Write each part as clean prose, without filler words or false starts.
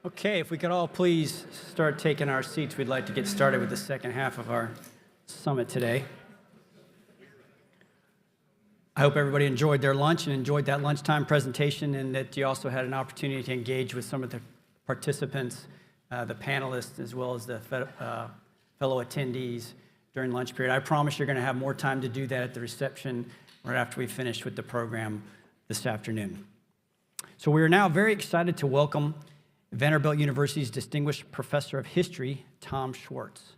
Okay, if we could all please start taking our seats, we'd like to get started with the second half of our summit today. I hope everybody enjoyed their lunch and enjoyed that lunchtime presentation, and that you also had an opportunity to engage with some of the participants, the panelists, as well as the fellow attendees during lunch period. I promise you're going to have more time to do that at the reception right after we finish with the program this afternoon. So we are now very excited to welcome Vanderbilt University's Distinguished Professor of History, Tom Schwartz.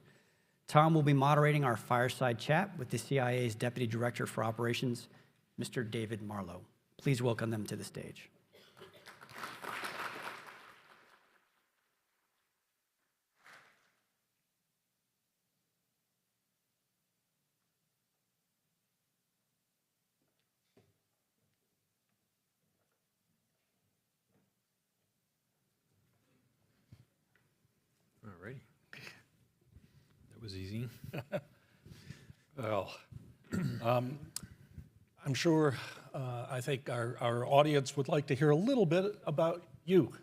Tom will be moderating our fireside chat with the CIA's Deputy Director for Operations, Mr. David Marlowe. Please welcome them to the stage. All righty. That was easy. Well, I'm sure, I think our audience would like to hear a little bit about you.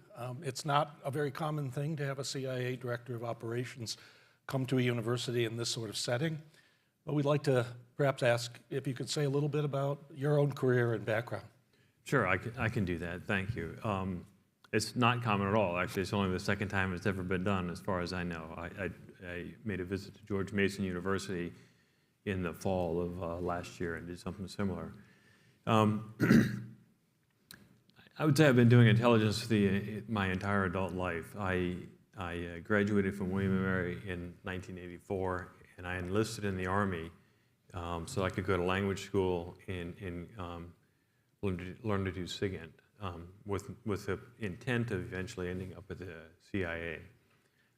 It's not a very common thing to have a CIA Director of Operations come to a university in this sort of setting, but we'd like to perhaps ask if you could say a little bit about your own career and background. Sure, I can do that. Thank you. It's not common at all. Actually, it's only the second time it's ever been done, as far as I know. I made a visit to George Mason University in the fall of last year and did something similar. I would say I've been doing intelligence my entire adult life. I graduated from William & Mary in 1984, and I enlisted in the Army so I could go to language school and learn to do SIGINT, with the intent of eventually ending up at the CIA.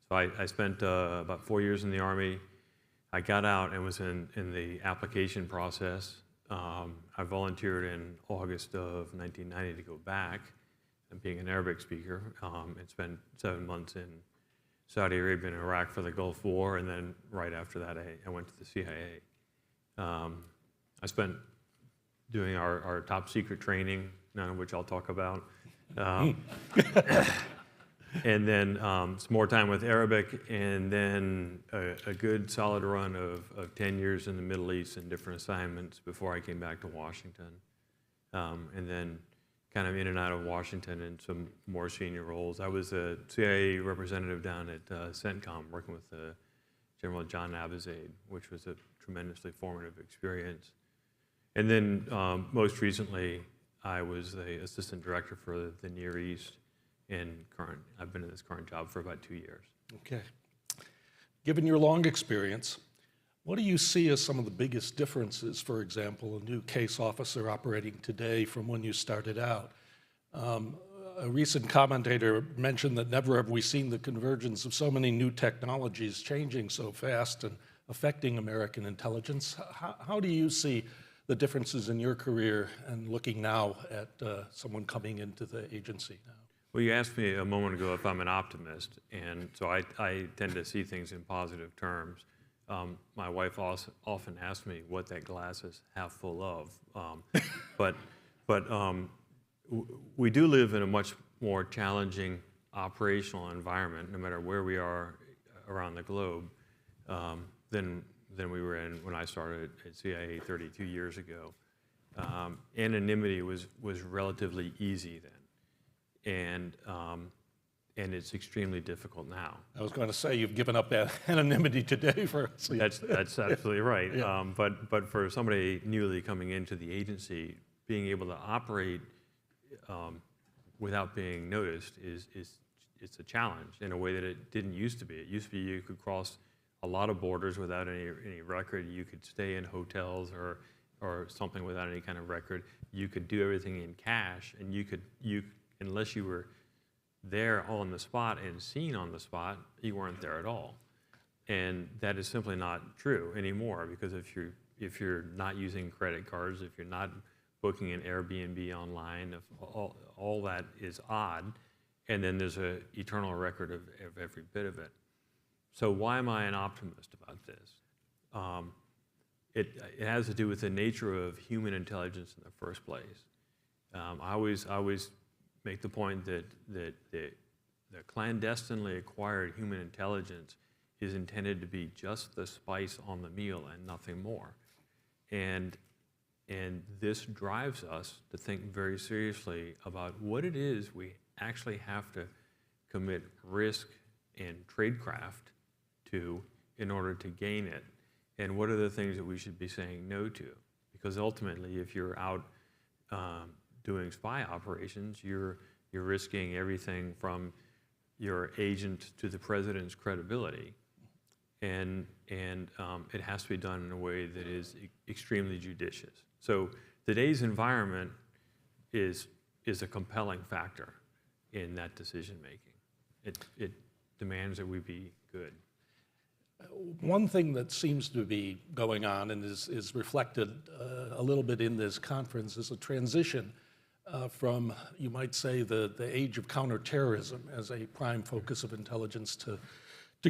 So I spent about 4 years in the Army. I got out and was in the application process. I volunteered in August of 1990 to go back, and being an Arabic speaker, and spent 7 months in Saudi Arabia and Iraq for the Gulf War, and then right after that I went to the CIA. I spent doing our top secret training, none of which I'll talk about. And then some more time with Arabic, and then a good solid run of 10 years in the Middle East in different assignments before I came back to Washington. And then kind of in and out of Washington in some more senior roles. I was a CIA representative down at CENTCOM, working with General John Abizaid, which was a tremendously formative experience. And then most recently, I was the assistant director for the Near East, and I've been in this current job for about 2 years. Okay. Given your long experience, what do you see as some of the biggest differences, for example, a new case officer operating today from when you started out? A recent commentator mentioned that never have we seen the convergence of so many new technologies changing so fast and affecting American intelligence. How do you see the differences in your career and looking now at someone coming into the agency now? Well, you asked me a moment ago if I'm an optimist, and so I tend to see things in positive terms. My wife often asks me what that glass is half full of, but we do live in a much more challenging operational environment, no matter where we are around the globe, than we were in when I started at CIA 32 years ago. Anonymity was relatively easy then. And it's extremely difficult now. I was going to say you've given up anonymity today for That's absolutely right. Yeah. But for somebody newly coming into the agency, being able to operate without being noticed it's a challenge in a way that it didn't used to be. It used to be you could cross a lot of borders without any record. You could stay in hotels or something without any kind of record. You could do everything in cash, and unless you were there on the spot and seen on the spot, you weren't there at all. And that is simply not true anymore, because if you're not using credit cards, if you're not booking an Airbnb online, if all that is odd, and then there's an eternal record of every bit of it. So why am I an optimist about this? It has to do with the nature of human intelligence in the first place. I always make the point that the clandestinely acquired human intelligence is intended to be just the spice on the meal and nothing more. And this drives us to think very seriously about what it is we actually have to commit risk and tradecraft to in order to gain it, and what are the things that we should be saying no to. Because ultimately, if you're out doing spy operations, you're risking everything from your agent to the president's credibility, and it has to be done in a way that is extremely judicious. So today's environment is a compelling factor in that decision making. It demands that we be good. One thing that seems to be going on and is reflected a little bit in this conference is a transition from, you might say, the age of counterterrorism as a prime focus of intelligence to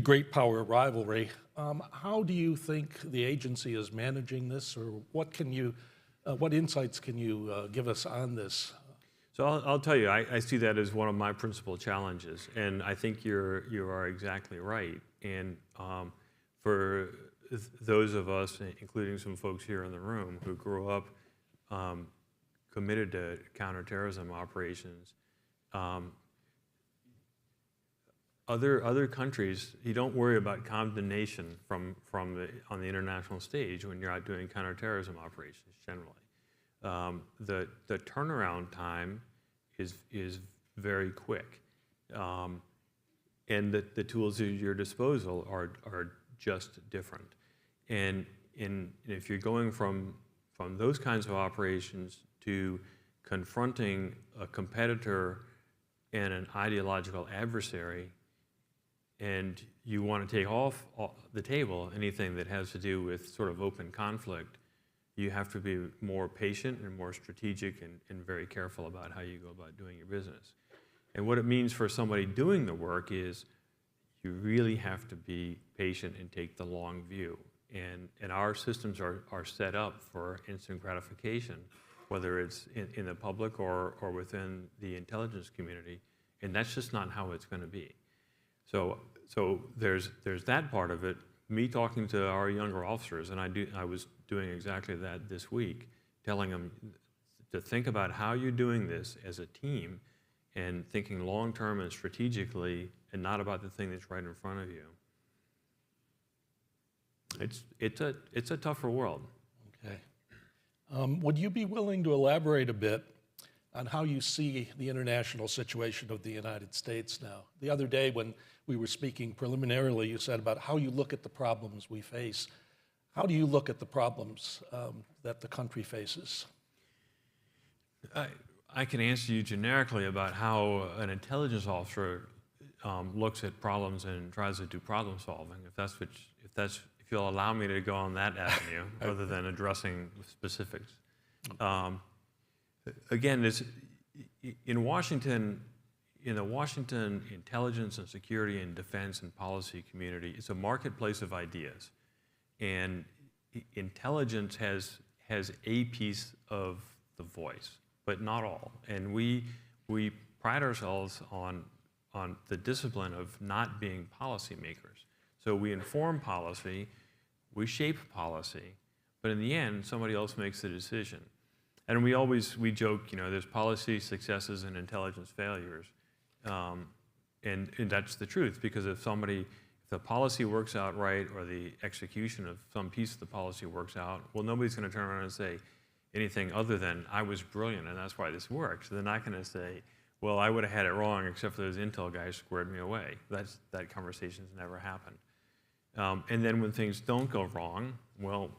great power rivalry. How do you think the agency is managing this, or what insights can you give us on this? So I'll tell you, I see that as one of my principal challenges, and I think you are exactly right. And for those of us, including some folks here in the room, who grew up committed to counterterrorism operations, other countries, you don't worry about condemnation on the international stage when you're out doing counterterrorism operations generally. The turnaround time is very quick, and the tools at your disposal are just different. And if you're going from those kinds of operations to confronting a competitor and an ideological adversary, and you want to take off the table anything that has to do with sort of open conflict, you have to be more patient and more strategic and very careful about how you go about doing your business. And what it means for somebody doing the work is you really have to be patient and take the long view. And our systems are set up for instant gratification, whether it's in the public or within the intelligence community, and that's just not how it's going to be. So there's that part of it. Me talking to our younger officers, and I was doing exactly that this week, telling them to think about how you're doing this as a team and thinking long-term and strategically, and not about the thing that's right in front of you. It's a tougher world. Okay. Would you be willing to elaborate a bit on how you see the international situation of the United States now? The other day when we were speaking preliminarily, you said about how you look at the problems we face. How do you look at the problems that the country faces? I can answer you generically about how an intelligence officer looks at problems and tries to do problem solving. If you'll allow me to go on that avenue, rather than addressing specifics. Again, in Washington, in the Washington intelligence and security and defense and policy community, it's a marketplace of ideas, and intelligence has a piece of the voice, but not all. And we pride ourselves on the discipline of not being policymakers. So we inform policy, we shape policy, but in the end, somebody else makes the decision. And we joke, there's policy successes and intelligence failures. And that's the truth, because if the policy works out right, or the execution of some piece of the policy works out, well, nobody's going to turn around and say, anything other than I was brilliant and that's why this works. They're not going to say, well, I would have had it wrong except for those Intel guys squared me away. That conversation's never happened. And then when things don't go wrong, well,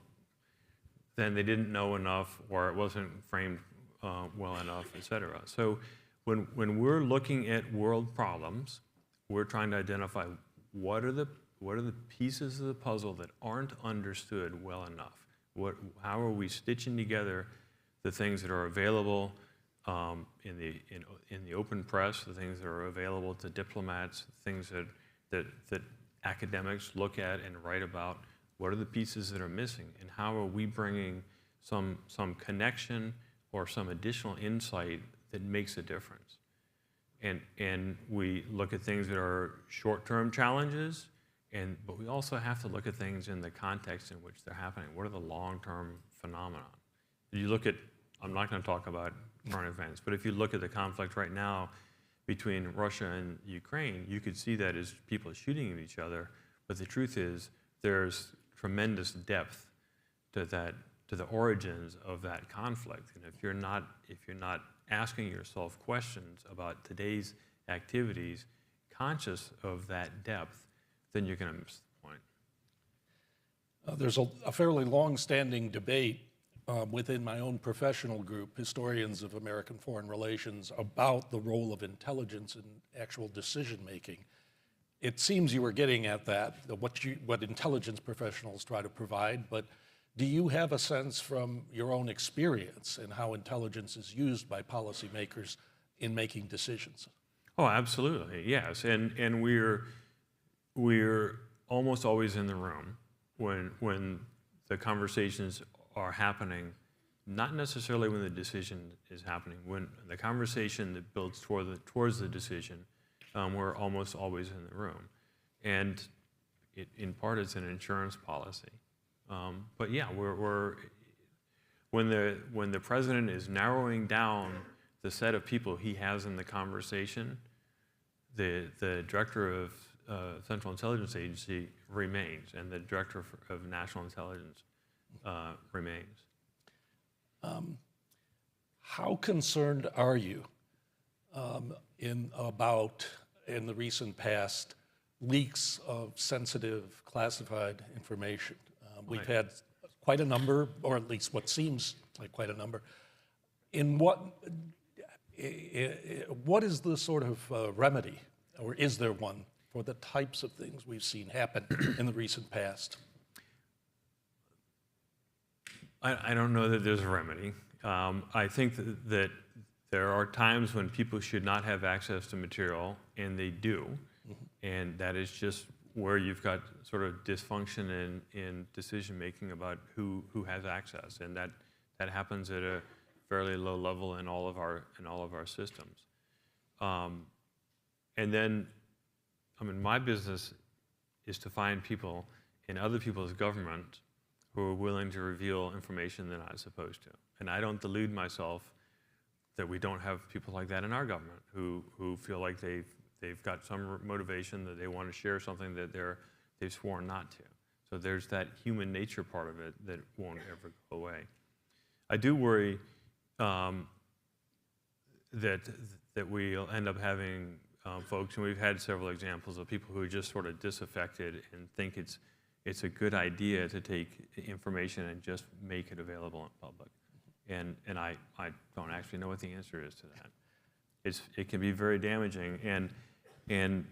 then they didn't know enough or it wasn't framed well enough, et cetera. So when we're looking at world problems, we're trying to identify what are the pieces of the puzzle that aren't understood well enough. How are we stitching together the things that are available in the open press, the things that are available to diplomats, things that academics look at and write about? What are the pieces that are missing, and how are we bringing some connection or some additional insight that makes a difference? And we look at things that are short-term challenges, but we also have to look at things in the context in which they're happening. What are the long-term phenomena? You look at, I'm not going to talk about current events, but if you look at the conflict right now between Russia and Ukraine, you could see that as people shooting at each other, but the truth is there's tremendous depth to the origins of that conflict. And if you're not asking yourself questions about today's activities, conscious of that depth, then you're going to miss the point. There's a fairly long-standing debate within my own professional group, historians of American foreign relations, about the role of intelligence in actual decision-making. It seems you were getting at that, what intelligence professionals try to provide, but do you have a sense from your own experience in how intelligence is used by policymakers in making decisions? Oh, absolutely, yes. And we're almost always in the room when the conversations are happening, not necessarily when the decision is happening. When the conversation that builds towards the decision, we're almost always in the room. And in part, it's an insurance policy. But yeah, when the president is narrowing down the set of people he has in the conversation, the director of Central Intelligence Agency remains, and the director of National Intelligence remains. How concerned are you in the recent past leaks of sensitive classified information? We've had quite a number, or at least what seems like quite a number. What is the sort of remedy, or is there one, for the types of things we've seen happen in the recent past? I don't know that there's a remedy. I think that there are times when people should not have access to material, and they do. Mm-hmm. And that is just where you've got sort of dysfunction in decision-making about who has access. And that happens at a fairly low level in all of our systems. And then, my business is to find people in other people's government who are willing to reveal information they're not supposed to. And I don't delude myself that we don't have people like that in our government who feel like they've got some motivation that they want to share something that they've sworn not to. So there's that human nature part of it that won't ever go away. I do worry that we'll end up having folks, and we've had several examples of people who are just sort of disaffected and think it's a good idea to take information and just make it available in public. And I don't actually know what the answer is to that. It can be very damaging. And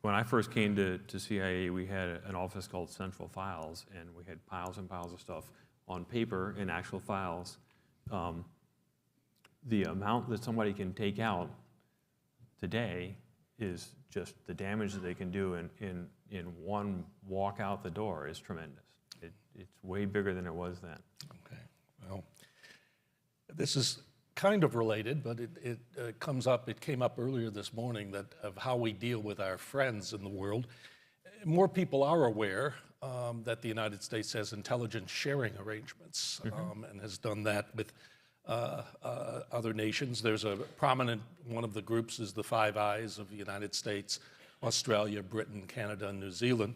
when I first came to CIA, we had an office called Central Files, and we had piles and piles of stuff on paper in actual files. The amount that somebody can take out today is just the damage that they can do in one walk out the door is tremendous. It's way bigger than it was then. Okay, well, this is kind of related, but it came up earlier this morning of how we deal with our friends in the world. More people are aware that the United States has intelligence sharing arrangements, mm-hmm. And has done that with other nations. There's a prominent, one of the groups is the Five Eyes of the United States, Australia, Britain, Canada, and New Zealand.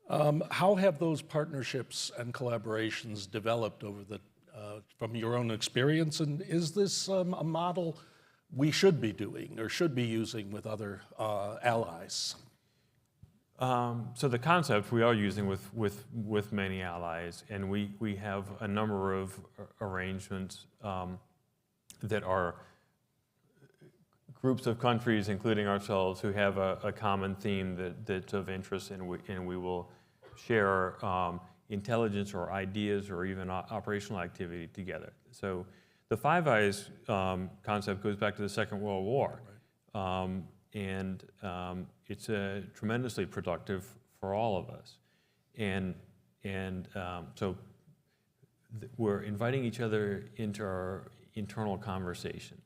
How have those partnerships and collaborations developed over the from your own experience? And is this a model we should be doing or should be using with other allies? So the concept we are using with many allies, and we have a number of arrangements that are groups of countries, including ourselves, who have a common theme that's of interest, and we will share intelligence or ideas or even operational activity together. So the Five Eyes concept goes back to the Second World War. Right. And it's tremendously productive for all of us. So we're inviting each other into our internal conversations.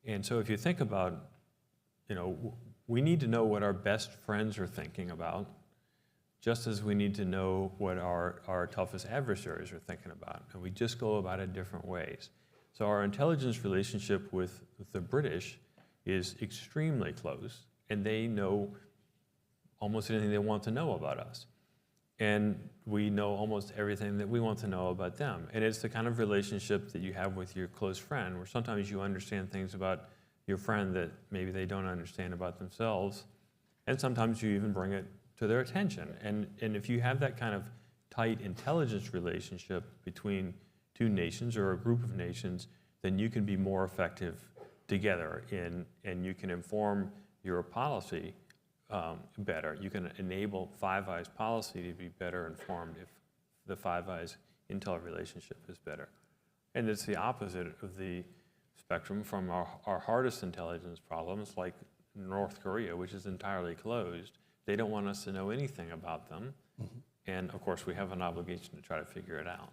And so if you think about, we need to know what our best friends are thinking about, just as we need to know what our toughest adversaries are thinking about. And we just go about it different ways. So our intelligence relationship with the British is extremely close, and they know almost anything they want to know about us. And we know almost everything that we want to know about them. And it's the kind of relationship that you have with your close friend, where sometimes you understand things about your friend that maybe they don't understand about themselves, and sometimes you even bring it to their attention. And if you have that kind of tight intelligence relationship between two nations or a group of nations, then you can be more effective together and you can inform your policy better. You can enable Five Eyes policy to be better informed if the Five Eyes intel relationship is better. And it's the opposite of the spectrum from our hardest intelligence problems, like North Korea, which is entirely closed. They don't want us to know anything about them. Mm-hmm. And of course, we have an obligation to try to figure it out.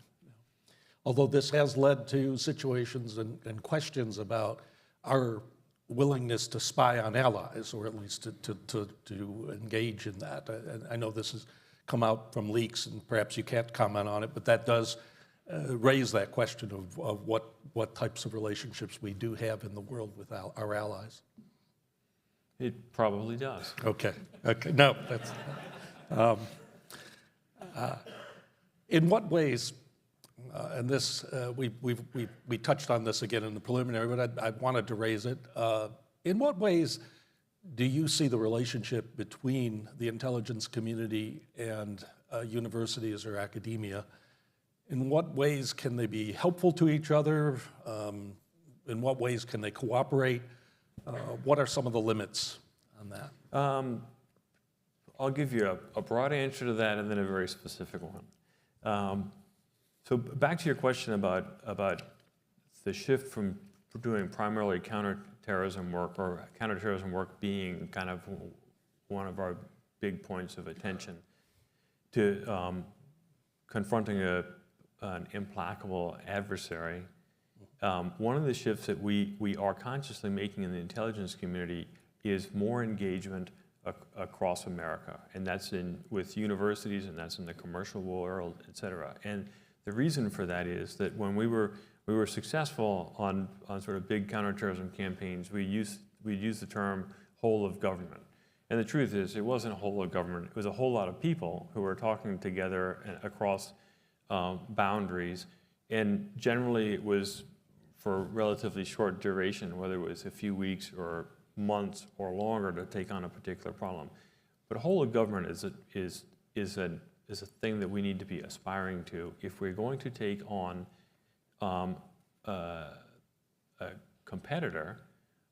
Although this has led to situations and questions about our willingness to spy on allies, or at least to engage in that. And I know this has come out from leaks, and perhaps you can't comment on it, but that does raise that question of what types of relationships we do have in the world with our allies. It probably does. Okay. No, that's. In what ways? And this, we touched on this again in the preliminary, but I wanted to raise it. In what ways do you see the relationship between the intelligence community and universities or academia? In what ways can they be helpful to each other? In what ways can they cooperate? What are some of the limits on that? I'll give you a broad answer to that and then a very specific one. So back to your question about the shift from doing primarily counterterrorism work, or counterterrorism work being kind of one of our big points of attention, to confronting an implacable adversary. One of the shifts that we are consciously making in the intelligence community is more engagement across America, and that's with universities, and that's in the commercial world, et cetera. And the reason for that is that when we were successful on sort of big counterterrorism campaigns, we used the term whole of government. And the truth is, it wasn't a whole of government. It was a whole lot of people who were talking together across boundaries. And generally, it was for relatively short duration, whether it was a few weeks or months or longer to take on a particular problem. But whole of government is a thing that we need to be aspiring to if we're going to take on a competitor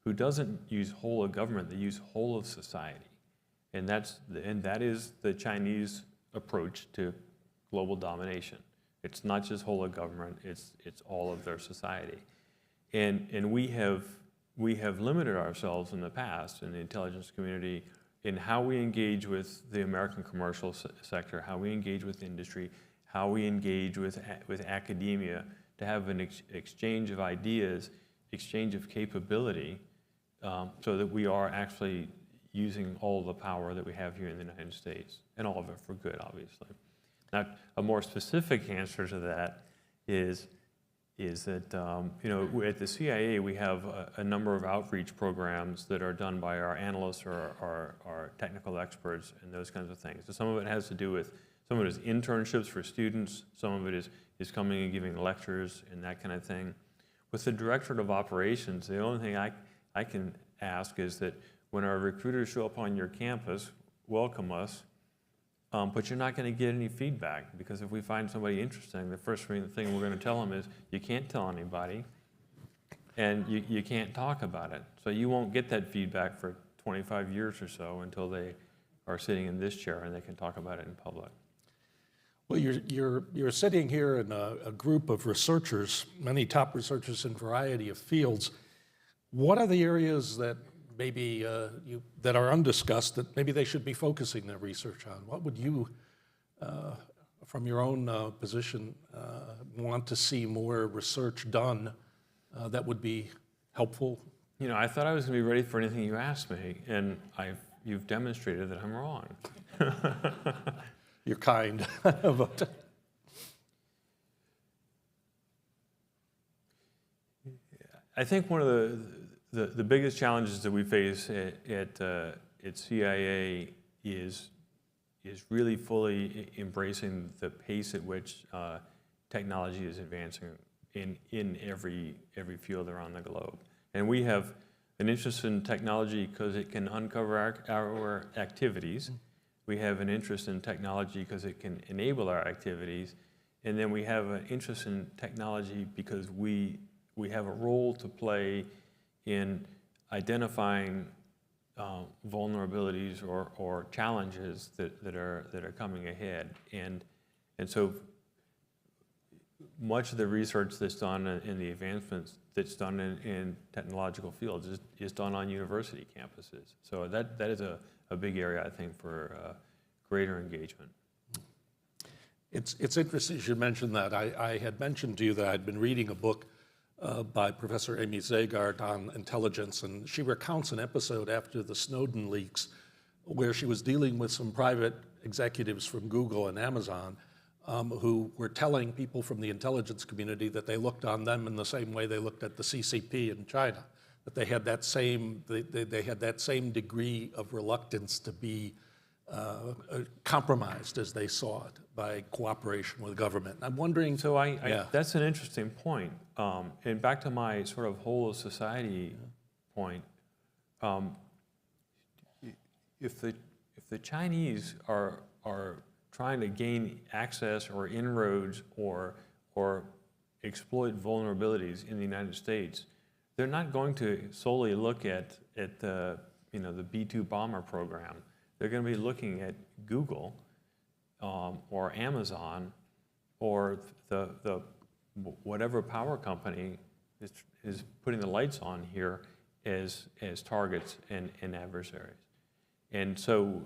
who doesn't use whole of government, they use whole of society. And that is the Chinese approach to global domination. It's not just whole of government, it's all of their society. And we have limited ourselves in the past in the intelligence community in how we engage with the American commercial sector, how we engage with industry, how we engage with academia, to have an exchange of ideas, exchange of capability, so that we are actually using all the power that we have here in the United States, and all of it for good, obviously. Now, a more specific answer to that is that, at the CIA, we have a number of outreach programs that are done by our analysts or our technical experts and those kinds of things. So some of it has to do with, some of it is internships for students, some of it is is coming and giving lectures and that kind of thing. With the Directorate of Operations, the only thing I can ask is that when our recruiters show up on your campus, welcome us, but you're not going to get any feedback, because if we find somebody interesting, the first thing we're going to tell them is, you can't tell anybody, and you can't talk about it. So you won't get that feedback for 25 years or so until they are sitting in this chair and they can talk about it in public. Well, you're sitting here in a group of researchers, many top researchers in a variety of fields. What are the areas that maybe that are undiscussed that maybe they should be focusing their research on? What would you, from your own position, want to see more research done that would be helpful? You know, I thought I was going to be ready for anything you asked me, and you've demonstrated that I'm wrong. You're kind. But I think one of the biggest challenges that we face at CIA is really fully embracing the pace at which technology is advancing in every field around the globe. And we have an interest in technology because it can uncover our activities. We have an interest in technology because it can enable our activities. And then we have an interest in technology because we have a role to play in identifying vulnerabilities or challenges that are coming ahead. And so much of the research that's done in the advancements that's done in technological fields is done on university campuses. So that is a big area, I think, for greater engagement. it's interesting you should mention that. I had mentioned to you that I'd been reading a book by Professor Amy Zegart on intelligence, and she recounts an episode after the Snowden leaks where she was dealing with some private executives from Google and Amazon who were telling people from the intelligence community that they looked on them in the same way they looked at the CCP in China, that they had that same, they had that same degree of reluctance to be compromised as they saw it by cooperation with government. I'm wondering. So that's an interesting point. And back to my sort of whole of society point, if the Chinese are trying to gain access or inroads or exploit vulnerabilities in the United States, they're not going to solely look at the B-2 bomber program. They're going to be looking at Google or Amazon or the whatever power company is putting the lights on here as targets and adversaries. And so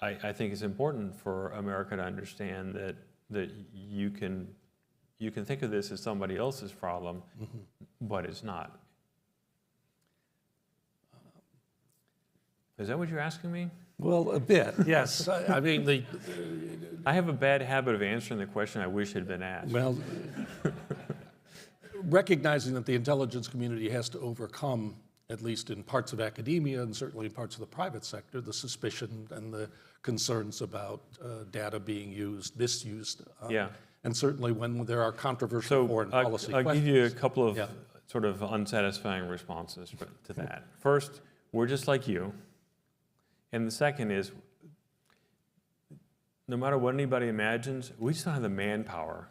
I think it's important for America to understand that you can think of this as somebody else's problem, but it's not. Is that what you're asking me? Well, a bit, yes. I mean, I have a bad habit of answering the question I wish had been asked. well, recognizing that the intelligence community has to overcome, at least in parts of academia and certainly in parts of the private sector, the suspicion and the concerns about data being used, misused. Yeah. And certainly when there are controversial foreign policy questions. I'll give you a couple of sort of unsatisfying responses to that. First, we're just like you. And the second is, no matter what anybody imagines, we just don't have the manpower.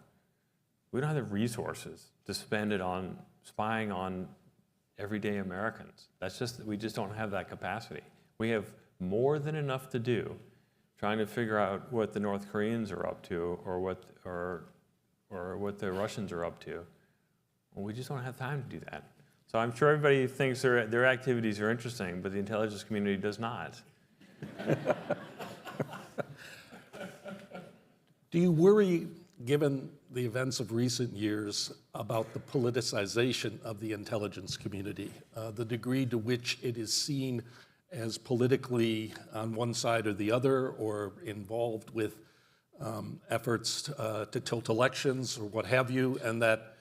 We don't have the resources to spend it on spying on everyday Americans. We just don't have that capacity. We have more than enough to do trying to figure out what the North Koreans are up to or what the Russians are up to. Well, we just don't have time to do that. So I'm sure everybody thinks their activities are interesting, but the intelligence community does not. Do you worry, given the events of recent years, about the politicization of the intelligence community, the degree to which it is seen as politically on one side or the other, or involved with efforts to tilt elections or what have you, and that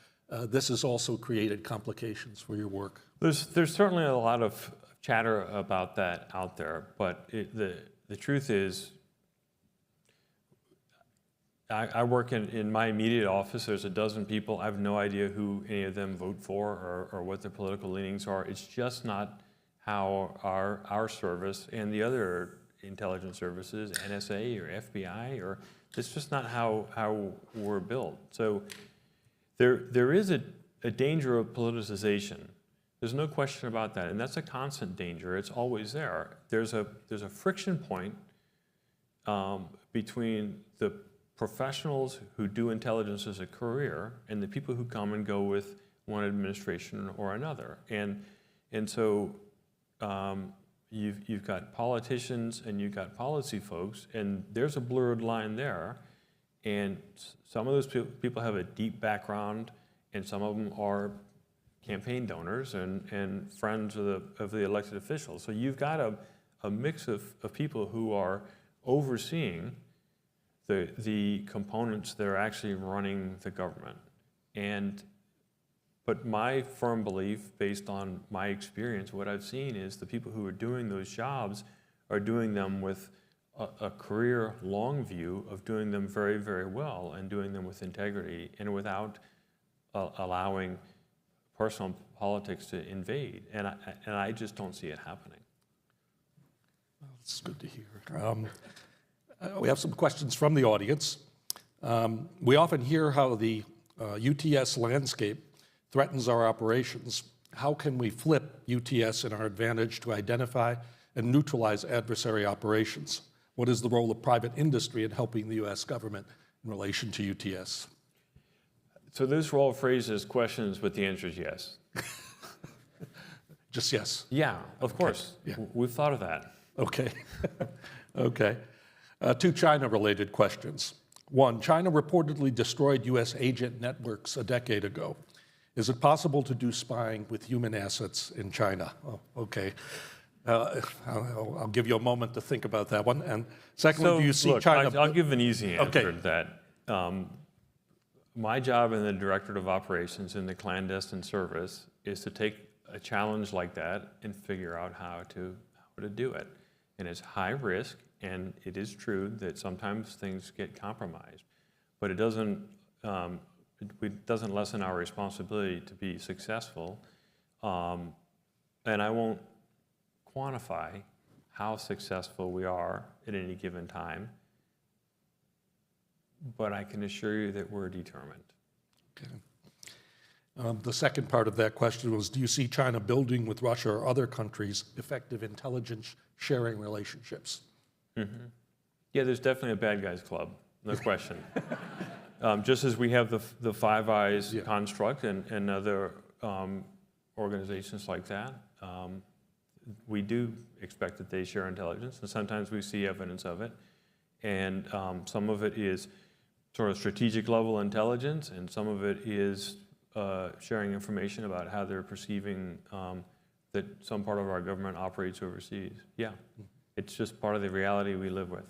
this has also created complications for your work? There's certainly a lot of chatter about that out there, but the truth is, I work in my immediate office. There's a dozen people. I have no idea who any of them vote for or what their political leanings are. It's just not how our service and the other intelligence services, NSA or FBI, or it's just not how we're built. So there is a danger of politicization. There's no question about that, and that's a constant danger. It's always there. There's a friction point between the professionals who do intelligence as a career and the people who come and go with one administration or another. And so you've got politicians and you've got policy folks, and there's a blurred line there. And some of those people have a deep background, and some of them are campaign donors and friends of the elected officials. So you've got a mix of people who are overseeing the components that are actually running the government. But my firm belief, based on my experience, what I've seen is the people who are doing those jobs are doing them with a career-long view of doing them very, very well and doing them with integrity and without allowing personal politics to invade. And I just don't see it happening. That's good to hear. We have some questions from the audience. We often hear how the UTS landscape threatens our operations. How can we flip UTS in our advantage to identify and neutralize adversary operations? What is the role of private industry in helping the U.S. government in relation to UTS? So those were all phrased as questions, but the answer is yes. Just yes? Yeah, of course. Yeah. We've thought of that. Okay. Okay. Two China-related questions. One, China reportedly destroyed U.S. agent networks a decade ago. Is it possible to do spying with human assets in China? Oh, okay. I'll give you a moment to think about that one. And secondly, do you see China... I'll give an easy answer Okay. to that. My job in the Directorate of Operations in the clandestine service is to take a challenge like that and figure out how to do it. And it's high risk, and it is true that sometimes things get compromised, but it doesn't lessen our responsibility to be successful. And I won't quantify how successful we are at any given time, but I can assure you that we're determined. Okay. The second part of that question was, do you see China building with Russia or other countries effective intelligence sharing relationships? Mm-hmm. Yeah, there's definitely a bad guys club, no question. Just as we have the Five Eyes construct and other organizations like that, we do expect that they share intelligence, and sometimes we see evidence of it. And some of it is sort of strategic level intelligence, and some of it is sharing information about how they're perceiving that some part of our government operates overseas. Yeah, it's just part of the reality we live with.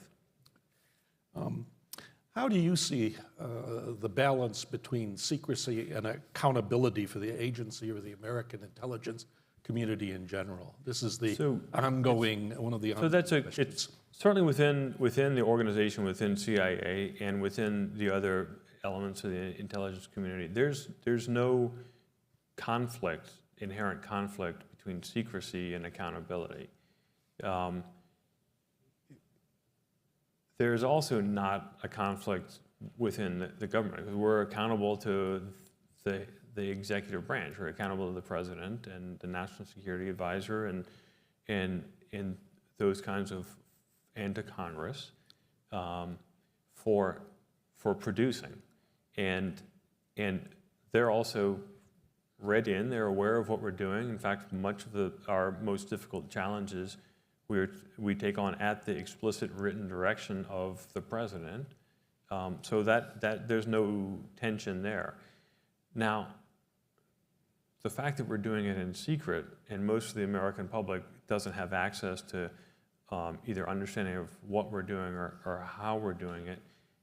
How do you see the balance between secrecy and accountability for the agency or the American intelligence community in general? This is the one of the ongoing questions. It's certainly within the organization, within CIA, and within the other elements of the intelligence community. There's no inherent conflict between secrecy and accountability. There's also not a conflict within the government, because we're accountable to the executive branch. We're accountable to the president and the national security advisor and those kinds of, and to Congress for producing. And they're also read in, they're aware of what we're doing. In fact, much of our most difficult challenges we take on at the explicit written direction of the president, so that there's no tension there. Now, the fact that we're doing it in secret, and most of the American public doesn't have access to either understanding of what we're doing or how we're doing it,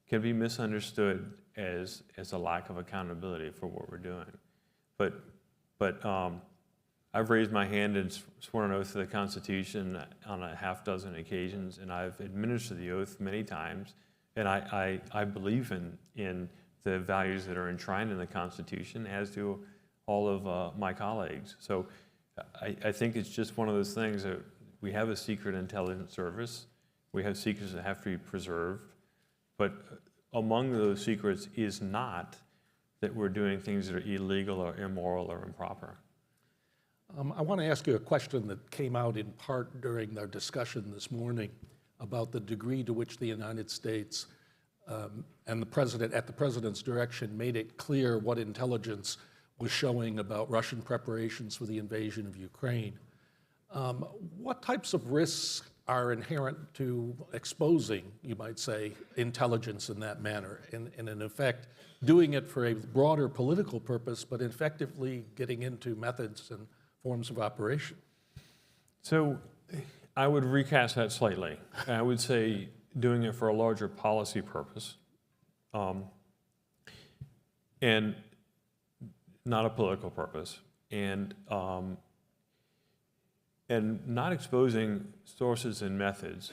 can be misunderstood as a lack of accountability for what we're doing. But I've raised my hand and sworn an oath to the Constitution on a half dozen occasions, and I've administered the oath many times And I believe in the values that are enshrined in the Constitution, as do all of my colleagues. So I think it's just one of those things that we have a secret intelligence service. We have secrets that have to be preserved. But among those secrets is not that we're doing things that are illegal or immoral or improper. I want to ask you a question that came out in part during our discussion this morning about the degree to which the United States and the president, at the president's direction, made it clear what intelligence was showing about Russian preparations for the invasion of Ukraine. What types of risks are inherent to exposing, you might say, intelligence in that manner, and in effect, doing it for a broader political purpose, but effectively getting into methods and forms of operation? So I would recast that slightly. I would say doing it for a larger policy purpose, and not a political purpose, and not exposing sources and methods,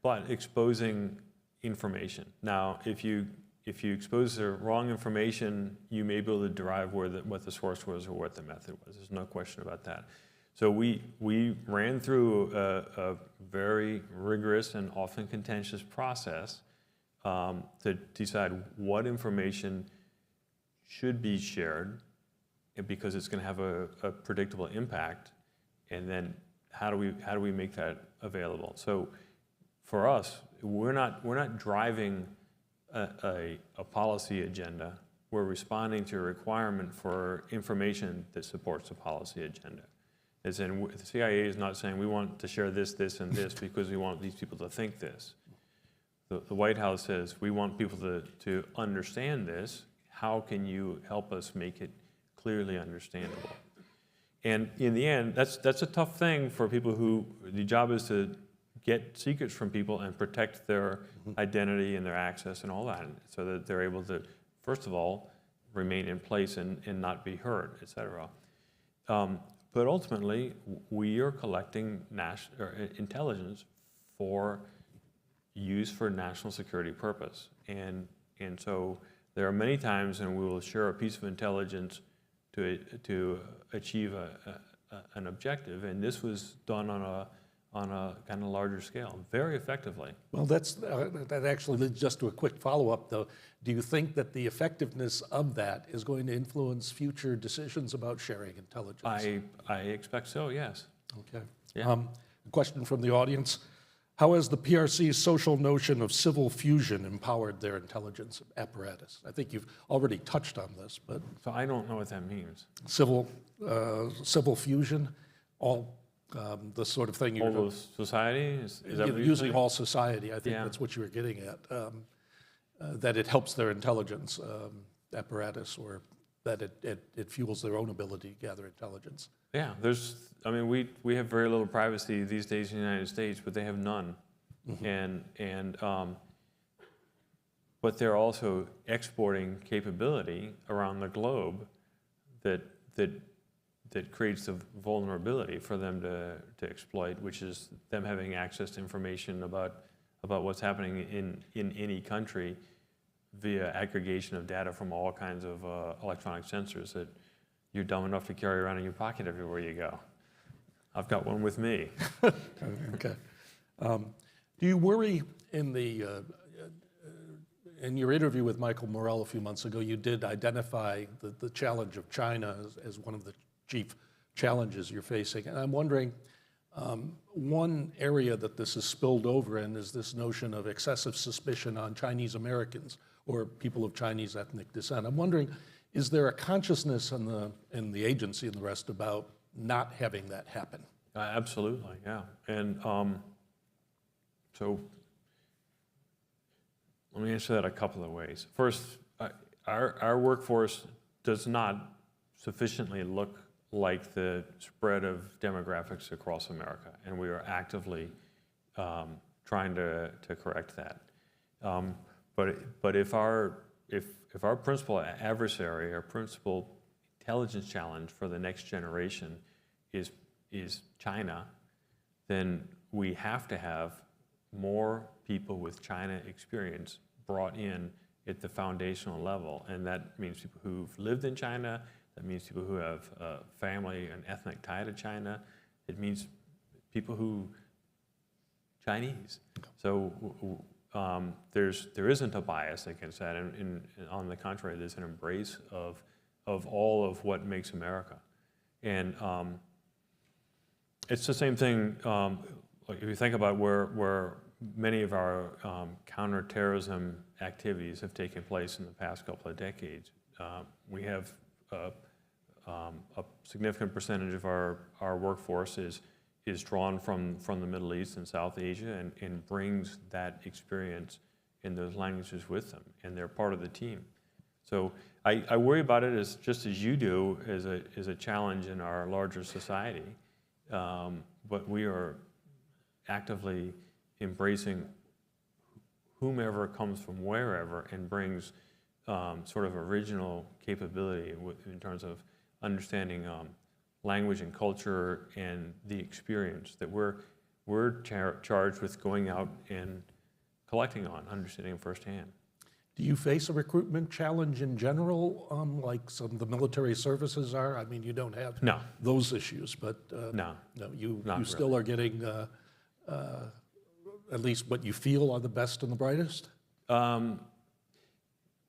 but exposing information. Now, if you expose the wrong information, you may be able to derive what the source was or what the method was. There's no question about that. So we ran through a very rigorous and often contentious process to decide what information should be shared, because it's going to have a predictable impact, and then how do we make that available? So for us, we're not driving a policy agenda. We're responding to a requirement for information that supports a policy agenda. As in, the CIA is not saying we want to share this, this, and this because we want these people to think this. The White House says we want people to understand this. How can you help us make it clearly understandable? And in the end, that's a tough thing for people who, the job is to get secrets from people and protect their identity and their access and all that, so that they're able to, first of all, remain in place and not be hurt, et cetera. But ultimately, we are collecting intelligence for use for national security purpose. And so there are many times when we will share a piece of intelligence to achieve an objective, and this was done on a kind of larger scale, very effectively. Well, that actually leads just to a quick follow-up, though. Do you think that the effectiveness of that is going to influence future decisions about sharing intelligence? I expect so, yes. Okay. Yeah. A question from the audience. How has the PRC's social notion of civil fusion empowered their intelligence apparatus? I think you've already touched on this, but... So I don't know what that means. Civil fusion, all the sort of thing All of society? Is that what you're using saying? all society, I think Yeah. that's what you were getting at. That it helps their intelligence apparatus, or that it fuels their own ability to gather intelligence. Yeah, we have very little privacy these days in the United States, but they have none. Mm-hmm. But they're also exporting capability around the globe that creates the vulnerability for them to exploit, which is them having access to information about what's happening in any country via aggregation of data from all kinds of electronic sensors that you're dumb enough to carry around in your pocket everywhere you go. I've got one with me. Okay. Do you worry in your interview with Michael Morell a few months ago, you did identify the challenge of China as one of the chief challenges you're facing. And I'm wondering, one area that this has spilled over in is this notion of excessive suspicion on Chinese Americans or people of Chinese ethnic descent. I'm wondering, is there a consciousness in the agency and the rest about not having that happen? Absolutely, yeah. And so let me answer that a couple of ways. First, our workforce does not sufficiently look like the spread of demographics across America, and we are actively trying to correct that. But if our principal adversary, our principal intelligence challenge for the next generation is China, then we have to have more people with China experience brought in at the foundational level, and that means people who've lived in China, that means people who have family and ethnic tie to China, it means people who Chinese. So there isn't a bias against that, and on the contrary, there's an embrace of all of what makes America. And it's the same thing, like if you think about where many of our counterterrorism activities have taken place in the past couple of decades. We have a significant percentage of our workforce is drawn from the Middle East and South Asia and brings that experience in those languages with them, and they're part of the team. So I worry about it just as you do, as a challenge in our larger society, but we are actively embracing whomever comes from wherever and brings sort of original capability in terms of understanding language and culture and the experience that we're charged with going out and collecting on, understanding firsthand. Do you face a recruitment challenge in general, like some of the military services are? I mean, you don't have those issues, but you still are getting at least what you feel are the best and the brightest?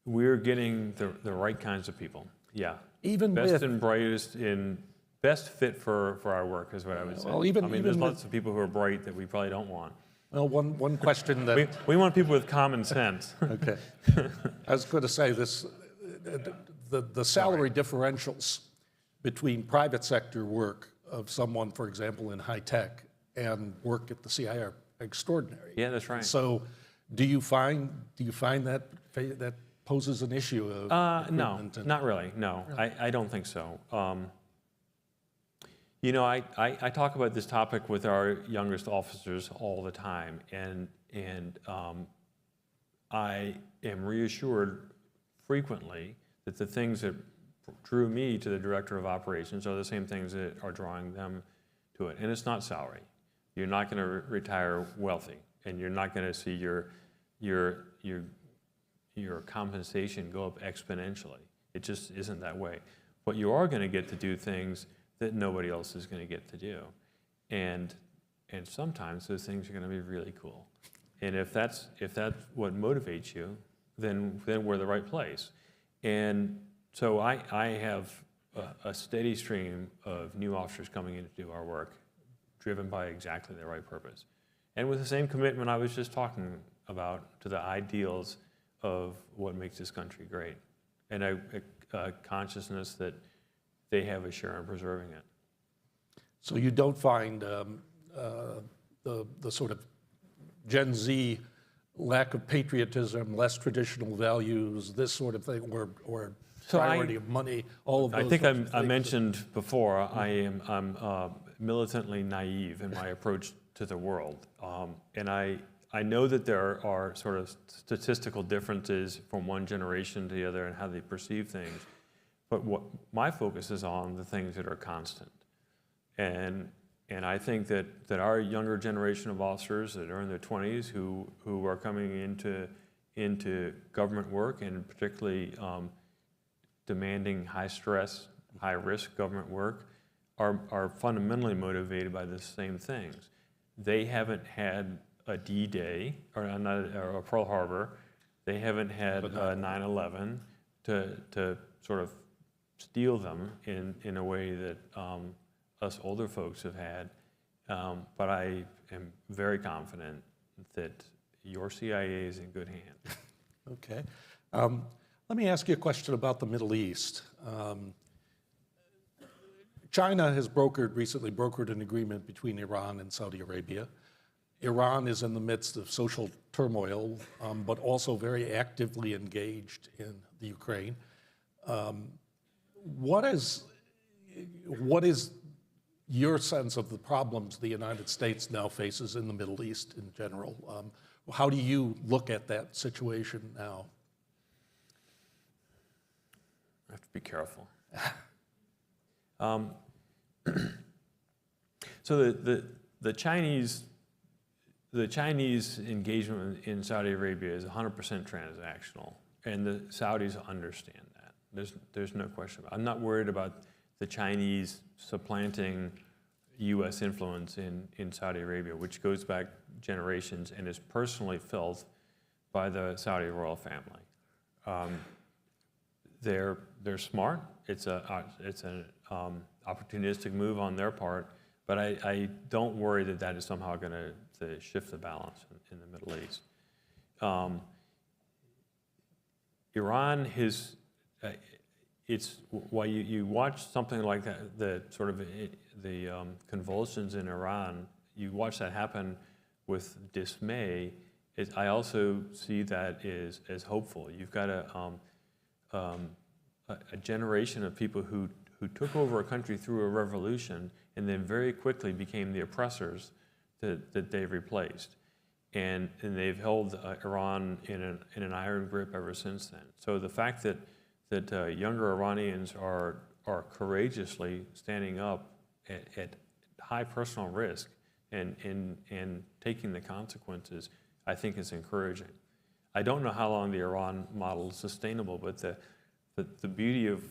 We're getting the right kinds of people, yeah. Even best and brightest in best fit for our work is what I would say. Well, there's lots of people who are bright that we probably don't want. Well, one question that... we want people with common sense. Okay. I was going to say this, the salary differentials between private sector work of someone, for example, in high tech and work at the CIA are extraordinary. Yeah, that's right. So do you find that poses an issue of no, not really, no. Really? I don't think so. You know, I talk about this topic with our youngest officers all the time, and I am reassured frequently that the things that drew me to the director of operations are the same things that are drawing them to it. And it's not salary. You're not going to retire wealthy, and you're not going to see your compensation go up exponentially. It just isn't that way. But you are going to get to do things that nobody else is going to get to do. And sometimes those things are going to be really cool. And if that's what motivates you, then we're the right place. And so I have a steady stream of new officers coming in to do our work, driven by exactly the right purpose. And with the same commitment I was just talking about to the ideals of what makes this country great, and a consciousness that they have a share in preserving it. So you don't find the sort of Gen Z lack of patriotism, less traditional values, this sort of thing, or priority of money, all of those. I think I mentioned before, I'm militantly naive in my approach to the world, and I know that there are sort of statistical differences from one generation to the other and how they perceive things. But what my focus is on the things that are constant. And I think that our younger generation of officers that are in their 20s who are coming into government work, and particularly demanding high stress, high risk government work, are fundamentally motivated by the same things. They haven't had a D-Day or a Pearl Harbor. They haven't had 9/11 to sort of steal them in a way that us older folks have had. But I am very confident that your CIA is in good hands. Okay. Let me ask you a question about the Middle East. China has recently brokered an agreement between Iran and Saudi Arabia. Iran is in the midst of social turmoil, but also very actively engaged in the Ukraine. What is your sense of the problems the United States now faces in the Middle East in general? How do you look at that situation now? I have to be careful. So the Chinese the Chinese engagement in Saudi Arabia is 100% transactional, and the Saudis understand that. There's no question about it. I'm not worried about the Chinese supplanting U.S. influence in Saudi Arabia, which goes back generations and is personally felt by the Saudi royal family. They're smart. It's an opportunistic move on their part, but I don't worry that that is somehow going to shift the balance in the Middle East. Iran has, it's why you watch something like that, the sort of the convulsions in Iran, you watch that happen with dismay. I also see that as hopeful. You've got a generation of people who took over a country through a revolution and then very quickly became the oppressors that they've replaced. And they've held Iran in an iron grip ever since then. So the fact that younger Iranians are courageously standing up at high personal risk and taking the consequences, I think is encouraging. I don't know how long the Iran model is sustainable, but the beauty of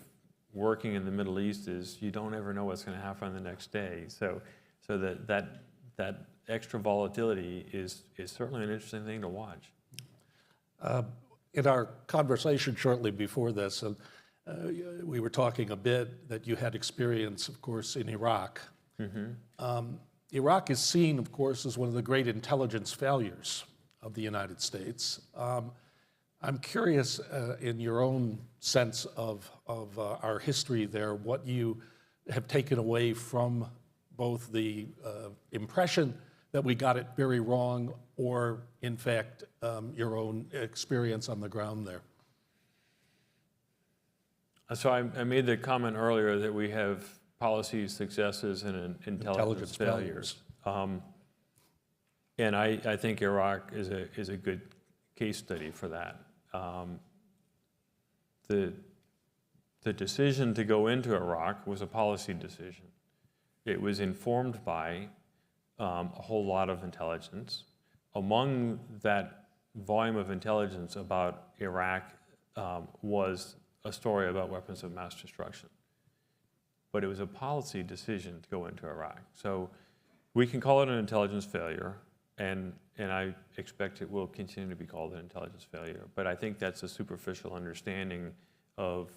working in the Middle East is you don't ever know what's going to happen the next day. So that extra volatility is certainly an interesting thing to watch. In our conversation shortly before this, we were talking a bit that you had experience, of course, in Iraq. Mm-hmm. Iraq is seen, of course, as one of the great intelligence failures of the United States. I'm curious, in your own sense of our history there, what you have taken away from both the impression that we got it very wrong, or in fact, your own experience on the ground there. So I made the comment earlier that we have policy successes and intelligence failures. And I think Iraq is a good case study for that. The decision to go into Iraq was a policy decision. It was informed by a whole lot of intelligence. Among that volume of intelligence about Iraq was a story about weapons of mass destruction. But it was a policy decision to go into Iraq. So we can call it an intelligence failure, and I expect it will continue to be called an intelligence failure. But I think that's a superficial understanding of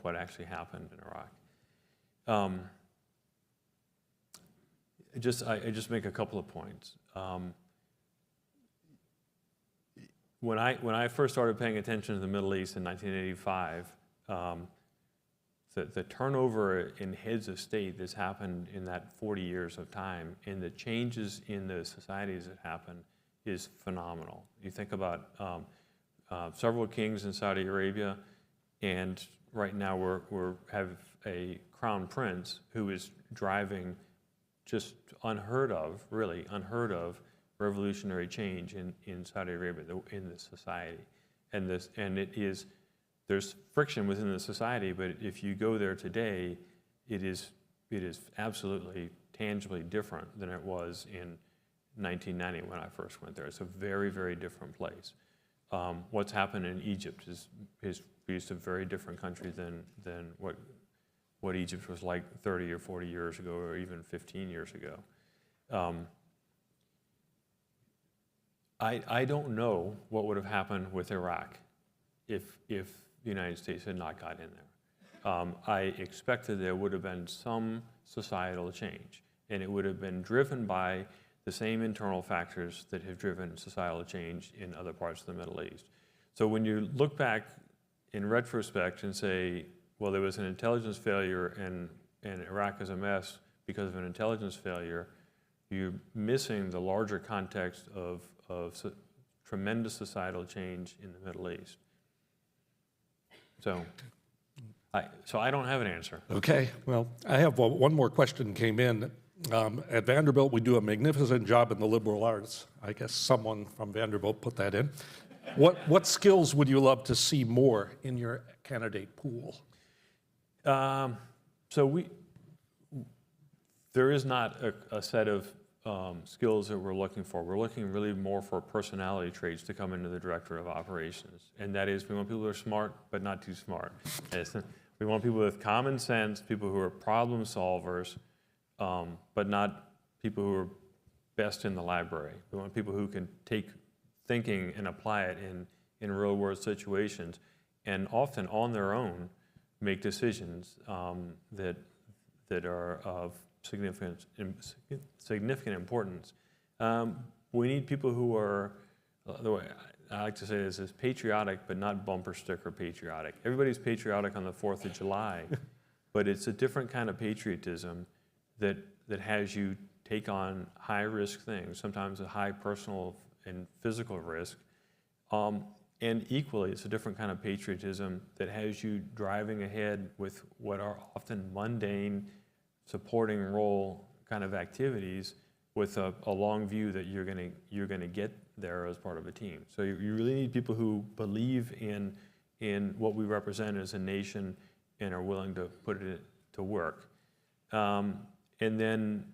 what actually happened in Iraq. I just make a couple of points. When I first started paying attention to the Middle East in 1985, the turnover in heads of state that's happened in that 40 years of time and the changes in the societies that happen is phenomenal. You think about several kings in Saudi Arabia, and right now we have a crown prince who is driving just unheard of revolutionary change in Saudi Arabia, in the society. There's friction within the society, but if you go there today, it is absolutely tangibly different than it was in 1990 when I first went there. It's a very, very different place. What's happened in Egypt is a very different country than what Egypt was like 30 or 40 years ago, or even 15 years ago. I don't know what would have happened with Iraq if the United States had not got in there. I expected there would have been some societal change, and it would have been driven by the same internal factors that have driven societal change in other parts of the Middle East. So when you look back in retrospect and say, well, there was an intelligence failure and Iraq is a mess because of an intelligence failure, you're missing the larger context of tremendous societal change in the Middle East. So I don't have an answer. Okay, well, I have one more question came in. At Vanderbilt, we do a magnificent job in the liberal arts. I guess someone from Vanderbilt put that in. What skills would you love to see more in your candidate pool? So there is not a set of skills that we're looking for. We're looking really more for personality traits to come into the director of operations. And that is, we want people who are smart, but not too smart. We want people with common sense, people who are problem solvers, but not people who are best in the library. We want people who can take thinking and apply it in real world situations, and often on their own make decisions that are of significant importance. We need people who are, the way I like to say this, is patriotic, but not bumper sticker patriotic. Everybody's patriotic on the 4th of July, but it's a different kind of patriotism that has you take on high-risk things, sometimes a high personal and physical risk. And equally, it's a different kind of patriotism that has you driving ahead with what are often mundane, supporting role kind of activities with a long view that you're gonna get there as part of a team. So you really need people who believe in what we represent as a nation and are willing to put it to work. And then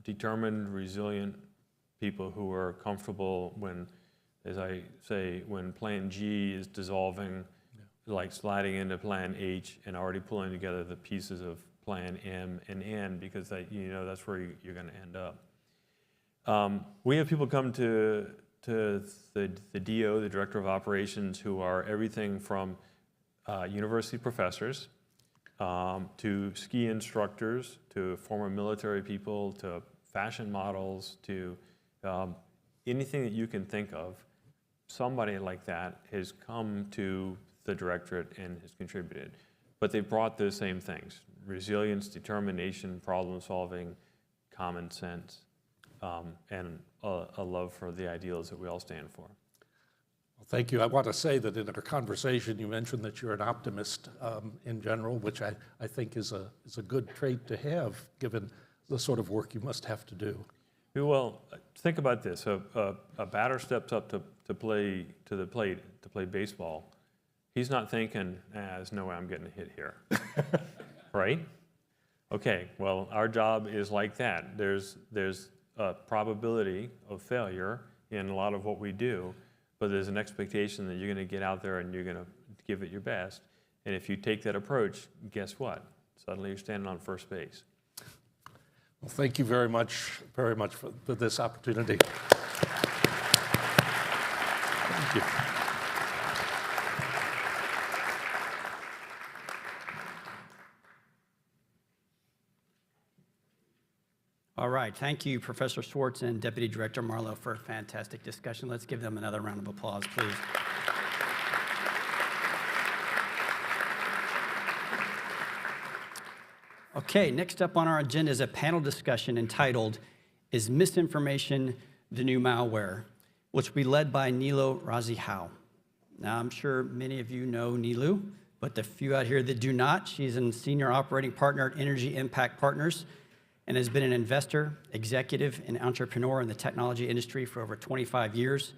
determined, resilient people who are comfortable when, as I say, when Plan G is dissolving, like sliding into Plan H and already pulling together the pieces of Plan M and N, because that's where you're going to end up. We have people come to the DO, the Director of Operations, who are everything from university professors to ski instructors, to former military people, to fashion models, to anything that you can think of. Somebody like that has come to the directorate and has contributed. But they brought those same things: resilience, determination, problem solving, common sense, and a love for the ideals that we all stand for. Well, thank you. I want to say that in our conversation, you mentioned that you're an optimist in general, which I think is a good trait to have, given the sort of work you must have to do. Well, think about this: a batter steps up to play to the plate to play baseball. He's not thinking, "There's no way I'm getting a hit here," right? Okay. Well, our job is like that. There's a probability of failure in a lot of what we do, but there's an expectation that you're going to get out there and you're going to give it your best. And if you take that approach, guess what? Suddenly you're standing on first base. Well, thank you very much for this opportunity. Thank you. All right, thank you, Professor Schwartz and Deputy Director Marlowe, for a fantastic discussion. Let's give them another round of applause, please. Okay, next up on our agenda is a panel discussion entitled, "Is Misinformation the New Malware?" which will be led by Nilu Razi-Howe. Now, I'm sure many of you know Nilu, but the few out here that do not, she's a senior operating partner at Energy Impact Partners and has been an investor, executive, and entrepreneur in the technology industry for over 25 years,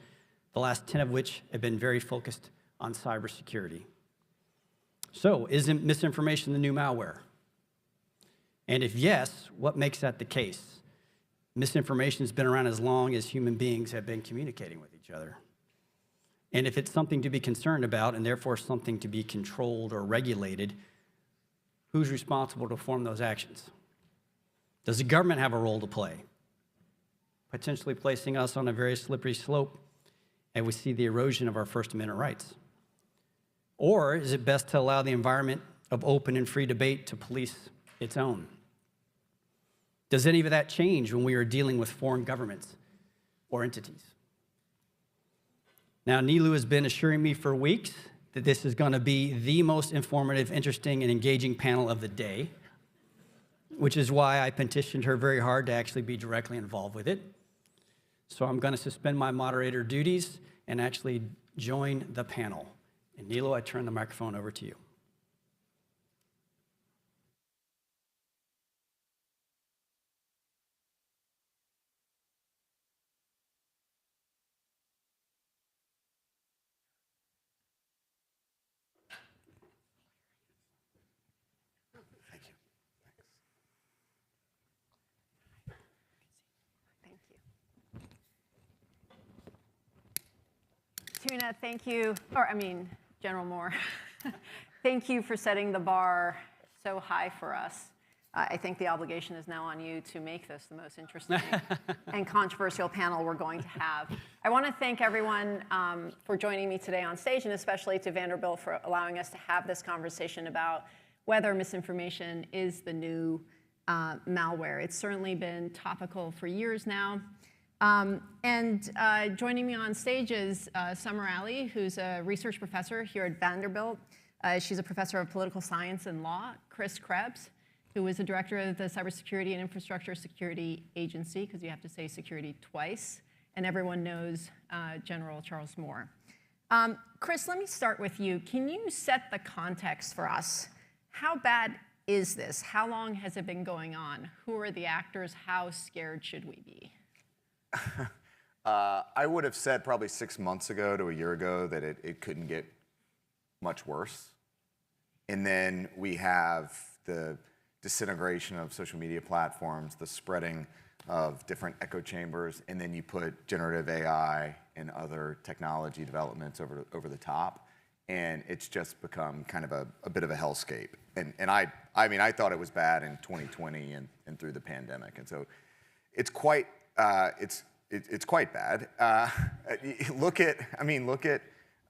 the last 10 of which have been very focused on cybersecurity. So, isn't misinformation the new malware? And if yes, what makes that the case? Misinformation has been around as long as human beings have been communicating with each other. And if it's something to be concerned about and therefore something to be controlled or regulated, who's responsible to form those actions? Does the government have a role to play? Potentially placing us on a very slippery slope and we see the erosion of our First Amendment rights? Or is it best to allow the environment of open and free debate to police its own? Does any of that change when we are dealing with foreign governments or entities? Now, Nilu has been assuring me for weeks that this is going to be the most informative, interesting, and engaging panel of the day, which is why I petitioned her very hard to actually be directly involved with it. So I'm going to suspend my moderator duties and actually join the panel. And Nilu, I turn the microphone over to you. Trina, thank you, General Moore, thank you for setting the bar so high for us. I think the obligation is now on you to make this the most interesting and controversial panel we're going to have. I want to thank everyone for joining me today on stage, and especially to Vanderbilt for allowing us to have this conversation about whether misinformation is the new malware. It's certainly been topical for years now. Joining me on stage is Summer Ali, who's a research professor here at Vanderbilt. She's a professor of political science and law. Chris Krebs, who was the director of the Cybersecurity and Infrastructure Security Agency, because you have to say security twice, and everyone knows General Charles Moore. Chris, let me start with you. Can you set the context for us? How bad is this? How long has it been going on? Who are the actors? How scared should we be? I would have said probably 6 months ago to a year ago that it couldn't get much worse. And then we have the disintegration of social media platforms, the spreading of different echo chambers, and then you put generative AI and other technology developments over the top, and it's just become kind of a bit of a hellscape. And I mean, I thought it was bad in 2020 and through the pandemic, and so it's quite quite bad. Look at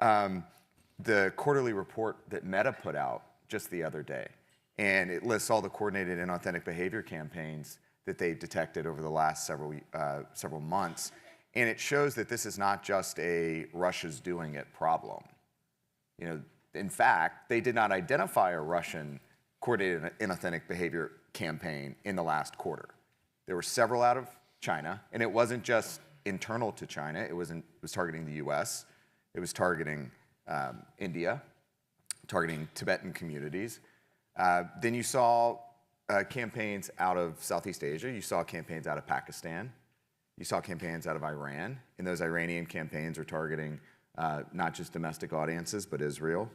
the quarterly report that Meta put out just the other day. And it lists all the coordinated inauthentic behavior campaigns that they've detected over the last several months. And it shows that this is not just a Russia's doing it problem. You know, in fact, they did not identify a Russian coordinated inauthentic behavior campaign in the last quarter. There were several out of China, and it wasn't just internal to China. It was targeting the US. It was targeting India, targeting Tibetan communities. Then you saw campaigns out of Southeast Asia. You saw campaigns out of Pakistan. You saw campaigns out of Iran. And those Iranian campaigns are targeting not just domestic audiences, but Israel.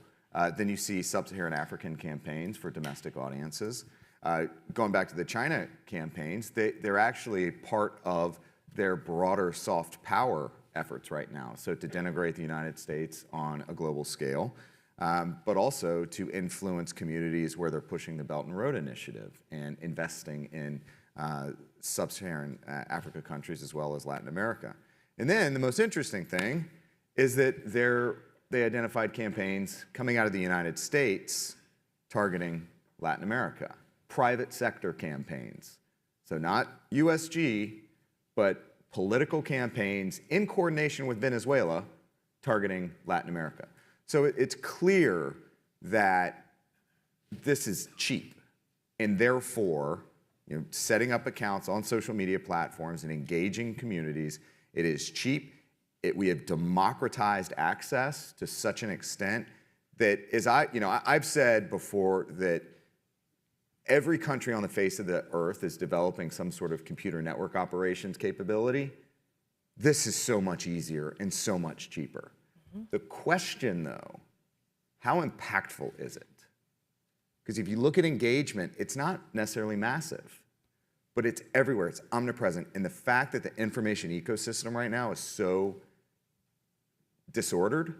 Then you see sub-Saharan African campaigns for domestic audiences. Going back to the China campaigns, they're actually part of their broader soft power efforts right now. So to denigrate the United States on a global scale, but also to influence communities where they're pushing the Belt and Road Initiative and investing in sub-Saharan Africa countries as well as Latin America. And then the most interesting thing is that they identified campaigns coming out of the United States targeting Latin America, private sector campaigns. So not USG, but political campaigns in coordination with Venezuela targeting Latin America. So it's clear that this is cheap, and therefore, setting up accounts on social media platforms and engaging communities, it is cheap. We have democratized access to such an extent that, I've said before that every country on the face of the earth is developing some sort of computer network operations capability. This is so much easier and so much cheaper. The question, though, how impactful is it? Because if you look at engagement, it's not necessarily massive, but it's everywhere. It's omnipresent. And the fact that the information ecosystem right now is so disordered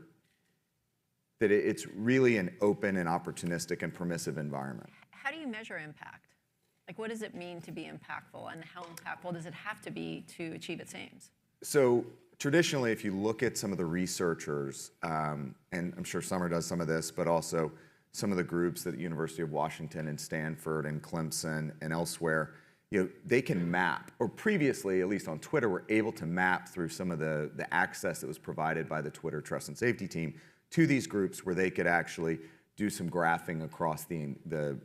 that it's really an open and opportunistic and permissive environment. How do you measure impact? Like, what does it mean to be impactful, and how impactful does it have to be to achieve its aims? So traditionally, if you look at some of the researchers, and I'm sure Summer does some of this, but also some of the groups at the University of Washington and Stanford and Clemson and elsewhere, they can map, or previously, at least on Twitter, were able to map through some of the access that was provided by the Twitter Trust and Safety team to these groups where they could actually do some graphing across the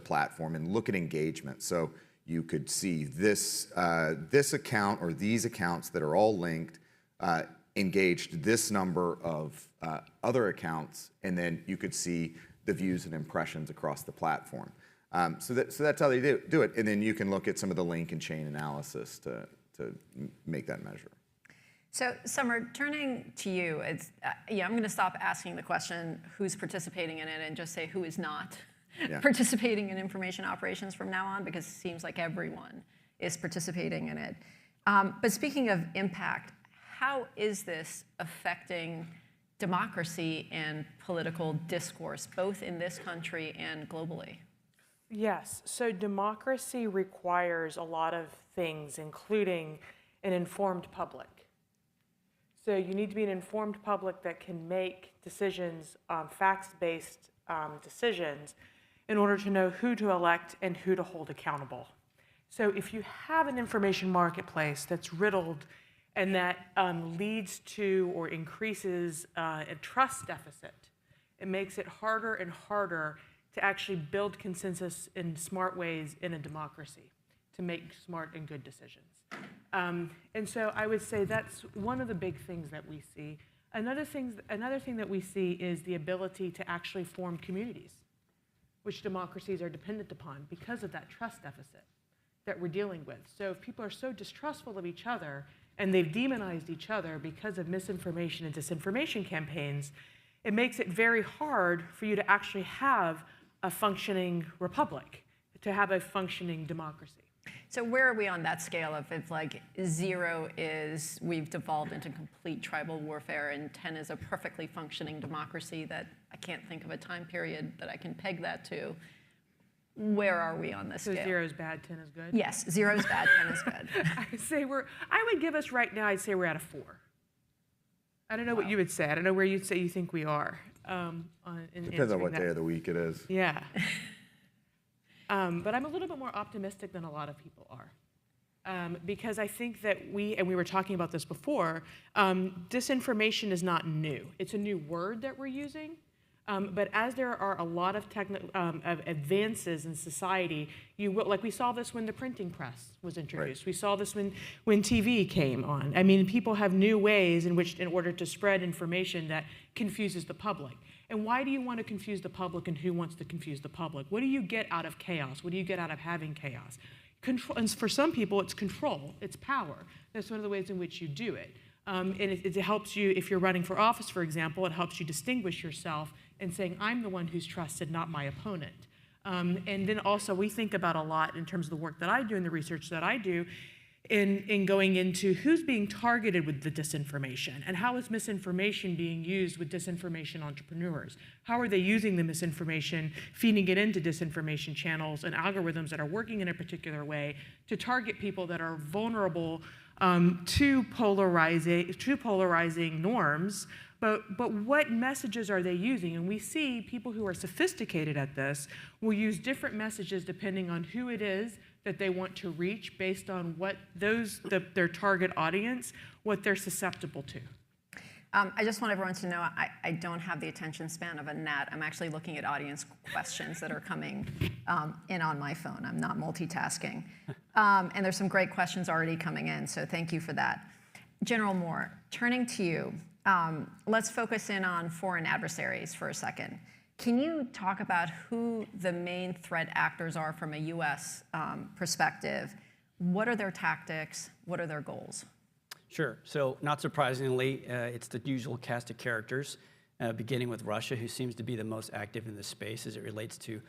platform and look at engagement. So you could see this account or these accounts that are all linked engaged this number of other accounts, and then you could see the views and impressions across the platform. So that's how they do it, and then you can look at some of the link and chain analysis to make that measure. So, Summer, turning to you, I'm going to stop asking the question who's participating in it and just say who is not participating in information operations from now on, because it seems like everyone is participating in it. But speaking of impact, how is this affecting democracy and political discourse, both in this country and globally? Yes, so democracy requires a lot of things, including an informed public. So you need to be an informed public that can make decisions, facts-based decisions, in order to know who to elect and who to hold accountable. So if you have an information marketplace that's riddled and that leads to or increases a trust deficit, it makes it harder and harder to actually build consensus in smart ways in a democracy, to make smart and good decisions. And so I would say that's one of the big things that we see. Another thing that we see is the ability to actually form communities, which democracies are dependent upon because of that trust deficit that we're dealing with. So if people are so distrustful of each other and they've demonized each other because of misinformation and disinformation campaigns, it makes it very hard for you to actually have a functioning republic, to have a functioning democracy. So where are we on that scale of if like 0 is we've devolved into complete tribal warfare and 10 is a perfectly functioning democracy that I can't think of a time period that I can peg that to? Where are we on this So scale? 0 is bad, 10 is good? Yes, 0 is bad, 10 is good. I would give us right now, I'd say we're at a 4. I don't know what you would say. I don't know where you'd say you think we are. Depends on what day of the week it is. Yeah. But I'm a little bit more optimistic than a lot of people are. Because I think that and we were talking about this before, disinformation is not new. It's a new word that we're using. But as there are a lot of advances in society, like we saw this when the printing press was introduced. Right. We saw this when TV came on. I mean, people have new ways in order to spread information that confuses the public. And why do you want to confuse the public, and who wants to confuse the public? What do you get out of chaos? What do you get out of having chaos? Control, and for some people, it's control, it's power. That's one of the ways in which you do it. And it helps you, if you're running for office, for example, it helps you distinguish yourself and saying, I'm the one who's trusted, not my opponent. And then also, we think about a lot in terms of the work that I do and the research that I do in going into who's being targeted with the disinformation and how is misinformation being used with disinformation entrepreneurs? How are they using the misinformation, feeding it into disinformation channels and algorithms that are working in a particular way to target people that are vulnerable to polarizing norms? But what messages are they using? And we see people who are sophisticated at this will use different messages depending on who it is that they want to reach based on what their target audience, what they're susceptible to. I just want everyone to know I don't have the attention span of a gnat. I'm actually looking at audience questions that are coming in on my phone. I'm not multitasking. And there's some great questions already coming in, so thank you for that. General Moore, turning to you, let's focus in on foreign adversaries for a second. Can you talk about who the main threat actors are from a U.S. Perspective? What are their tactics? What are their goals? Sure. So not surprisingly, it's the usual cast of characters, beginning with Russia, who seems to be the most active in this space as it relates to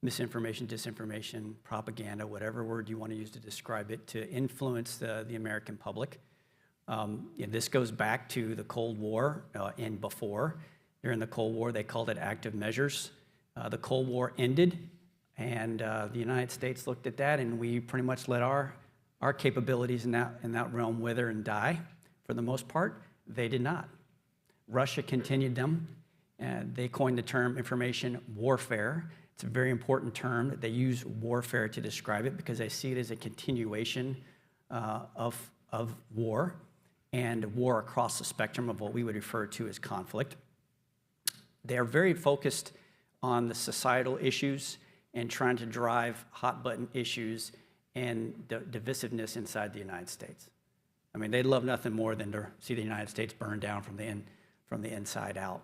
misinformation, disinformation, propaganda, whatever word you want to use to describe it, to influence the American public. This goes back to the Cold War and before. During the Cold War, they called it active measures. The Cold War ended, and the United States looked at that, and we pretty much let our capabilities in that realm wither and die. For the most part, they did not. Russia continued them, and they coined the term information warfare. It's a very important term that they use warfare to describe it because they see it as a continuation of war, and war across the spectrum of what we would refer to as conflict. They're very focused on the societal issues and trying to drive hot-button issues and divisiveness inside the United States. I mean, they'd love nothing more than to see the United States burn down from the inside out.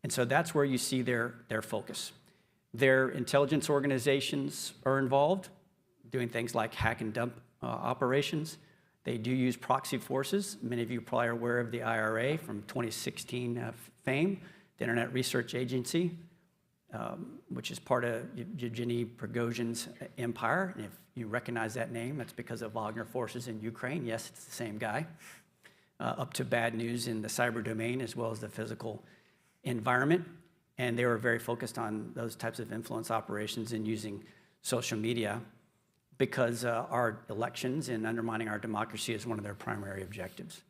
And so that's where you see their focus. Their intelligence organizations are involved, doing things like hack and dump operations. They do use proxy forces. Many of you probably are aware of the IRA from 2016 fame, the Internet Research Agency, which is part of Yevgeny Prigozhin's empire. And if you recognize that name, that's because of Wagner forces in Ukraine. Yes, it's the same guy. up to bad news in the cyber domain as well as the physical environment. And they were very focused on those types of influence operations and using social media because our elections and undermining our democracy is one of their primary objectives.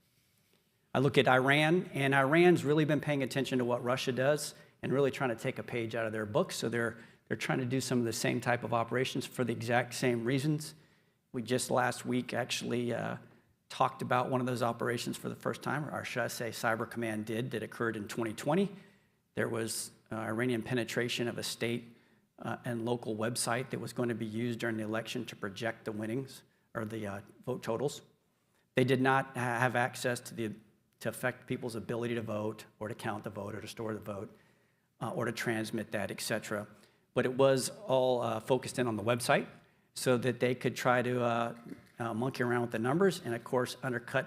I look at Iran, and Iran's really been paying attention to what Russia does and really trying to take a page out of their book. So they're trying to do some of the same type of operations for the exact same reasons. We just last week actually talked about one of those operations for the first time, or should I say Cyber Command did, that occurred in 2020. There was Iranian penetration of a state and local website that was going to be used during the election to project the winnings or the vote totals. They did not have access to affect people's ability to vote or to count the vote or to store the vote or to transmit that, et cetera. But it was all focused in on the website so that they could try to monkey around with the numbers and, of course, undercut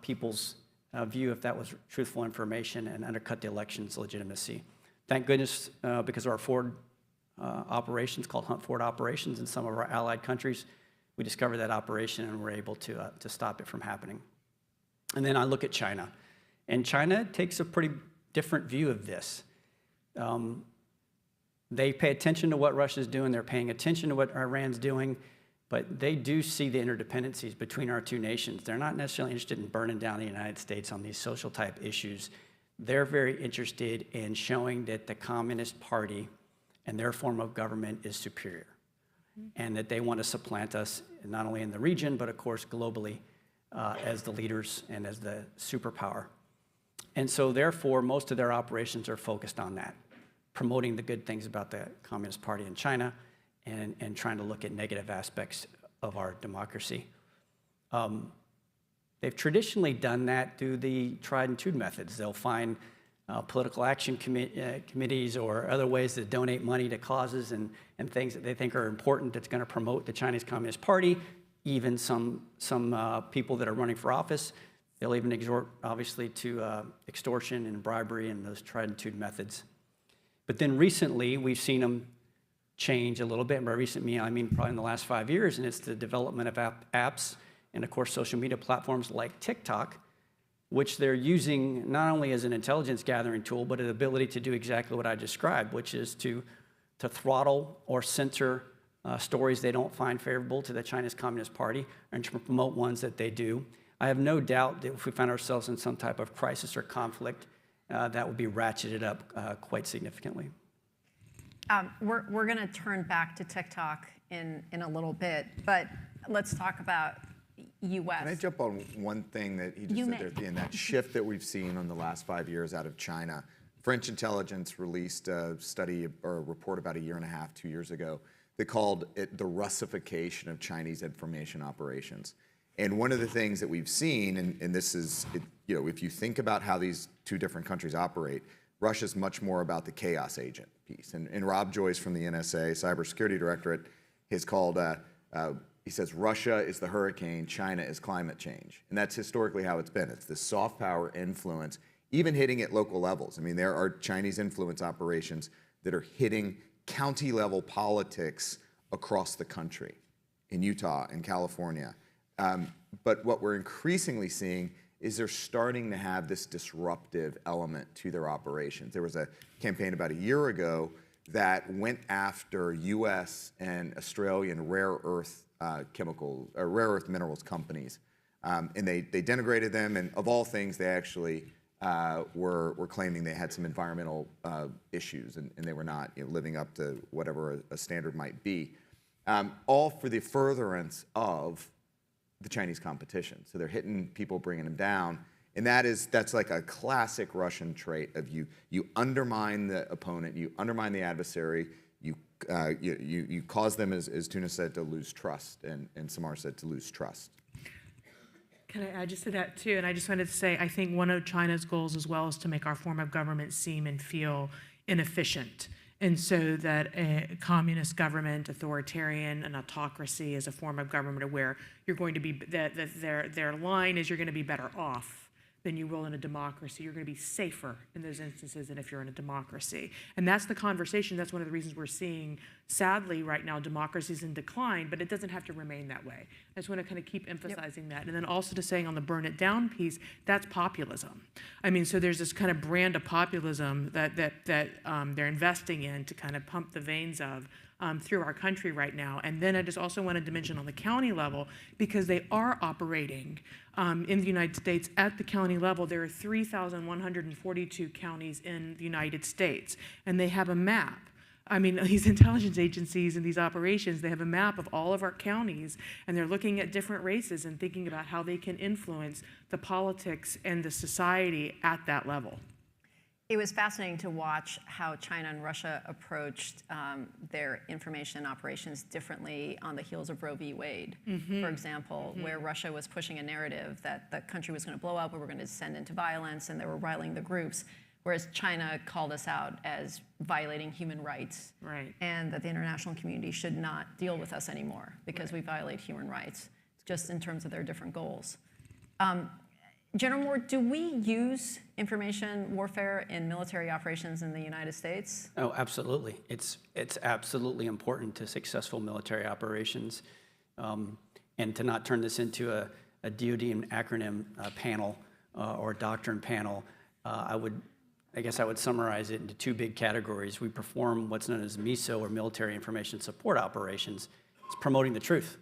people's view if that was truthful information and undercut the election's legitimacy. Thank goodness, because of our forward operations called Hunt Forward operations in some of our allied countries, we discovered that operation and were able to stop it from happening. And then I look at China, and China takes a pretty different view of this. They pay attention to what Russia's doing, they're paying attention to what Iran's doing, but they do see the interdependencies between our two nations. They're not necessarily interested in burning down the United States on these social type issues. They're very interested in showing that the Communist Party and their form of government is superior, and that they want to supplant us not only in the region, but of course globally as the leaders and as the superpower. And so therefore, most of their operations are focused on that, promoting the good things about the Communist Party in China and trying to look at negative aspects of our democracy. They've traditionally done that through the tried and true methods. They'll find political action committees or other ways to donate money to causes and things that they think are important that's going to promote the Chinese Communist Party, even some people that are running for office. They'll even exhort, obviously, to extortion and bribery and those tried and true methods. But then recently, we've seen them change a little bit. And by recent, I mean probably in the last 5 years, and it's the development of apps and, of course, social media platforms like TikTok, which they're using not only as an intelligence gathering tool, but an ability to do exactly what I described, which is to throttle or censor stories they don't find favorable to the Chinese Communist Party and to promote ones that they do. I have no doubt that if we find ourselves in some type of crisis or conflict, that would be ratcheted up quite significantly. We're going to turn back to TikTok in a little bit, but let's talk about U.S. Can I jump on one thing that he just said there at the end? That shift that we've seen in the last 5 years out of China. French intelligence released a study or a report about 1.5 years, 2 years ago. They called it the Russification of Chinese information operations. And one of the things that we've seen, and this is, if you think about how these two different countries operate, Russia's much more about the chaos agent piece. And Rob Joyce from the NSA Cybersecurity Directorate has called, he says, Russia is the hurricane, China is climate change. And that's historically how it's been. It's this soft power influence, even hitting at local levels. I mean, there are Chinese influence operations that are hitting county-level politics across the country, in Utah and California. But what we're increasingly seeing is they're starting to have this disruptive element to their operations. There was a campaign about 1 year ago that went after U.S. and Australian rare earth rare earth minerals companies, and they denigrated them. And of all things, they actually were claiming they had some environmental issues, and they were not living up to whatever a standard might be, all for the furtherance of the Chinese competition. So they're hitting people, bringing them down, and that's like a classic Russian trait of you undermine the opponent, you undermine the adversary, you cause them, as Tuna said, to lose trust, and Samar said to lose trust. Can I add just to that too? And I just wanted to say, I think one of China's goals as well is to make our form of government seem and feel inefficient. And so that a communist government, authoritarian, an autocracy is a form of government where you're going to be, their line is you're going to be better off than you will in a democracy. You're going to be safer in those instances than if you're in a democracy. And that's the conversation. That's one of the reasons we're seeing, sadly, right now, democracies in decline, but it doesn't have to remain that way. I just want to kind of keep emphasizing that. And then also to saying on the burn it down piece, that's populism. I mean, so there's this kind of brand of populism that they're investing in to kind of pump the veins of through our country right now. And then I just also wanted to mention on the county level, because they are operating in the United States at the county level, there are 3,142 counties in the United States, and they have a map. I mean, these intelligence agencies and these operations, they have a map of all of our counties, and they're looking at different races and thinking about how they can influence the politics and the society at that level. It was fascinating to watch how China and Russia approached their information operations differently on the heels of Roe v. Wade, for example, where Russia was pushing a narrative that the country was going to blow up, we were going to descend into violence, and they were riling the groups, whereas China called us out as violating human rights, and that the international community should not deal with us anymore because we violate human rights, just in terms of their different goals. General Moore, do we use information warfare in military operations in the United States? Oh, absolutely. It's absolutely important to successful military operations. And to not turn this into a DoD and acronym panel or a doctrine panel, I guess I would summarize it into two big categories. We perform what's known as MISO, or military information support operations. It's promoting the truth.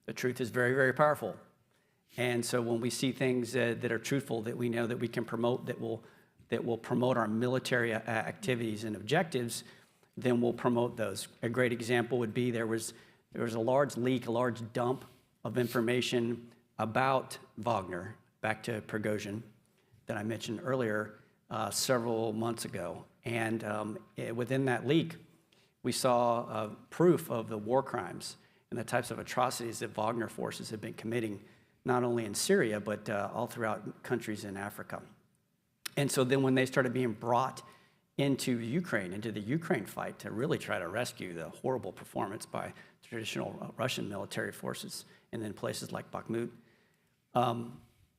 The truth is very, very powerful. And so when we see things that are truthful, that we know that we can promote, that will promote our military activities and objectives, then we'll promote those. A great example would be there was a large leak, a large dump of information about Wagner, back to Pedagogy, that I mentioned earlier several months ago. And within that leak, we saw proof of the war crimes and the types of atrocities that Wagner forces have been committing, not only in Syria, but all throughout countries in Africa. And so then when they started being brought into Ukraine, into the Ukraine fight to really try to rescue the horrible performance by traditional Russian military forces, and then places like Bakhmut,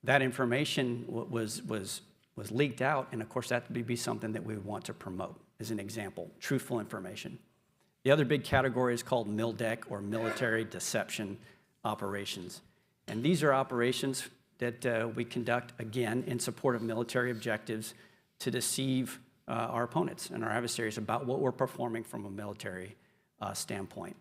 that information was leaked out, and of course that would be something that we would want to promote as an example, truthful information. The other big category is called MILDEC, or military deception operations. And these are operations that we conduct, again, in support of military objectives to deceive our opponents and our adversaries about what we're performing from a military standpoint.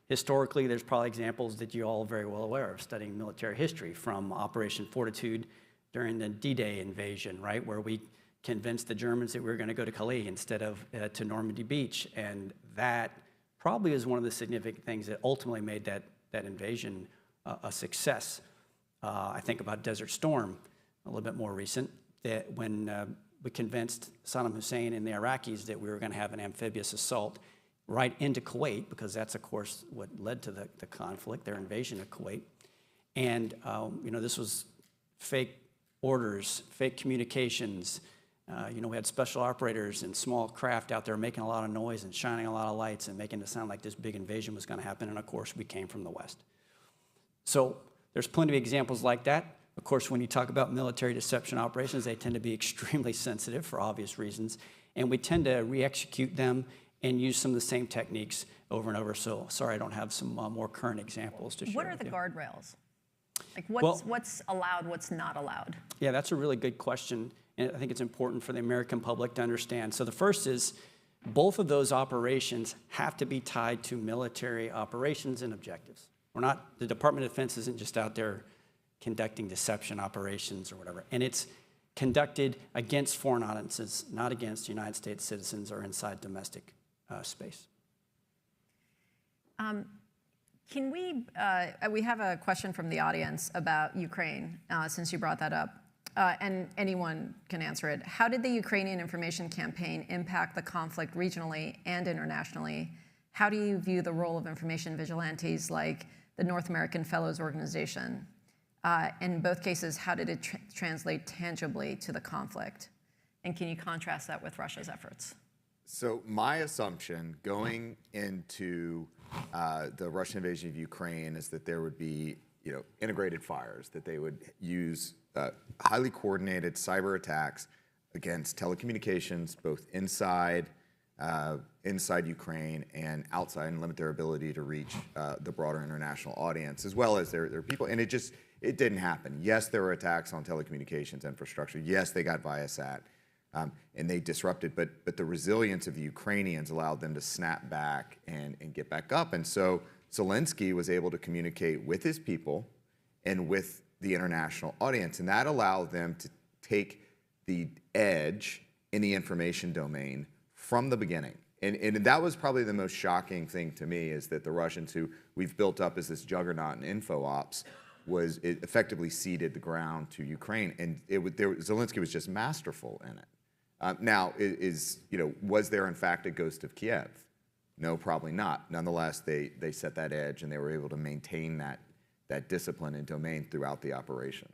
Historically, there's probably examples that you're all very well aware of, studying military history, from Operation Fortitude during the D-Day invasion, right, where we convinced the Germans that we were going to go to Calais instead of to Normandy Beach. And that probably is one of the significant things that ultimately made that invasion a success. I think about Desert Storm, a little bit more recent, that when we convinced Saddam Hussein and the Iraqis that we were going to have an amphibious assault right into Kuwait, because that's, of course, what led to the conflict, their invasion of Kuwait. And, this was fake orders, fake communications. We had special operators and small craft out there making a lot of noise and shining a lot of lights and making it sound like this big invasion was going to happen. And, of course, we came from the West. So there's plenty of examples like that. Of course, when you talk about military deception operations, they tend to be extremely sensitive for obvious reasons, and we tend to re-execute them and use some of the same techniques over and over. So sorry I don't have some more current examples to share. What are the guardrails? Like what's allowed, what's not allowed? Yeah, that's a really good question, and I think it's important for the American public to understand. So the first is, both of those operations have to be tied to military operations and objectives. The Department of Defense isn't just out there conducting deception operations or whatever. And it's conducted against foreign audiences, not against United States citizens or inside domestic space. Can we have a question from the audience about Ukraine, since you brought that up, and anyone can answer it. How did the Ukrainian information campaign impact the conflict regionally and internationally? How do you view the role of information vigilantes like the North American Fellows Organization? In both cases, how did it translate tangibly to the conflict? And can you contrast that with Russia's efforts? So my assumption going into the Russian invasion of Ukraine is that there would be integrated fires, that they would use highly coordinated cyber attacks against telecommunications, both inside Ukraine and outside, and limit their ability to reach the broader international audience, as well as their people. And it didn't happen. Yes, there were attacks on telecommunications infrastructure. Yes, they got Viasat, and they disrupted, but the resilience of the Ukrainians allowed them to snap back and get back up. And so Zelensky was able to communicate with his people and with the international audience, and that allowed them to take the edge in the information domain from the beginning. And that was probably the most shocking thing to me, is that the Russians, who we've built up as this juggernaut in info ops, it effectively ceded the ground to Ukraine, and Zelensky was just masterful in it. Now, was there in fact a ghost of Kiev? No, probably not. Nonetheless, they set that edge, and they were able to maintain that discipline and domain throughout the operation.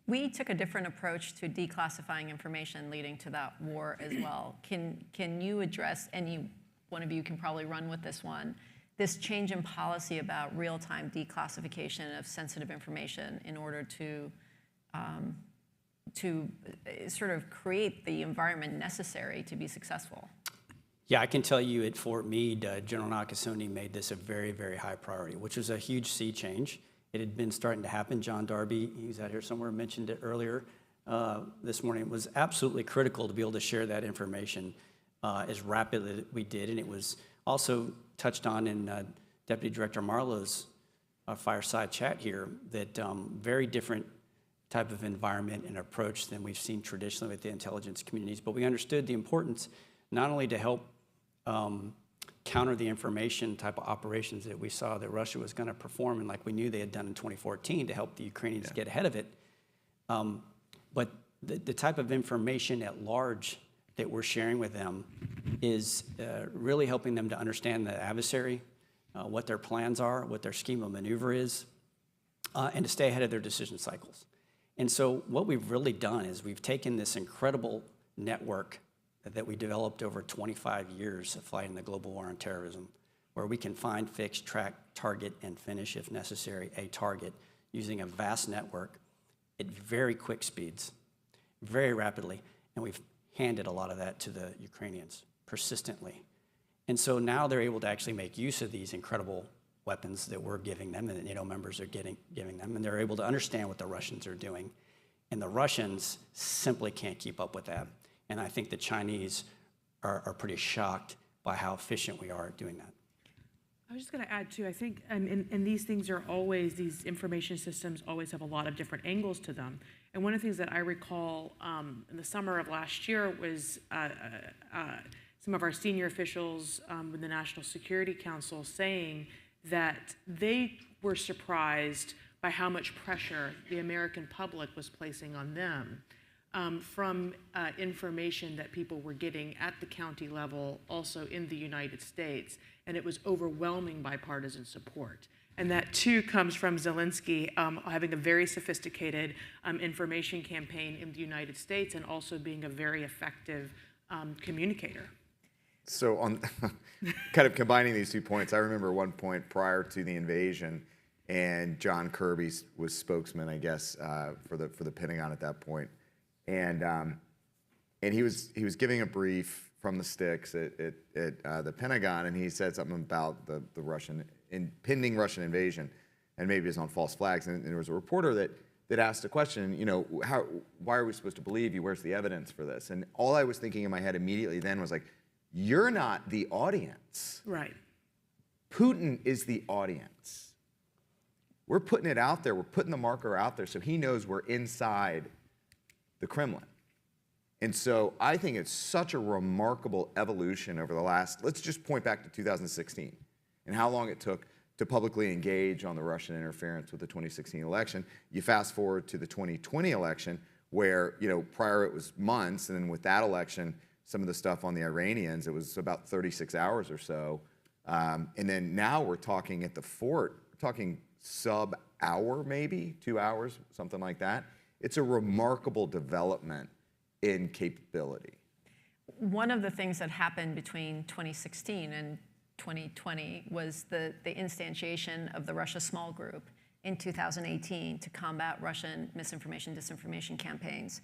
We took a different approach to declassifying information leading to that war as well. Can you address, one of you can probably run with this one, this change in policy about real-time declassification of sensitive information in order to sort of create the environment necessary to be successful? Yeah, I can tell you at Fort Meade, General Nakasone made this a very, very high priority, which was a huge sea change. It had been starting to happen. John Darby, he's out here somewhere, mentioned it earlier this morning. It was absolutely critical to be able to share that information as rapidly as we did. And it was also touched on in Deputy Director Marlowe's fireside chat here, that very different type of environment and approach than we've seen traditionally with the intelligence communities. But we understood the importance not only to help counter the information type of operations that we saw that Russia was going to perform, and like we knew they had done in 2014 to help the Ukrainians get ahead of it. But the type of information at large that we're sharing with them is really helping them to understand the adversary, what their plans are, what their scheme of maneuver is, and to stay ahead of their decision cycles. And so what we've really done is we've taken this incredible network that we developed over 25 years of fighting the global war on terrorism, where we can find, fix, track, target, and finish, if necessary, a target using a vast network at very quick speeds, very rapidly, and we've handed a lot of that to the Ukrainians persistently. And so now they're able to actually make use of these incredible weapons that we're giving them, and that NATO members are giving them, and they're able to understand what the Russians are doing. And the Russians simply can't keep up with that. And I think the Chinese are pretty shocked by how efficient we are at doing that. I was just going to add, too, I think, and these things are always, these information systems always have a lot of different angles to them. And one of the things that I recall in the summer of last year was some of our senior officials with the National Security Council saying that they were surprised by how much pressure the American public was placing on them from information that people were getting at the county level, also in the United States, and it was overwhelming bipartisan support. And that, too, comes from Zelensky having a very sophisticated information campaign in the United States, and also being a very effective communicator. So on kind of combining these 2 points, I remember one point prior to the invasion, and John Kirby was spokesman, I guess, for the Pentagon at that point. And he was giving a brief from the sticks at the Pentagon, and he said something about the impending Russian invasion, and maybe it was on false flags. And there was a reporter that asked a question, why are we supposed to believe you? Where's the evidence for this? And all I was thinking in my head immediately then was like, you're not the audience. Right. Putin is the audience. We're putting it out there. We're putting the marker out there so he knows we're inside the Kremlin. And so I think it's such a remarkable evolution over the last, let's just point back to 2016 and how long it took to publicly engage on the Russian interference with the 2016 election. You fast forward to the 2020 election where, prior it was months, and then with that election, some of the stuff on the Iranians, it was about 36 hours or so. And then now we're talking at the fort, we're talking sub-hour maybe, 2 hours, something like that. It's a remarkable development in capability. One of the things that happened between 2016 and 2020 was the instantiation of the Russia Small Group in 2018 to combat Russian misinformation, disinformation campaigns.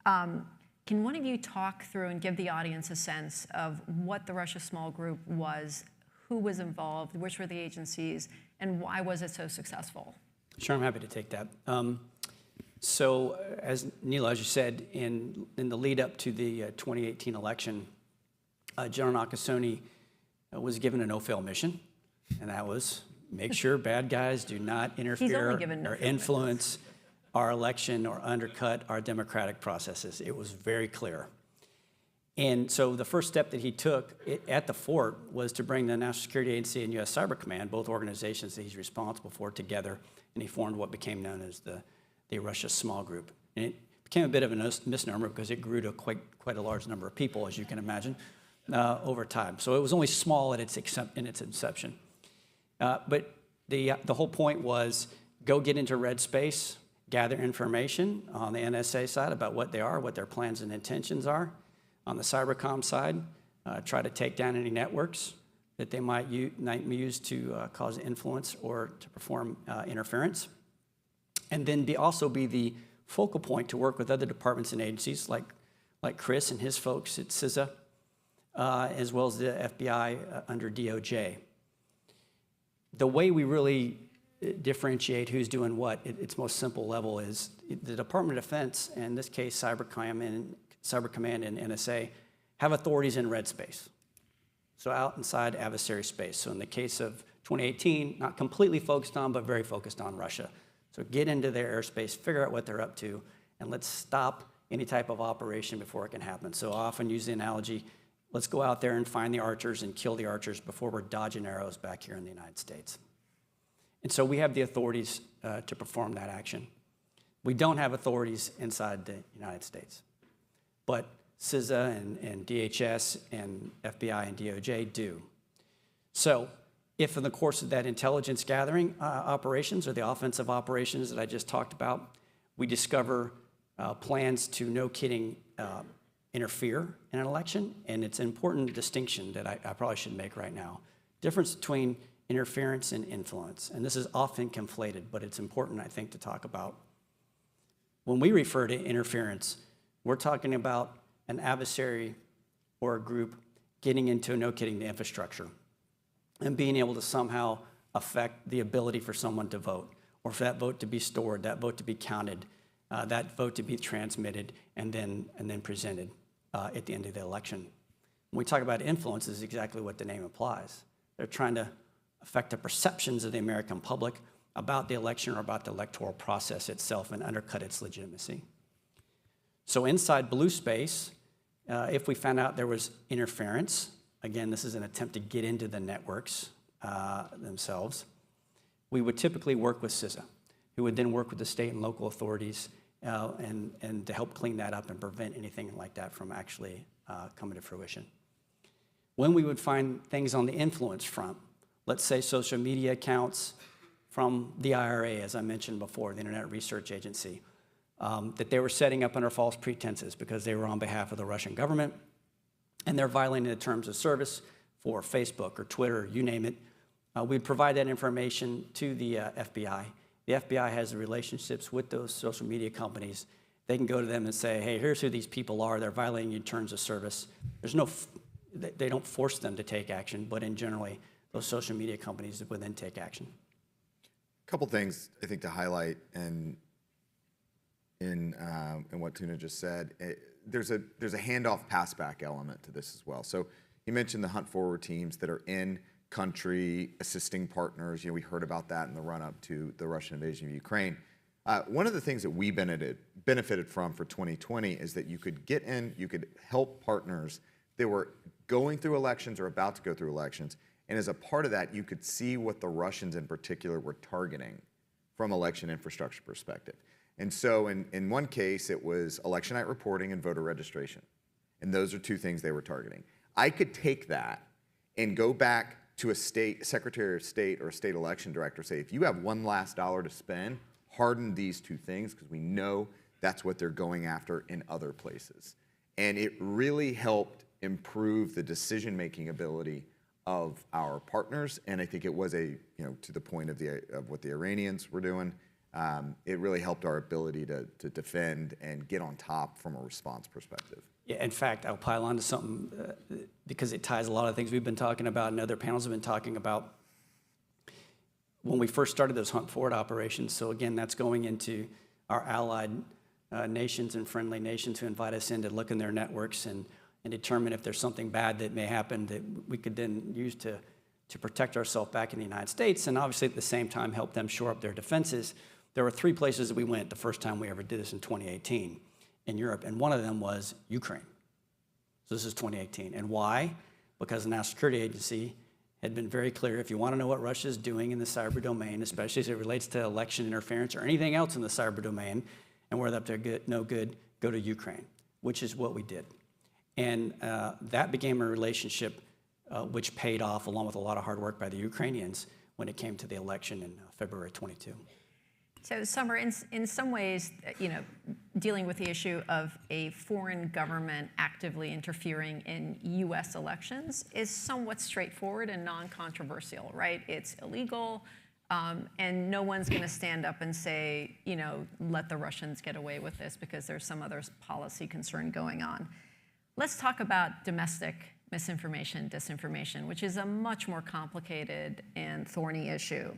Can one of you talk through and give the audience a sense of what the Russia small group was, who was involved, which were the agencies, and why was it so successful? Sure, I'm happy to take that. So, as Neela, as you said, in the lead up to the 2018 election, General Nakasone was given a no-fail mission, and that was make sure bad guys do not interfere or influence our election or undercut our democratic processes. It was very clear. And so the first step that he took at the fort was to bring the National Security Agency and U.S. Cyber Command, both organizations that he's responsible for, together, and he formed what became known as the Russia Small Group. And it became a bit of a misnomer because it grew to quite a large number of people, as you can imagine, over time. So it was only small in its inception. But the whole point was go get into red space, gather information on the NSA side about what they are, what their plans and intentions are. On the cybercom side, try to take down any networks that they might use to cause influence or to perform interference. And then also be the focal point to work with other departments and agencies like Chris and his folks at CISA, as well as the FBI under DOJ. The way we really differentiate who's doing what at its most simple level is the Department of Defense, and in this case Cyber Command and NSA, have authorities in red space, so out inside adversary space. So in the case of 2018, not completely focused on, but very focused on Russia. So get into their airspace, figure out what they're up to, and let's stop any type of operation before it can happen. So I often use the analogy, let's go out there and find the archers and kill the archers before we're dodging arrows back here in the United States. And so we have the authorities to perform that action. We don't have authorities inside the United States, but CISA and DHS and FBI and DOJ do. So if in the course of that intelligence gathering operations or the offensive operations that I just talked about, we discover plans to, no kidding, interfere in an election, and it's an important distinction that I probably should make right now. Difference between interference and influence, and this is often conflated, but it's important, I think, to talk about. When we refer to interference, we're talking about an adversary or a group getting into, no kidding, the infrastructure and being able to somehow affect the ability for someone to vote, or for that vote to be stored, that vote to be counted, that vote to be transmitted and then presented at the end of the election. When we talk about influence, this is exactly what the name implies. They're trying to affect the perceptions of the American public about the election or about the electoral process itself and undercut its legitimacy. So inside blue space, if we found out there was interference, again, this is an attempt to get into the networks themselves, we would typically work with CISA, who would then work with the state and local authorities and to help clean that up and prevent anything like that from actually coming to fruition. When we would find things on the influence front, let's say social media accounts from the IRA, as I mentioned before, the Internet Research Agency, that they were setting up under false pretenses because they were on behalf of the Russian government, and they're violating the terms of service for Facebook or Twitter, you name it. We'd provide that information to the FBI. The FBI has the relationships with those social media companies. They can go to them and say, hey, here's who these people are. They're violating your terms of service. They don't force them to take action, but in generally, those social media companies would then take action. A couple things I think to highlight in what Tuna just said. There's a handoff pass-back element to this as well. So you mentioned the hunt forward teams that are in country assisting partners. We heard about that in the run-up to the Russian invasion of Ukraine. One of the things that we benefited from for 2020 is that you could get in, you could help partners that were going through elections or about to go through elections. And as a part of that, you could see what the Russians in particular were targeting from election infrastructure perspective. And so in one case, it was election night reporting and voter registration. And those are two things they were targeting. I could take that and go back to a state secretary of state or a state election director, say, if you have one last dollar to spend, harden these two things because we know that's what they're going after in other places. And it really helped improve the decision-making ability of our partners, and I think it was to the point of what the Iranians were doing. It really helped our ability to defend and get on top from a response perspective. Yeah, in fact, I'll pile on to something because it ties a lot of things we've been talking about and other panels have been talking about. When we first started those hunt forward operations, so again, that's going into our allied nations and friendly nations who invite us in to look in their networks and determine if there's something bad that may happen that we could then use to protect ourselves back in the United States, and obviously at the same time help them shore up their defenses. There were 3 places that we went the first time we ever did this in 2018 in Europe, and one of them was Ukraine. So this is 2018. And why? Because the National Security Agency had been very clear, if you want to know what Russia is doing in the cyber domain, especially as it relates to election interference or anything else in the cyber domain, and we're up to no good, go to Ukraine, which is what we did. And that became a relationship which paid off along with a lot of hard work by the Ukrainians when it came to the election in February 22. So, Summer, in some ways, dealing with the issue of a foreign government actively interfering in U.S. elections is somewhat straightforward and non-controversial, right? It's illegal, and no one's going to stand up and say, let the Russians get away with this because there's some other policy concern going on. Let's talk about domestic misinformation, disinformation, which is a much more complicated and thorny issue.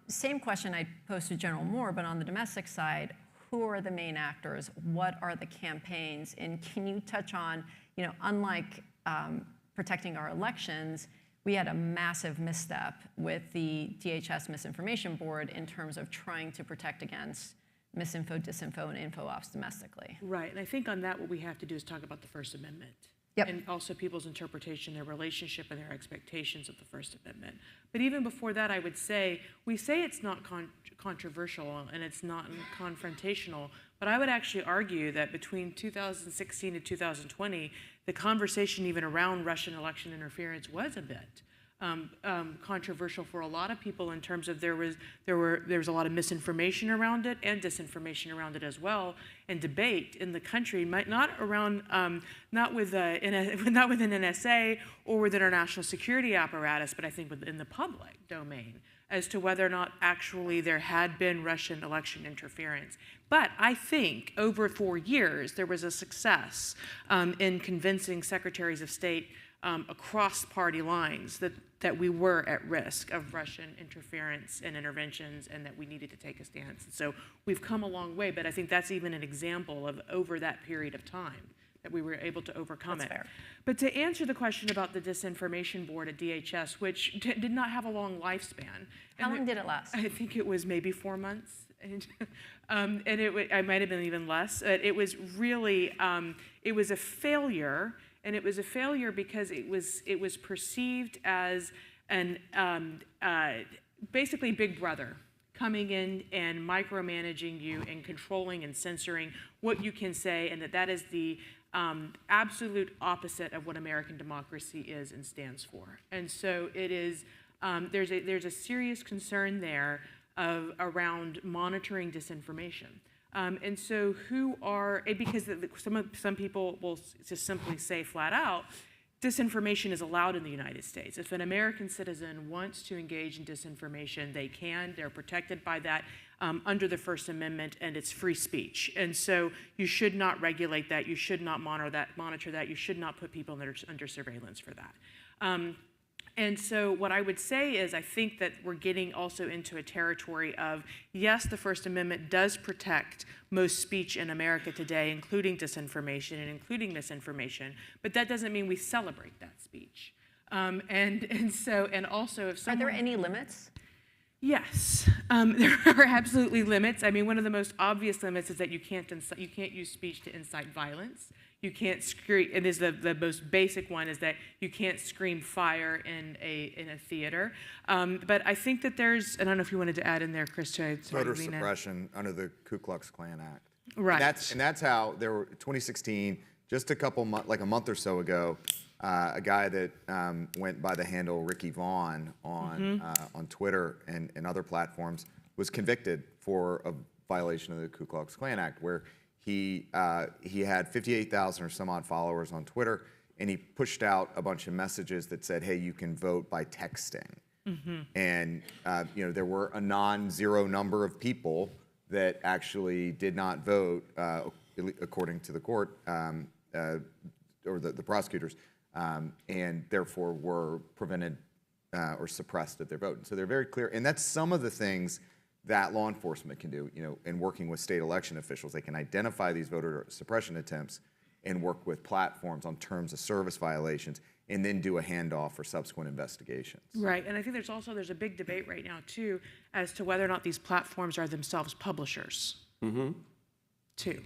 Same question I posed to General Moore, but on the domestic side, who are the main actors? What are the campaigns? And can you touch on, unlike protecting our elections, we had a massive misstep with the DHS Misinformation Board in terms of trying to protect against misinfo, disinfo, and info ops domestically. Right, and I think on that what we have to do is talk about the First Amendment. Yep. And also people's interpretation, their relationship, and their expectations of the First Amendment. But even before that, I would say, we say it's not controversial and it's not confrontational, but I would actually argue that between 2016 and 2020, the conversation even around Russian election interference was a bit controversial for a lot of people in terms of there was a lot of misinformation around it and disinformation around it as well, and debate in the country, not within NSA or within our national security apparatus, but I think within the public domain as to whether or not actually there had been Russian election interference. But I think over 4 years there was a success in convincing secretaries of state across party lines that we were at risk of Russian interference and interventions and that we needed to take a stance. And so we've come a long way, but I think that's even an example of over that period of time that we were able to overcome That's it. fair. But to answer the question about the Disinformation Board at DHS, which did not have a long lifespan. How long did it last? I think it was maybe 4 months. And it might have been even less. It was really, it was a failure. And it was a failure because it was perceived as basically Big Brother coming in and micromanaging you and controlling and censoring what you can say, and that is the absolute opposite of what American democracy is and stands for. And so it is. There's a serious concern there around monitoring disinformation. And so because some people will just simply say flat out, disinformation is allowed in the United States. If an American citizen wants to engage in disinformation, they can. They're protected by that under the First Amendment, and it's free speech. And so you should not regulate that. You should not monitor that. You should not put people under surveillance for that. And so what I would say is I think that we're getting also into a territory of, yes, the First Amendment does protect most speech in America today, including disinformation and including misinformation, but that doesn't mean we celebrate that speech. And also if someone... Are there any limits? Yes, there are absolutely limits. I mean, one of the most obvious limits is that you can't use speech to incite violence. You can't scream. It is the most basic one is that you can't scream fire in a theater. But I think that there's. I don't know if you wanted to add in there, Chris. Voter suppression under the Ku Klux Klan Act. Right. And that's how there were 2016, just a month or so ago. A guy that went by the handle Ricky Vaughn on Twitter and other platforms was convicted for a violation of the Ku Klux Klan Act, where he had 58,000 or some odd followers on Twitter, and he pushed out a bunch of messages that said, hey, you can vote by texting. And there were a non-zero number of people that actually did not vote, according to the court, or the prosecutors, and therefore were prevented or suppressed at their vote. And so they're very clear, and that's some of the things that law enforcement can do, in working with state election officials. They can identify these voter suppression attempts and work with platforms on terms of service violations, and then do a handoff for subsequent investigations. Right, and I think there's a big debate right now too as to whether or not these platforms are themselves publishers. Too,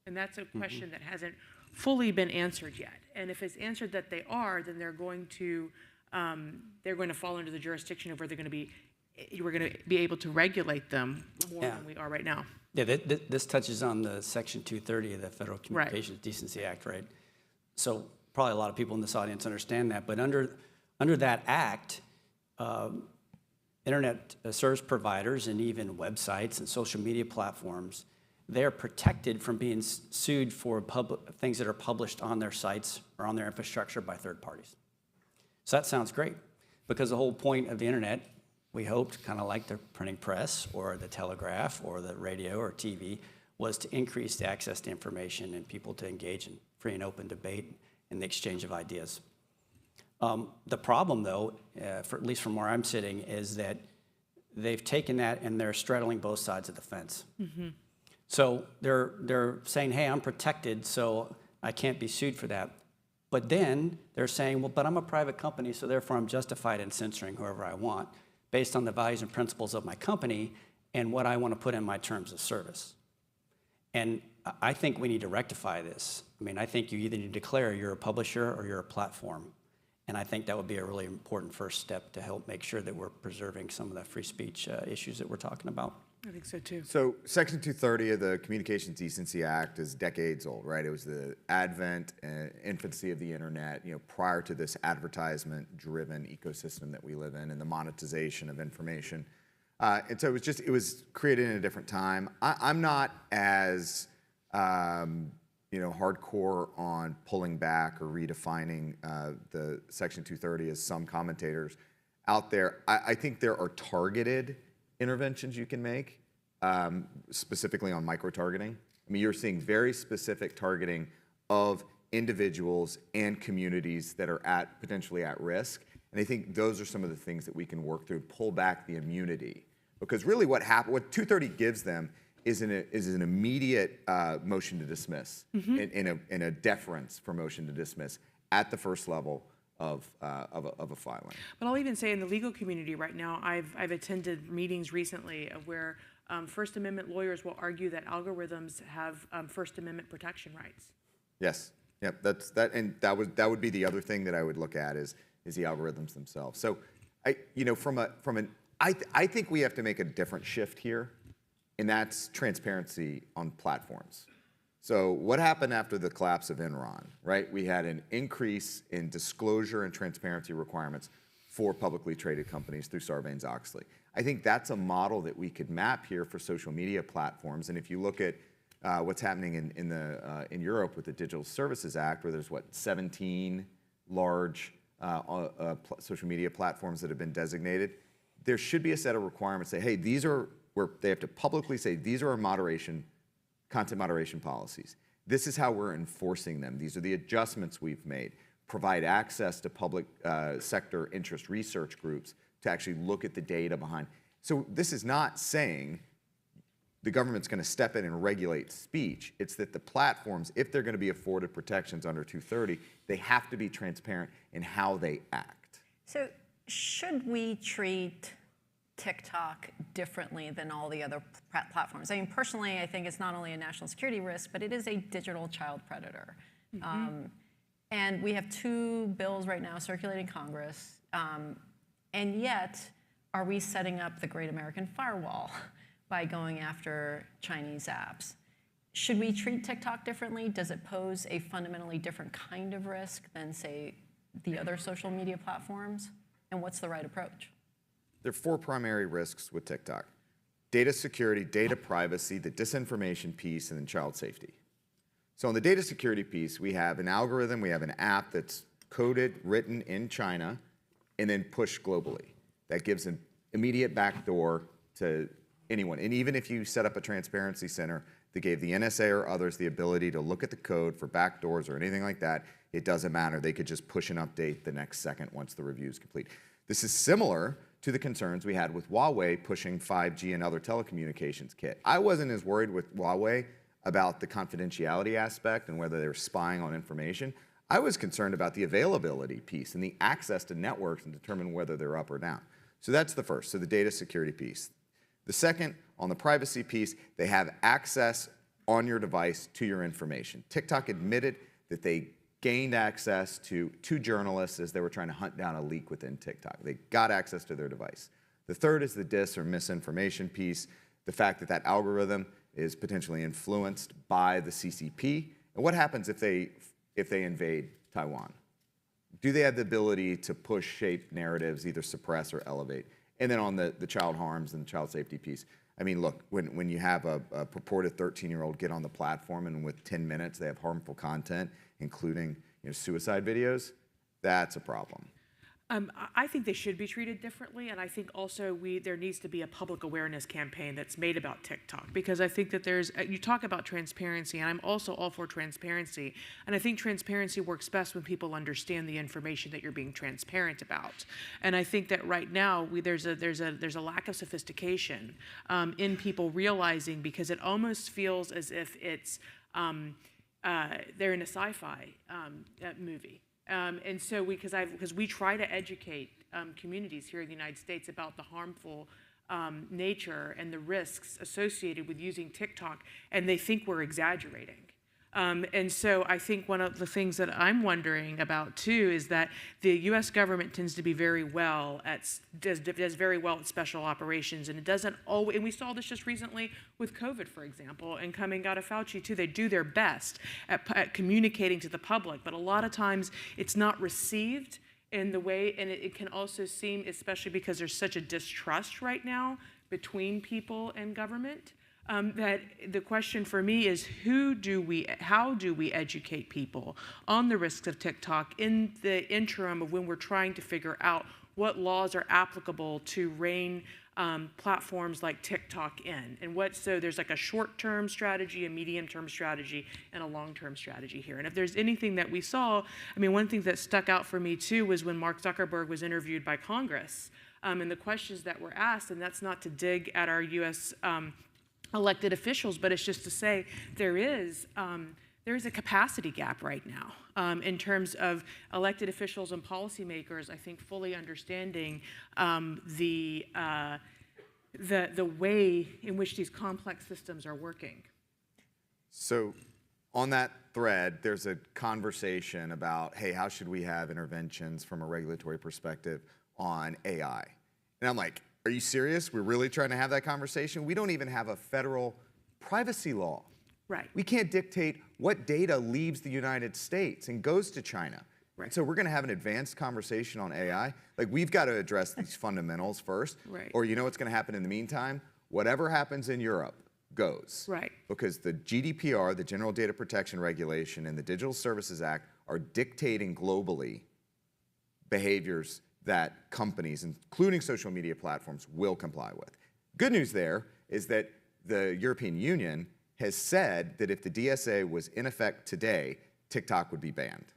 and that's a question that hasn't fully been answered yet. And if it's answered that they are, then they're going to fall under the jurisdiction of where we're going to be able to regulate them more than we are right now. Yeah, this touches on the Section 230 of the Federal Communications Decency Act, right? So probably a lot of people in this audience understand that, but under that act, internet service providers and even websites and social media platforms, they are protected from being sued for things that are published on their sites or on their infrastructure by third parties. So that sounds great, because the whole point of the internet, we hoped, kind of like the printing press or the telegraph or the radio or TV, was to increase the access to information and people to engage in free and open debate and the exchange of ideas. The problem, though, at least from where I'm sitting, is that they've taken that and they're straddling both sides of the fence. So they're saying, hey, I'm protected, so I can't be sued for that. But then they're saying, well, but I'm a private company, so therefore I'm justified in censoring whoever I want based on the values and principles of my company and what I want to put in my terms of service. And I think we need to rectify this. I mean, I think you either need to declare you're a publisher or you're a platform. And I think that would be a really important first step to help make sure that we're preserving some of the free speech issues that we're talking about. I think so too. So Section 230 of the Communications Decency Act is decades old, right? It was the advent and infancy of the internet, prior to this advertisement-driven ecosystem that we live in and the monetization of information. And so it was created in a different time. I'm not as hardcore on pulling back or redefining the Section 230 as some commentators out there. I think there are targeted interventions you can make, specifically on micro-targeting. I mean, you're seeing very specific targeting of individuals and communities that are potentially at risk. And I think those are some of the things that we can work through, pull back the immunity. Because really what 230 gives them is an immediate motion to dismiss, in a deference for motion to dismiss at the first level of a filing. But I'll even say in the legal community right now, I've attended meetings recently of where First Amendment lawyers will argue that algorithms have First Amendment protection rights. Yes, yep, that would be the other thing that I would look at is the algorithms themselves. So, I think we have to make a different shift here, and that's transparency on platforms. So what happened after the collapse of Enron, right? We had an increase in disclosure and transparency requirements for publicly traded companies through Sarbanes-Oxley. I think that's a model that we could map here for social media platforms. And if you look at what's happening in Europe with the Digital Services Act, where there's 17 large social media platforms that have been designated, there should be a set of requirements that, hey, these are where they have to publicly say, these are our content moderation policies. This is how we're enforcing them. These are the adjustments we've made. Provide access to public sector interest research groups to actually look at the data behind. So this is not saying the government's going to step in and regulate speech. It's that the platforms, if they're going to be afforded protections under 230, they have to be transparent in how they act. So should we treat TikTok differently than all the other platforms? I mean, personally, I think it's not only a national security risk, but it is a digital child predator. And we have 2 bills right now circulating Congress, and yet are we setting up the Great American Firewall by going after Chinese apps? Should we treat TikTok differently? Does it pose a fundamentally different kind of risk than, say, the other social media platforms? And what's the right approach? There are 4 primary risks with TikTok: data security, data privacy, the disinformation piece, and then child safety. So on the data security piece, we have an algorithm, we have an app that's coded, written in China, and then pushed globally. That gives an immediate backdoor to anyone. And even if you set up a transparency center that gave the NSA or others the ability to look at the code for backdoors or anything like that, it doesn't matter. They could just push an update the next second once the review is complete. This is similar to the concerns we had with Huawei pushing 5G and other telecommunications kit. I wasn't as worried with Huawei about the confidentiality aspect and whether they were spying on information. I was concerned about the availability piece and the access to networks and determine whether they're up or down. So that's the first, so the data security piece. The second, on the privacy piece, they have access on your device to your information. TikTok admitted that they gained access to 2 journalists as they were trying to hunt down a leak within TikTok. They got access to their device. The third is the dis or misinformation piece, the fact that that algorithm is potentially influenced by the CCP. And what happens if they invade Taiwan? Do they have the ability to push, shape narratives, either suppress or elevate? And then on the child harms and the child safety piece, I mean, look, when you have a purported 13-year-old get on the platform and with 10 minutes they have harmful content, including suicide videos, that's a problem. I think they should be treated differently, and I think also there needs to be a public awareness campaign that's made about TikTok, because I think that you talk about transparency, and I'm also all for transparency, and I think transparency works best when people understand the information that you're being transparent about. And I think that right now there's a lack of sophistication in people realizing, because it almost feels as if it's they're in a sci-fi movie. And so because we try to educate communities here in the United States about the harmful nature and the risks associated with using TikTok, and they think we're exaggerating. And so I think one of the things that I'm wondering about too is that the U.S. government tends to be does very well at special operations, and it doesn't always. And we saw this just recently with COVID, for example, and coming out of Fauci too. They do their best at communicating to the public, but a lot of times it's not received in the way, and it can also seem, especially because there's such a distrust right now between people and government. That the question for me is how do we educate people on the risks of TikTok in the interim of when we're trying to figure out what laws are applicable to rein platforms like TikTok in, and so there's like a short-term strategy, a medium-term strategy, and a long-term strategy here. And if there's anything that we saw, I mean, one thing that stuck out for me too was when Mark Zuckerberg was interviewed by Congress, and the questions that were asked, and that's not to dig at our U.S. Elected officials, but it's just to say there is a capacity gap right now in terms of elected officials and policymakers, I think, fully understanding the way in which these complex systems are working. So on that thread, there's a conversation about, hey, how should we have interventions from a regulatory perspective on AI? And I'm like, are you serious? We're really trying to have that conversation? We don't even have a federal privacy law. Right. We can't dictate what data leaves the United States and goes to China. Right. So we're going to have an advanced conversation on AI. Like, we've got to address these fundamentals first. Right. Or you know what's going to happen in the meantime? Whatever happens in Europe goes. Right. Because the GDPR, the General Data Protection Regulation, and the Digital Services Act are dictating globally behaviors that companies, including social media platforms, will comply with. Good news there is that the European Union has said that if the DSA was in effect today, TikTok would be banned.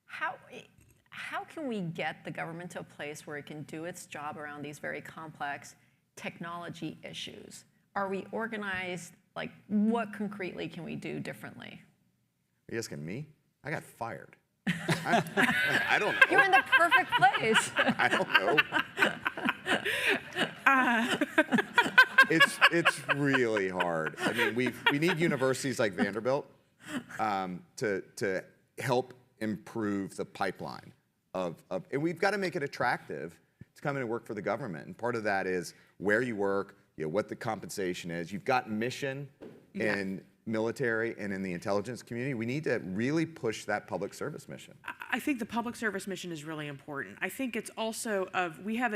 How can we get the government to a place where it can do its job around these very complex technology issues? Are we organized? Like, what concretely can we do differently? Are you asking me? I got fired. I don't know. You're in the perfect place. I don't know. It's really hard. I mean, we need universities like Vanderbilt to help improve the pipeline and we've got to make it attractive to come in and work for the government. And part of that is where you work, what the compensation is. You've got mission in military and in the intelligence community, we need to really push that public service mission. I think the public service mission is really important. I think it's also we have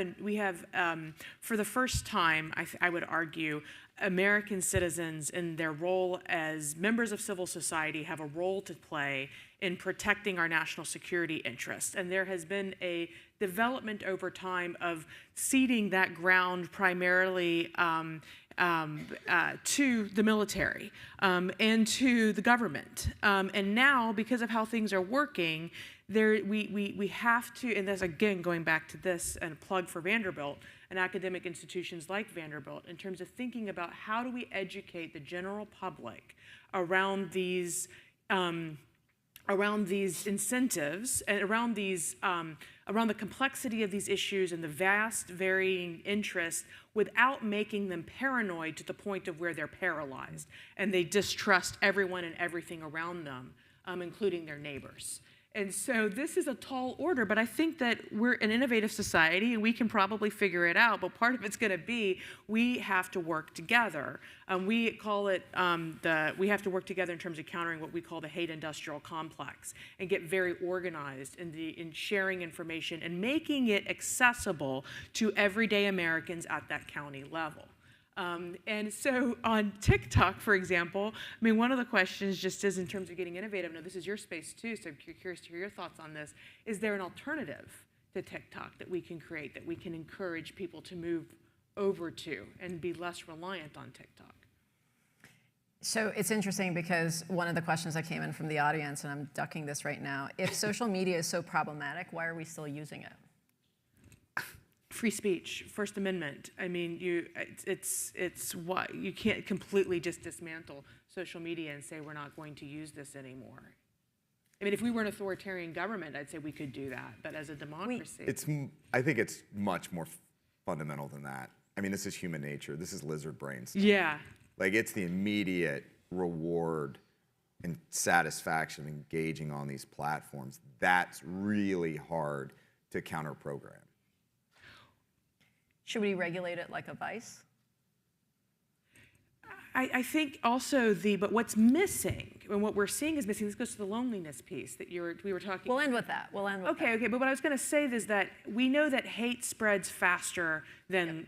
for the first time, I would argue, American citizens in their role as members of civil society have a role to play in protecting our national security interests. And there has been a development over time of ceding that ground primarily to the military and to the government. And now, because of how things are working, we have to, and that's again going back to this and a plug for Vanderbilt and academic institutions like Vanderbilt in terms of thinking about how do we educate the general public around these incentives and around the complexity of these issues and the vast varying interests without making them paranoid to the point of where they're paralyzed and they distrust everyone and everything around them, including their neighbors. And so this is a tall order, but I think that we're an innovative society and we can probably figure it out, but part of it's going to be we have to work together. We call it, we have to work together in terms of countering what we call the hate industrial complex and get very organized in sharing information and making it accessible to everyday Americans at that county level. And so on TikTok, for example, I mean, one of the questions just is in terms of getting innovative, now this is your space too, so I'm curious to hear your thoughts on this. Is there an alternative to TikTok that we can create, that we can encourage people to move over to and be less reliant on TikTok? So it's interesting because one of the questions that came in from the audience, and I'm ducking this right now, if social media is so problematic, why are we still using it? Free speech, First Amendment. I mean, it's what you can't completely just dismantle social media and say we're not going to use this anymore. I mean, if we were an authoritarian government, I'd say we could do that. But as a democracy, I think it's much more fundamental than that. I mean, this is human nature. This is lizard brains. yeah. Like, it's the immediate reward and satisfaction of engaging on these platforms. That's really hard to counter-program. Should we regulate it like a vice? I think also but what's missing and what we're seeing is missing. This goes to the loneliness piece that we were talking. We'll end with that. We'll end with that. Okay. But what I was going to say is that we know that hate spreads faster than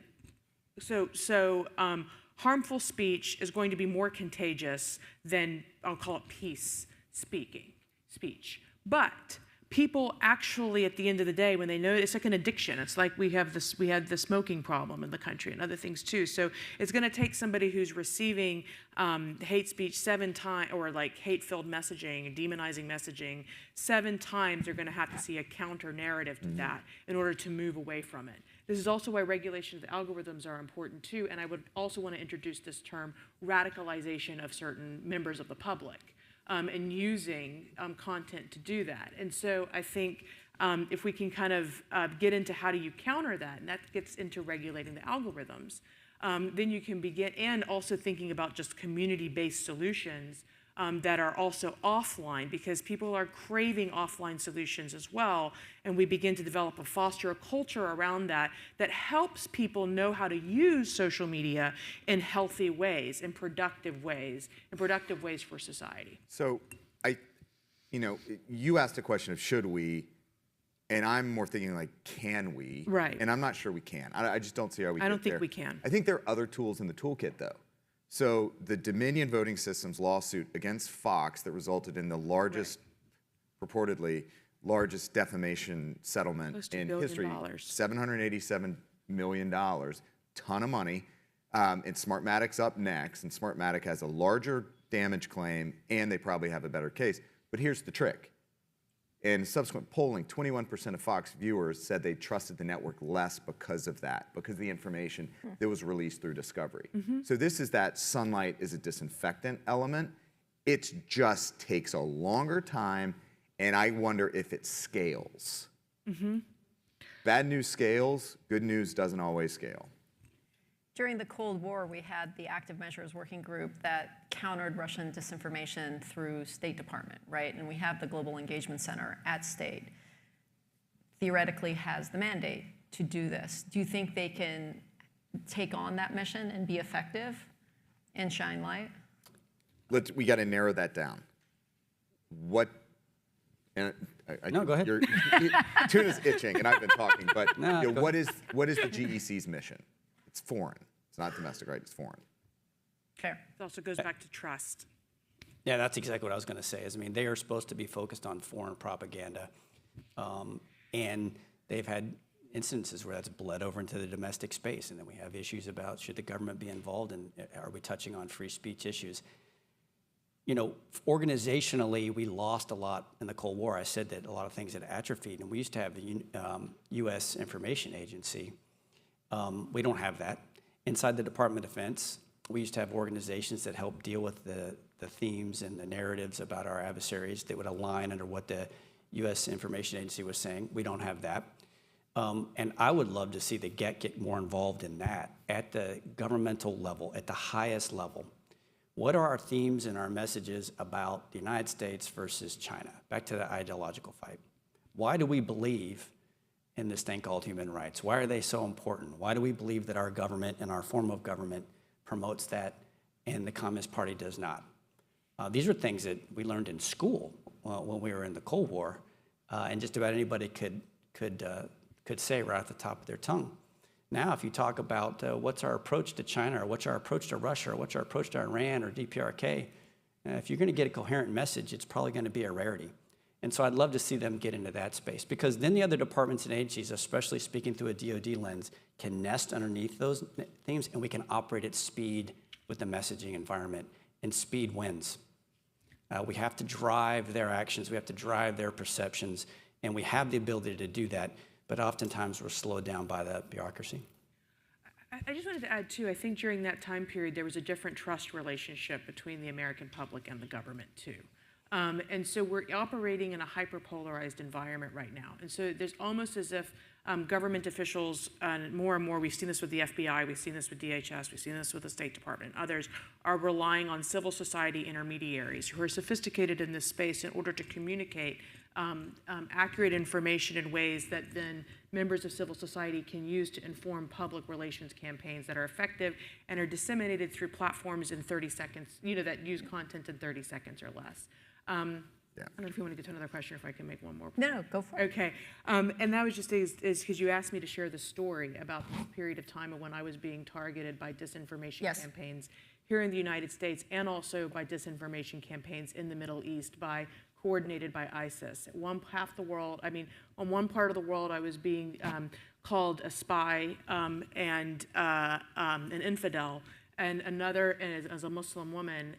harmful speech is going to be more contagious than, I'll call it, peace speech. But people actually, at the end of the day, when they know, it's like an addiction. It's like we had the smoking problem in the country and other things too. So it's going to take somebody who's receiving hate speech 7 times, or like hate-filled messaging and demonizing messaging 7 times. They're going to have to see a counter narrative to that in order to move away from it. This is also why regulation of the algorithms are important too. And I would also want to introduce this term, radicalization of certain members of the public. And using content to do that. And so I think if we can kind of get into how do you counter that, and that gets into regulating the algorithms, then you can begin, and also thinking about just community-based solutions that are also offline, because people are craving offline solutions as well, and we begin to foster a culture around that helps people know how to use social media in healthy ways, in productive ways for society. So you asked a question of should we, and I'm more thinking like, can we? Right. And I'm not sure we can. I just don't see how we I don't get there. think we can. I think there are other tools in the toolkit, though. So the Dominion Voting Systems lawsuit against Fox that resulted in the largest, purportedly largest defamation settlement in history, $787 million, ton of money. And Smartmatic's up next, and Smartmatic has a larger damage claim, and they probably have a better case. But here's the trick. In subsequent polling, 21% of Fox viewers said they trusted the network less because of that, because of the information that was released through discovery. So this is that sunlight is a disinfectant element. It just takes a longer time, and I wonder if it scales. Bad news scales, good news doesn't always scale. During the Cold War, we had the Active Measures Working Group that countered Russian disinformation through State Department, right? And we have the Global Engagement Center at State. Theoretically has the mandate to do this. Do you think they can take on that mission and be effective and shine light? we got to narrow that down. What? And No, go ahead. Tuna's itching, and I've been talking. But No, go what is the GEC's mission? It's foreign. It's not domestic, right? It's foreign. Okay. It also goes back to trust. Yeah, that's exactly what I was going to say. I mean, they are supposed to be focused on foreign propaganda, and they've had instances where that's bled over into the domestic space, and then we have issues about should the government be involved, and are we touching on free speech issues? You know, organizationally, we lost a lot in the Cold War. I said that a lot of things had atrophied, and we used to have the U.S. Information Agency. We don't have that. Inside the Department of Defense, we used to have organizations that help deal with the themes and the narratives about our adversaries that would align under what the U.S. Information Agency was saying. We don't have that. And I would love to see the get more involved in that at the governmental level, at the highest level. What are our themes and our messages about the United States versus China? Back to the ideological fight. Why do we believe in this thing called human rights? Why are they so important? Why do we believe that our government and our form of government promotes that and the Communist Party does not? These are things that we learned in school when we were in the Cold War, and just about anybody could say right off the top of their tongue. Now, if you talk about what's our approach to China, or what's our approach to Russia, or what's our approach to Iran or DPRK, if you're going to get a coherent message, it's probably going to be a rarity. And so I'd love to see them get into that space, because then the other departments and agencies, especially speaking through a DoD lens, can nest underneath those themes, and we can operate at speed with the messaging environment, and speed wins. We have to drive their actions, we have to drive their perceptions, and we have the ability to do that, but oftentimes we're slowed down by the bureaucracy. I just wanted to add, too, I think during that time period, there was a different trust relationship between the American public and the government, too. And so we're operating in a hyper-polarized environment right now. And so there's almost as if government officials, more and more, we've seen this with the FBI, we've seen this with DHS, we've seen this with the State Department, and others, are relying on civil society intermediaries who are sophisticated in this space in order to communicate accurate information in ways that then members of civil society can use to inform public relations campaigns that are effective and are disseminated through platforms in 30 seconds, that use content in 30 seconds or less. I don't know if you want to get to another question, or if I can make one more. No, go for it. Okay. And that was just is because you asked me to share the story about this period of time when I was being targeted by disinformation campaigns here in the United States, and also by disinformation campaigns in the Middle East coordinated by ISIS. On one part of the world, I was being called a spy and an infidel, and another as a Muslim woman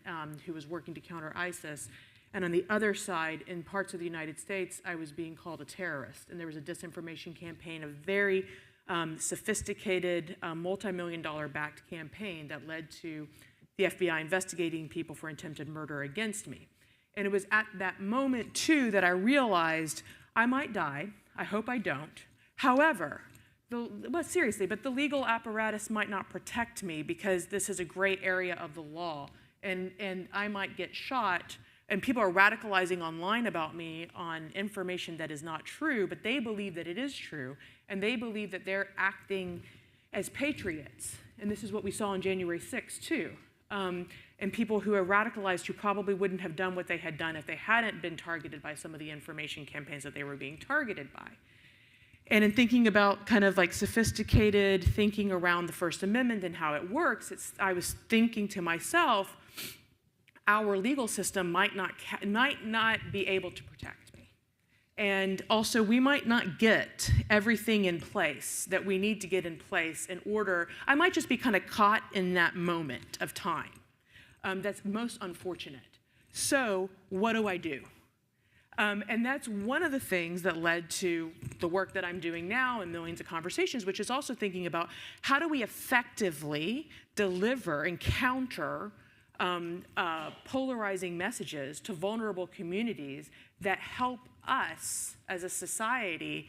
who was working to counter ISIS. And on the other side, in parts of the United States, I was being called a terrorist. And there was a disinformation campaign, a very sophisticated, multi-million-dollar backed campaign that led to the FBI investigating people for attempted murder against me. And it was at that moment, too, that I realized I might die. I hope I don't. However, but the legal apparatus might not protect me, because this is a gray area of the law. And I might get shot. And people are radicalizing online about me on information that is not true, but they believe that it is true. And they believe that they're acting as patriots. And this is what we saw on January 6th, too. And people who are radicalized who probably wouldn't have done what they had done if they hadn't been targeted by some of the information campaigns that they were being targeted by. And in thinking about kind of like sophisticated thinking around the First Amendment and how it works, I was thinking to myself, our legal system might not be able to protect me. And also, we might not get everything in place that we need to get in place in order. I might just be kind of caught in that moment of time. That's most unfortunate. So what do I do? And that's one of the things that led to the work that I'm doing now and millions of conversations, which is also thinking about how do we effectively deliver and counter polarizing messages to vulnerable communities that help us as a society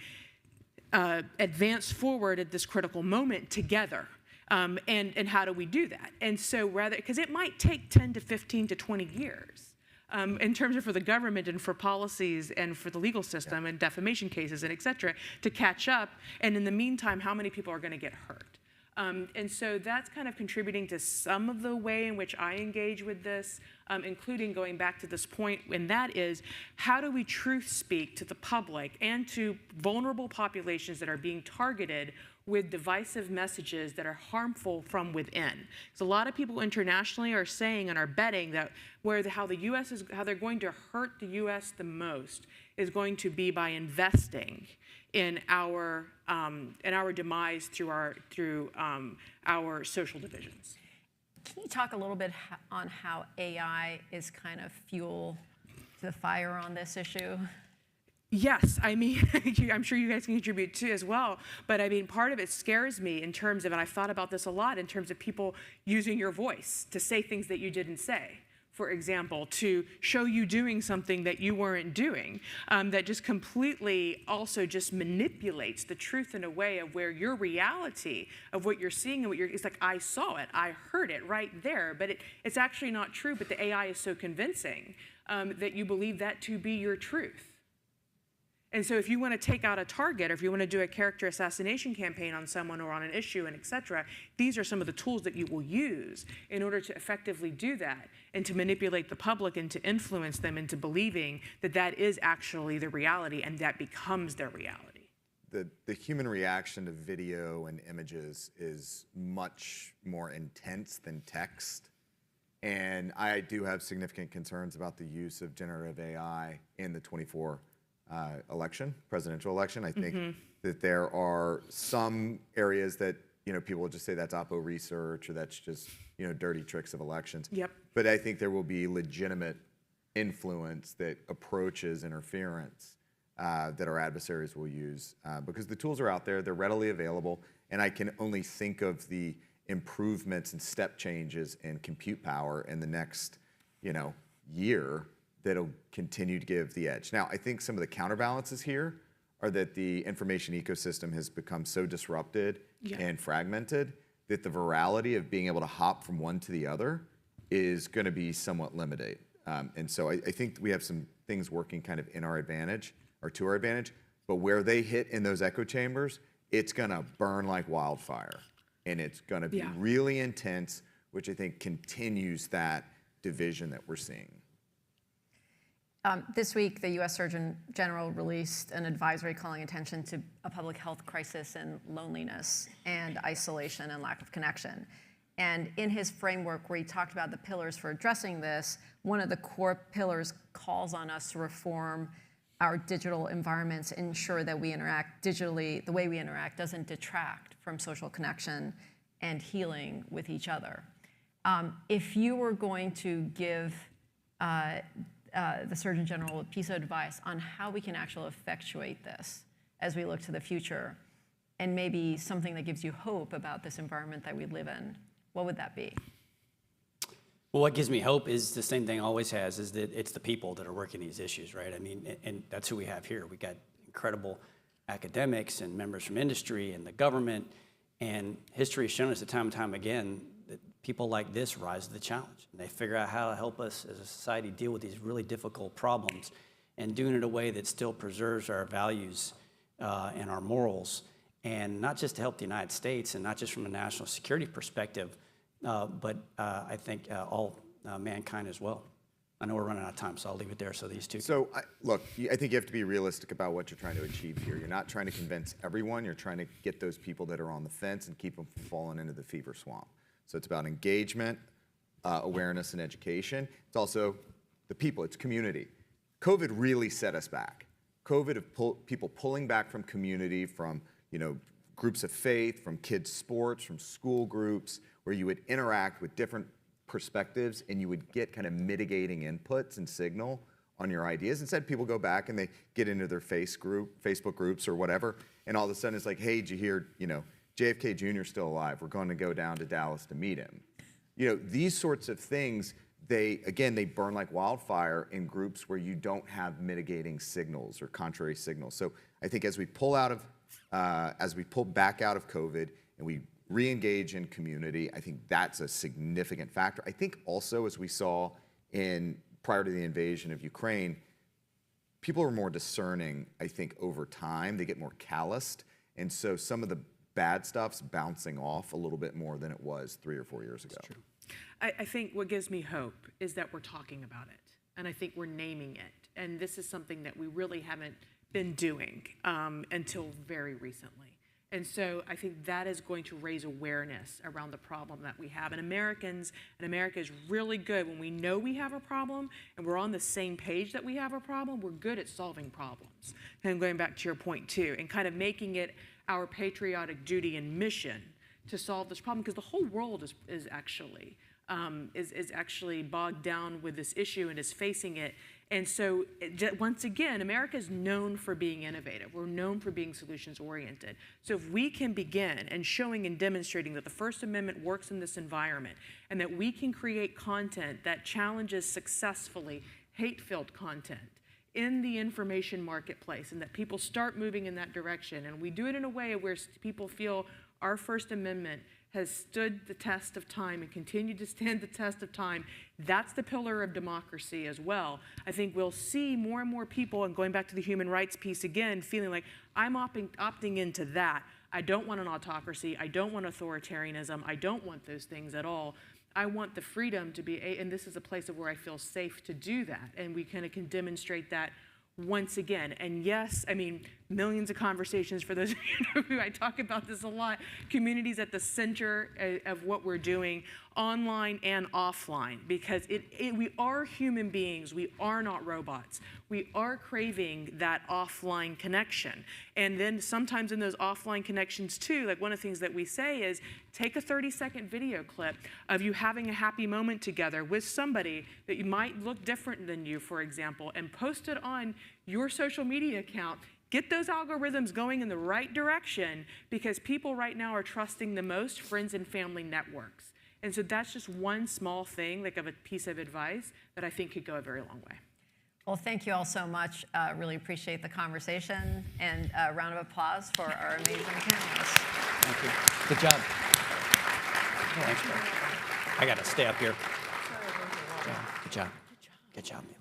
advance forward at this critical moment together. And how do we do that? And so because it might take 10 to 15 to 20 years in terms of for the government and for policies and for the legal system and defamation cases and et cetera to catch up. And in the meantime, how many people are going to get hurt? And so that's kind of contributing to some of the way in which I engage with this, including going back to this point, and that is, how do we truth speak to the public and to vulnerable populations that are being targeted with divisive messages that are harmful from within? So a lot of people internationally are saying and are betting that how they're going to hurt the U.S. the most is going to be by investing in our demise through our social divisions. Can you talk a little bit on how AI is kind of fuel to the fire on this issue? Yes, I mean, I'm sure you guys can contribute too as well, but I mean, part of it scares me in terms of, and I've thought about this a lot, in terms of people using your voice to say things that you didn't say. For example, to show you doing something that you weren't doing, that just completely also just manipulates the truth in a way of where your reality of what you're seeing and it's like, I saw it, I heard it right there, but it's actually not true, but the AI is so convincing that you believe that to be your truth. And so if you want to take out a target, or if you want to do a character assassination campaign on someone or on an issue and et cetera, these are some of the tools that you will use in order to effectively do that and to manipulate the public and to influence them into believing that that is actually the reality and that becomes their reality. The human reaction to video and images is much more intense than text. And I do have significant concerns about the use of generative AI in the 24 presidential election. I think that there are some areas that, people will just say that's oppo research or that's just, dirty tricks of elections. Yep. But I think there will be legitimate influence that approaches interference that our adversaries will use because the tools are out there, they're readily available, and I can only think of the improvements and step changes in compute power in the next, year that'll continue to give the edge. Now, I think some of the counterbalances here are that the information ecosystem has become so disrupted and fragmented that the virality of being able to hop from one to the other is going to be somewhat limited. And so I think we have some things working kind of in our advantage or to our advantage, but where they hit in those echo chambers, it's going to burn like wildfire. And it's going to be really intense, which I think continues that division that we're seeing. This week, the U.S. Surgeon General released an advisory calling attention to a public health crisis in loneliness and isolation and lack of connection. And in his framework where he talked about the pillars for addressing this, one of the core pillars calls on us to reform our digital environments, ensure that we interact digitally, the way we interact doesn't detract from social connection and healing with each other. If you were going to give the Surgeon General a piece of advice on how we can actually effectuate this as we look to the future, and maybe something that gives you hope about this environment that we live in, what would that be? Well, what gives me hope is the same thing always has, is that it's the people that are working these issues, right? I mean, and that's who we have here. We got incredible academics and members from industry and the government, and history has shown us time and time again that people like this rise to the challenge. And they figure out how to help us as a society deal with these really difficult problems and doing it in a way that still preserves our values and our morals, and not just to help the United States and not just from a national security perspective, but I think all mankind as well. I know we're running out of time, so I'll leave it there so these two. So, look, I think you have to be realistic about what you're trying to achieve here. You're not trying to convince everyone. You're trying to get those people that are on the fence and keep them from falling into the fever swamp. So it's about engagement, awareness, and education. It's also the people. It's community. COVID really set us back. COVID of people pulling back from community, from groups of faith, from kids' sports, from school groups, where you would interact with different perspectives and you would get kind of mitigating inputs and signal on your ideas. Instead, people go back and they get into their Facebook groups or whatever, and all of a sudden it's like, hey, did you hear, JFK Jr. is still alive. We're going to go down to Dallas to meet him. These sorts of things, they burn like wildfire in groups where you don't have mitigating signals or contrary signals. So I think as we pull back out of COVID and we re-engage in community, I think that's a significant factor. I think also, as we saw prior to the invasion of Ukraine, people are more discerning, I think, over time. They get more calloused. And so some of the bad stuff's bouncing off a little bit more than it was 3 or 4 years ago. I think what gives me hope is that we're talking about it, and I think we're naming it. And this is something that we really haven't been doing until very recently. And so I think that is going to raise awareness around the problem that we have. And America is really good when we know we have a problem and we're on the same page that we have a problem, we're good at solving problems. And going back to your point too, and kind of making it our patriotic duty and mission to solve this problem, because the whole world is actually bogged down with this issue and is facing it. And so, once again, America is known for being innovative. We're known for being solutions-oriented. So if we can begin and showing and demonstrating that the First Amendment works in this environment and that we can create content that challenges successfully hate-filled content in the information marketplace and that people start moving in that direction, and we do it in a way where people feel our First Amendment has stood the test of time and continued to stand the test of time, that's the pillar of democracy as well. I think we'll see more and more people, and going back to the human rights piece again, feeling like I'm opting into that. I don't want an autocracy. I don't want authoritarianism. I don't want those things at all. I want the freedom to be, and this is a place of where I feel safe to do that, and we kind of can demonstrate that once again. And yes, I mean, millions of conversations for those of you who I talk about this a lot. Communities at the center of what we're doing, online and offline, because we are human beings. We are not robots. We are craving that offline connection. And then sometimes in those offline connections too, like one of the things that we say is take a 30-second video clip of you having a happy moment together with somebody that you might look different than you, for example, and post it on your social media account. Get those algorithms going in the right direction, because people right now are trusting the most friends and family networks. And so that's just one small thing, like of a piece of advice that I think could go a very long way. Well, thank you all so much. Really appreciate the conversation, and a round of applause for our amazing panelists. Thank you. Good job. Thanks, bro. I got to stay up here. Good job. Good job, Neil.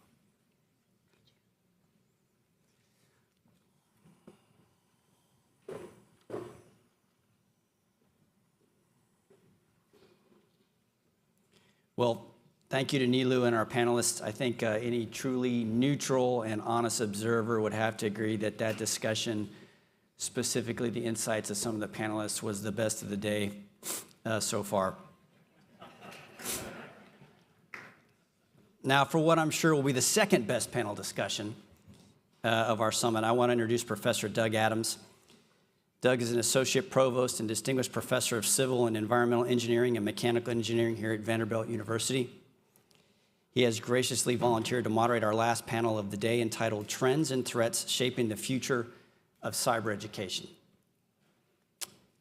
Well, thank you to Nilu and our panelists. I think any truly neutral and honest observer would have to agree that that discussion, specifically the insights of some of the panelists, was the best of the day so far. Now, for what I'm sure will be the second best panel discussion of our summit, I want to introduce Professor Doug Adams. Doug is an associate provost and distinguished professor of civil and environmental engineering and mechanical engineering here at Vanderbilt University. He has graciously volunteered to moderate our last panel of the day, entitled Trends and Threats Shaping the Future of Cyber Education.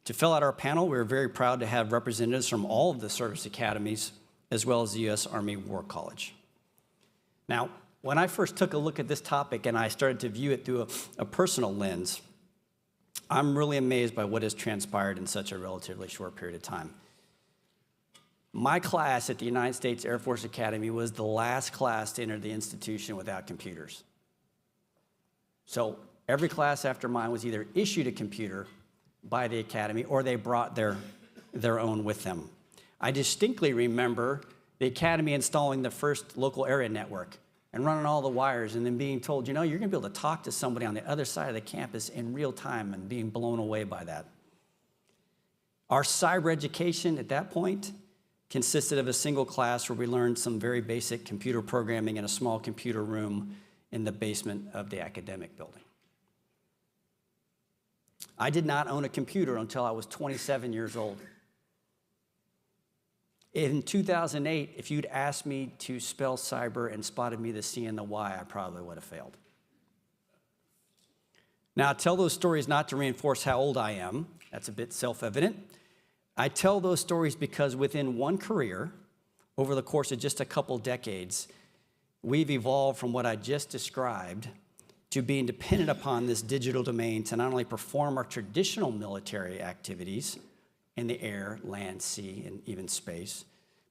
To fill out our panel, we're very proud to have representatives from all of the service academies, as well as the U.S. Army War College. Now, when I first took a look at this topic and I started to view it through a personal lens, I'm really amazed by what has transpired in such a relatively short period of time. My class at the United States Air Force Academy was the last class to enter the institution without computers. So every class after mine was either issued a computer by the academy or they brought their own with them. I distinctly remember the academy installing the first local area network and running all the wires and then being told, you know, you're going to be able to talk to somebody on the other side of the campus in real time, and being blown away by that. Our cyber education at that point consisted of a single class where we learned some very basic computer programming in a small computer room in the basement of the academic building. I did not own a computer until I was 27 years old. In 2008, if you'd asked me to spell cyber and spotted me the C and the Y, I probably would have failed. Now, I tell those stories not to reinforce how old I am. That's a bit self-evident. I tell those stories because within one career, over the course of just a couple decades, we've evolved from what I just described to being dependent upon this digital domain to not only perform our traditional military activities in the air, land, sea, and even space,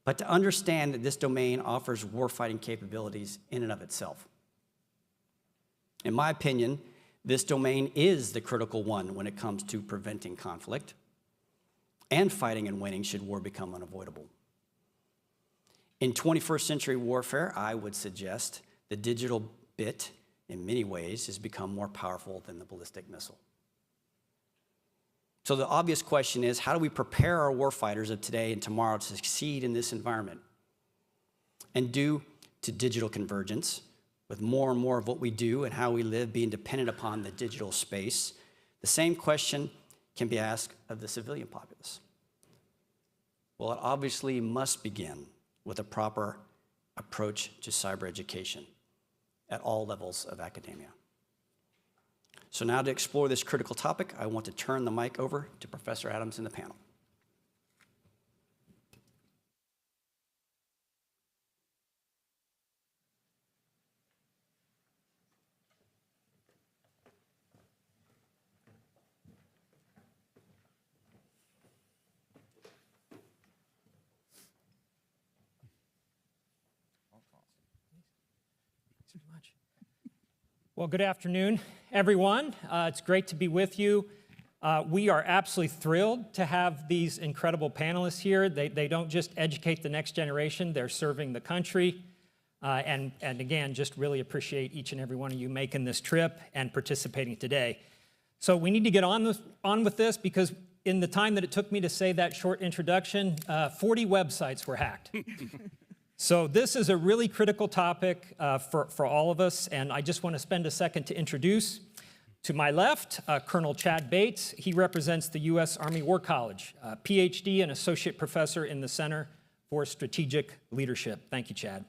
but to understand that this domain offers warfighting capabilities in and of itself. In my opinion, this domain is the critical one when it comes to preventing conflict, and fighting and winning should war become unavoidable. In 21st century warfare, I would suggest the digital bit, in many ways, has become more powerful than the ballistic missile. So the obvious question is, how do we prepare our warfighters of today and tomorrow to succeed in this environment? And due to digital convergence, with more and more of what we do and how we live being dependent upon the digital space, the same question can be asked of the civilian populace. Well, it obviously must begin with a proper approach to cyber education at all levels of academia. So now to explore this critical topic, I want to turn the mic over to Professor Adams and the panel. Well, good afternoon, everyone. It's great to be with you. We are absolutely thrilled to have these incredible panelists here. They don't just educate the next generation, they're serving the country. And again, just really appreciate each and every one of you making this trip and participating today. So we need to get on with this because in the time that it took me to say that short introduction, 40 websites were hacked. So this is a really critical topic for all of us, and I just want to spend a second to introduce. To my left, Colonel Chad Bates. He represents the U.S. Army War College, PhD and associate professor in the Center for Strategic Leadership. Thank you, Chad.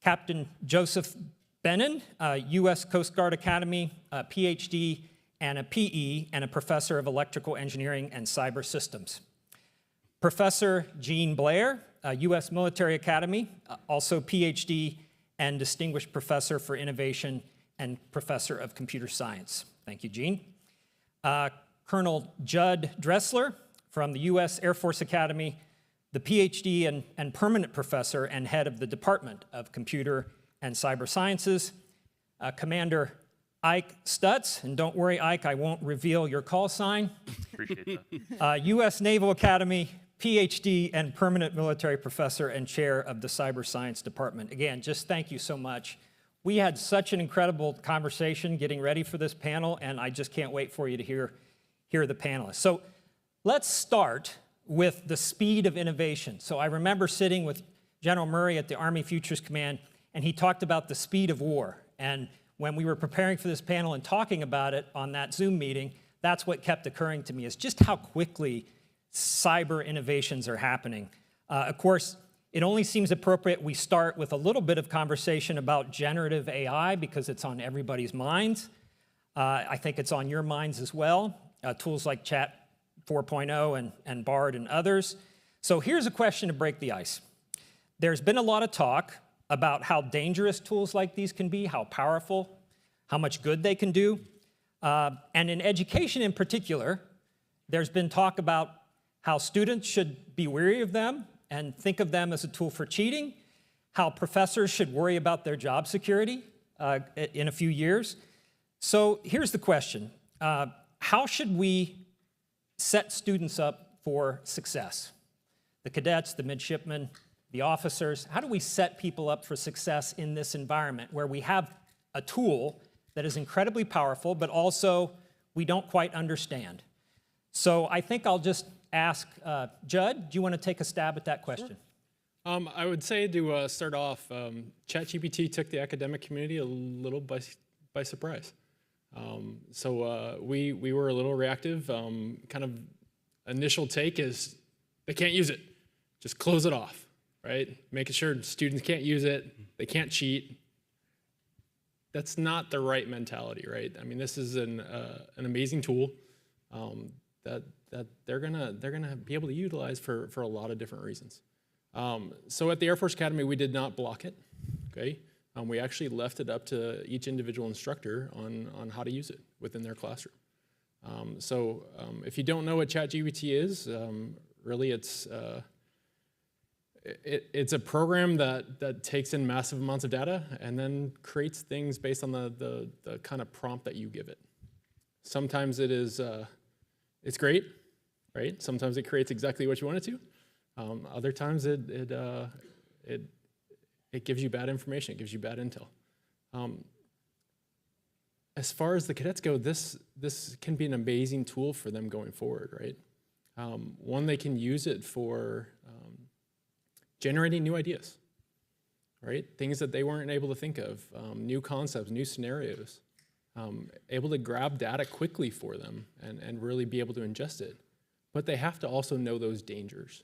Captain Joseph Benin, U.S. Coast Guard Academy, PhD and a PE, and a professor of electrical engineering and cyber systems. Professor Jean Blair, U.S. Military Academy, also PhD and Distinguished Professor for Innovation and Professor of Computer Science. Thank you, Jean. Colonel Judd Dressler from the U.S. Air Force Academy, the PhD and permanent professor and head of the Department of Computer and Cyber Sciences. Commander Ike Stutz, and don't worry, Ike, I won't reveal your call sign. Appreciate that. U.S. Naval Academy, PhD and permanent military professor and chair of the Cyber Science Department. Again, just thank you so much. We had such an incredible conversation getting ready for this panel, and I just can't wait for you to hear the panelists. So let's start with the speed of innovation. So I remember sitting with General Murray at the Army Futures Command, and he talked about the speed of war. And when we were preparing for this panel and talking about it on that Zoom meeting, that's what kept occurring to me, is just how quickly cyber innovations are happening. Of course, it only seems appropriate we start with a little bit of conversation about generative AI because it's on everybody's minds. I think it's on your minds as well. Tools like Chat 4.0 and Bard and others. So here's a question to break the ice. There's been a lot of talk about how dangerous tools like these can be, how powerful, how much good they can do. And in education in particular, there's been talk about how students should be wary of them and think of them as a tool for cheating, how professors should worry about their job security in a few years. So here's the question. How should we set students up for success? The cadets, the midshipmen, the officers, how do we set people up for success in this environment where we have a tool that is incredibly powerful, but also we don't quite understand? So I think I'll just ask Judd, do you want to take a stab at that question? Sure. I would say to start off, ChatGPT took the academic community a little by surprise. So we were a little reactive. Kind of initial take is they can't use it. Just close it off, right? Making sure students can't use it, they can't cheat. That's not the right mentality, right? I mean, this is an amazing tool that they're gonna be able to utilize for a lot of different reasons. So at the Air Force Academy, we did not block it, okay? We actually left it up to each individual instructor on how to use it within their classroom. So if you don't know what ChatGPT is, really it's a program that takes in massive amounts of data and then creates things based on the kind of prompt that you give it. Sometimes it is, it's great, right? Sometimes it creates exactly what you want it to. Other times it gives you bad information, it gives you bad intel. As far as the cadets go, this can be an amazing tool for them going forward, right? One, they can use it for generating new ideas, right? Things that they weren't able to think of, new concepts, new scenarios, able to grab data quickly for them and really be able to ingest it. But they have to also know those dangers.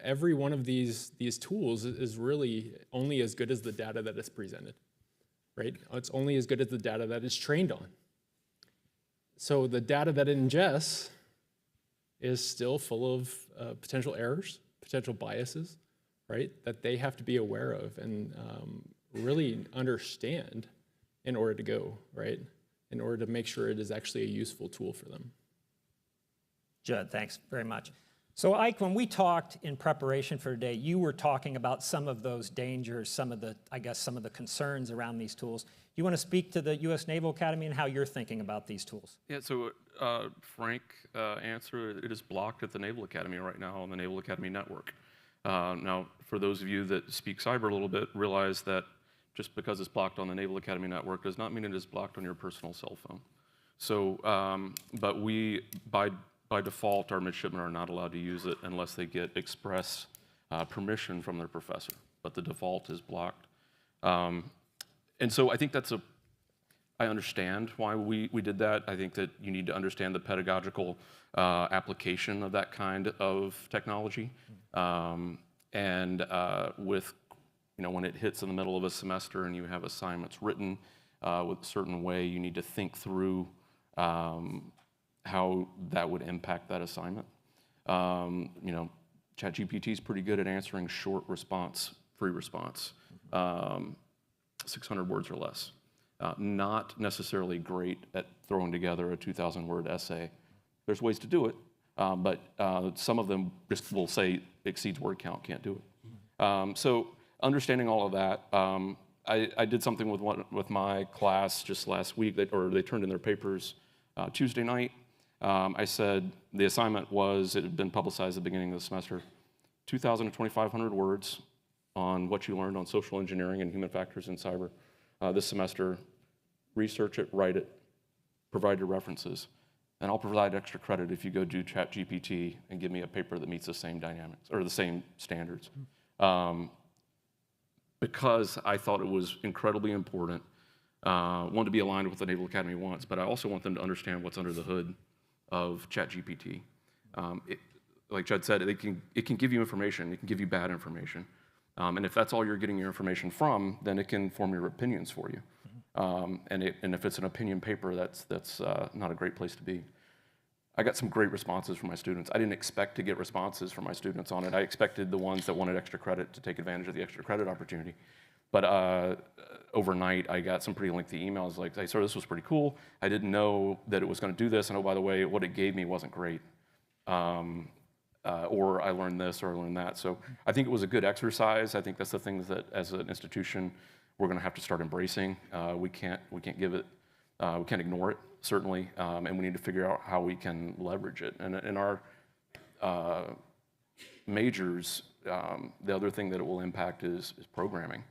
Every one of these tools is really only as good as the data that is presented, right? It's only as good as the data that it's trained on. So the data that it ingests is still full of potential errors, potential biases, right? That they have to be aware of and really understand in order to go, right? In order to make sure it is actually a useful tool for them. Judd, thanks very much. So Ike, when we talked in preparation for today, you were talking about some of those dangers, some of the concerns around these tools. You want to speak to the U.S. Naval Academy and how you're thinking about these tools? Yeah, so frank answer, it is blocked at the Naval Academy right now on the Naval Academy network. Now, for those of you that speak cyber a little bit, realize that just because it's blocked on the Naval Academy network does not mean it is blocked on your personal cell phone. So, but we, by default, our midshipmen are not allowed to use it unless they get express permission from their professor, but the default is blocked. And so I think I understand why we did that. I think that you need to understand the pedagogical application of that kind of technology. With, when it hits in the middle of a semester and you have assignments written with a certain way, you need to think through how that would impact that assignment. ChatGPT is pretty good at answering short response, free response, 600 words or less. Not necessarily great at throwing together a 2,000-word essay. There's ways to do it, but some of them just will say exceeds word count, can't do it. So understanding all of that, I did something with my class just last week, they turned in their papers Tuesday night. I said the assignment it had been publicized at the beginning of the semester, 2,000 to 2,500 words on what you learned on social engineering and human factors in cyber this semester. Research it, write it, provide your references, and I'll provide extra credit if you go do ChatGPT and give me a paper that meets the same dynamics or the same standards. Because I thought it was incredibly important, one, to be aligned with what the Naval Academy wants, but I also want them to understand what's under the hood of ChatGPT. Like Judd said, it can give you information, it can give you bad information. And if that's all you're getting your information from, then it can form your opinions for you. And if it's an opinion paper, that's not a great place to be. I got some great responses from my students. I didn't expect to get responses from my students on it. I expected the ones that wanted extra credit to take advantage of the extra credit opportunity. But overnight, I got some pretty lengthy emails like, hey, sir, this was pretty cool. I didn't know that it was going to do this. And oh, by the way, what it gave me wasn't great. Or I learned this or I learned that. So I think it was a good exercise. I think that's the things that as an institution, we're going to have to start embracing. We can't give it, we can't ignore it, certainly. And we need to figure out how we can leverage it. And in our majors, the other thing that it will impact is programming.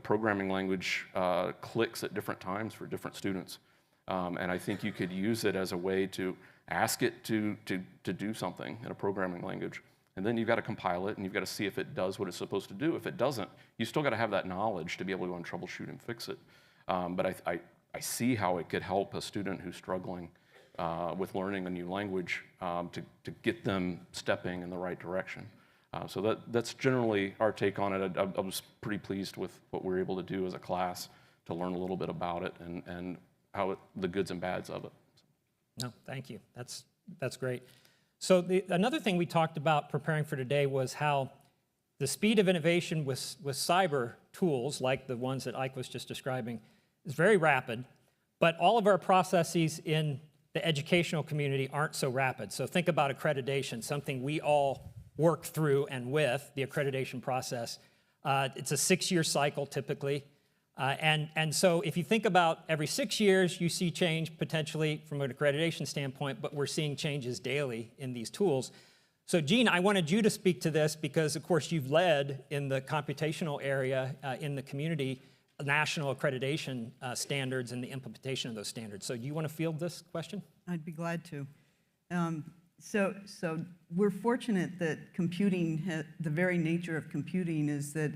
Programming language clicks at different times for different students. And I think you could use it as a way to ask it to do something in a programming language. And then you've got to compile it and you've got to see if it does what it's supposed to do. If it doesn't, you still got to have that knowledge to be able to go and troubleshoot and fix it. But I see how it could help a student who's struggling with learning a new language to get them stepping in the right direction. So that's generally our take on it. I was pretty pleased with what we were able to do as a class to learn a little bit about it and how the goods and bads of it. No, thank you. That's great. So another thing we talked about preparing for today was how the speed of innovation with cyber tools, like the ones that Ike was just describing, is very rapid, but all of our processes in the educational community aren't so rapid. So think about accreditation, something we all work through and with, the accreditation process. It's a 6-year cycle typically. And so if you think about every 6 years, you see change potentially from an accreditation standpoint, but we're seeing changes daily in these tools. So Gene, I wanted you to speak to this because, of course, you've led in the computational area in the community national accreditation standards and the implementation of those standards. So do you want to field this question? I'd be glad to. So we're fortunate that computing, the very nature of computing is that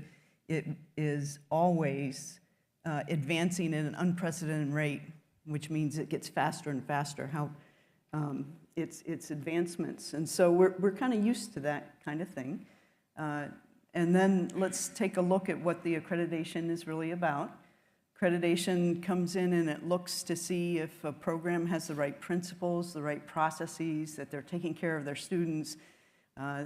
it is always advancing at an unprecedented rate, which means it gets faster and faster, its advancements. And so we're kind of used to that kind of thing. And then let's take a look at what the accreditation is really about. Accreditation comes in and it looks to see if a program has the right principles, the right processes, that they're taking care of their students.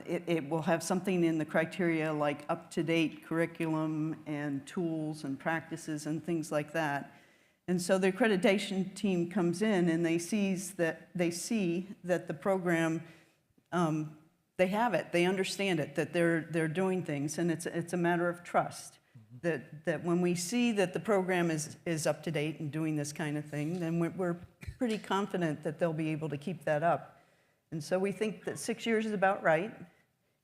It will have something in the criteria like up-to-date curriculum and tools and practices and things like that. And so the accreditation team comes in and they see that the program, they have it, they understand it, that they're doing things, and it's a matter of trust. That when we see that the program is up to date and doing this kind of thing, then we're pretty confident that they'll be able to keep that up. And so we think that 6 years is about right.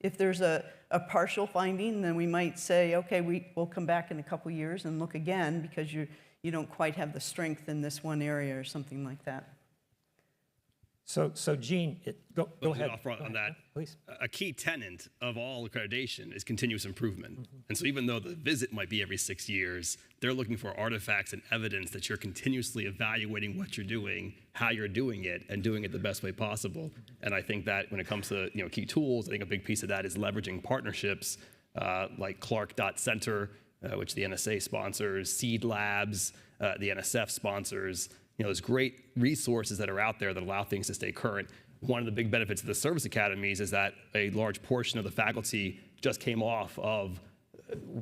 If there's a partial finding, then we might say, okay, we'll come back in a couple years and look again because you don't quite have the strength in this one area or something like that. So Gene, go ahead. On that, please. A key tenet of all accreditation is continuous improvement. And so even though the visit might be every 6 years, they're looking for artifacts and evidence that you're continuously evaluating what you're doing, how you're doing it, and doing it the best way possible. And I think that when it comes to key tools, I think a big piece of that is leveraging partnerships like Clark.Center, which the NSA sponsors, Seed Labs, the NSF sponsors. There's great resources that are out there that allow things to stay current. One of the big benefits of the service academies is that a large portion of the faculty just came off of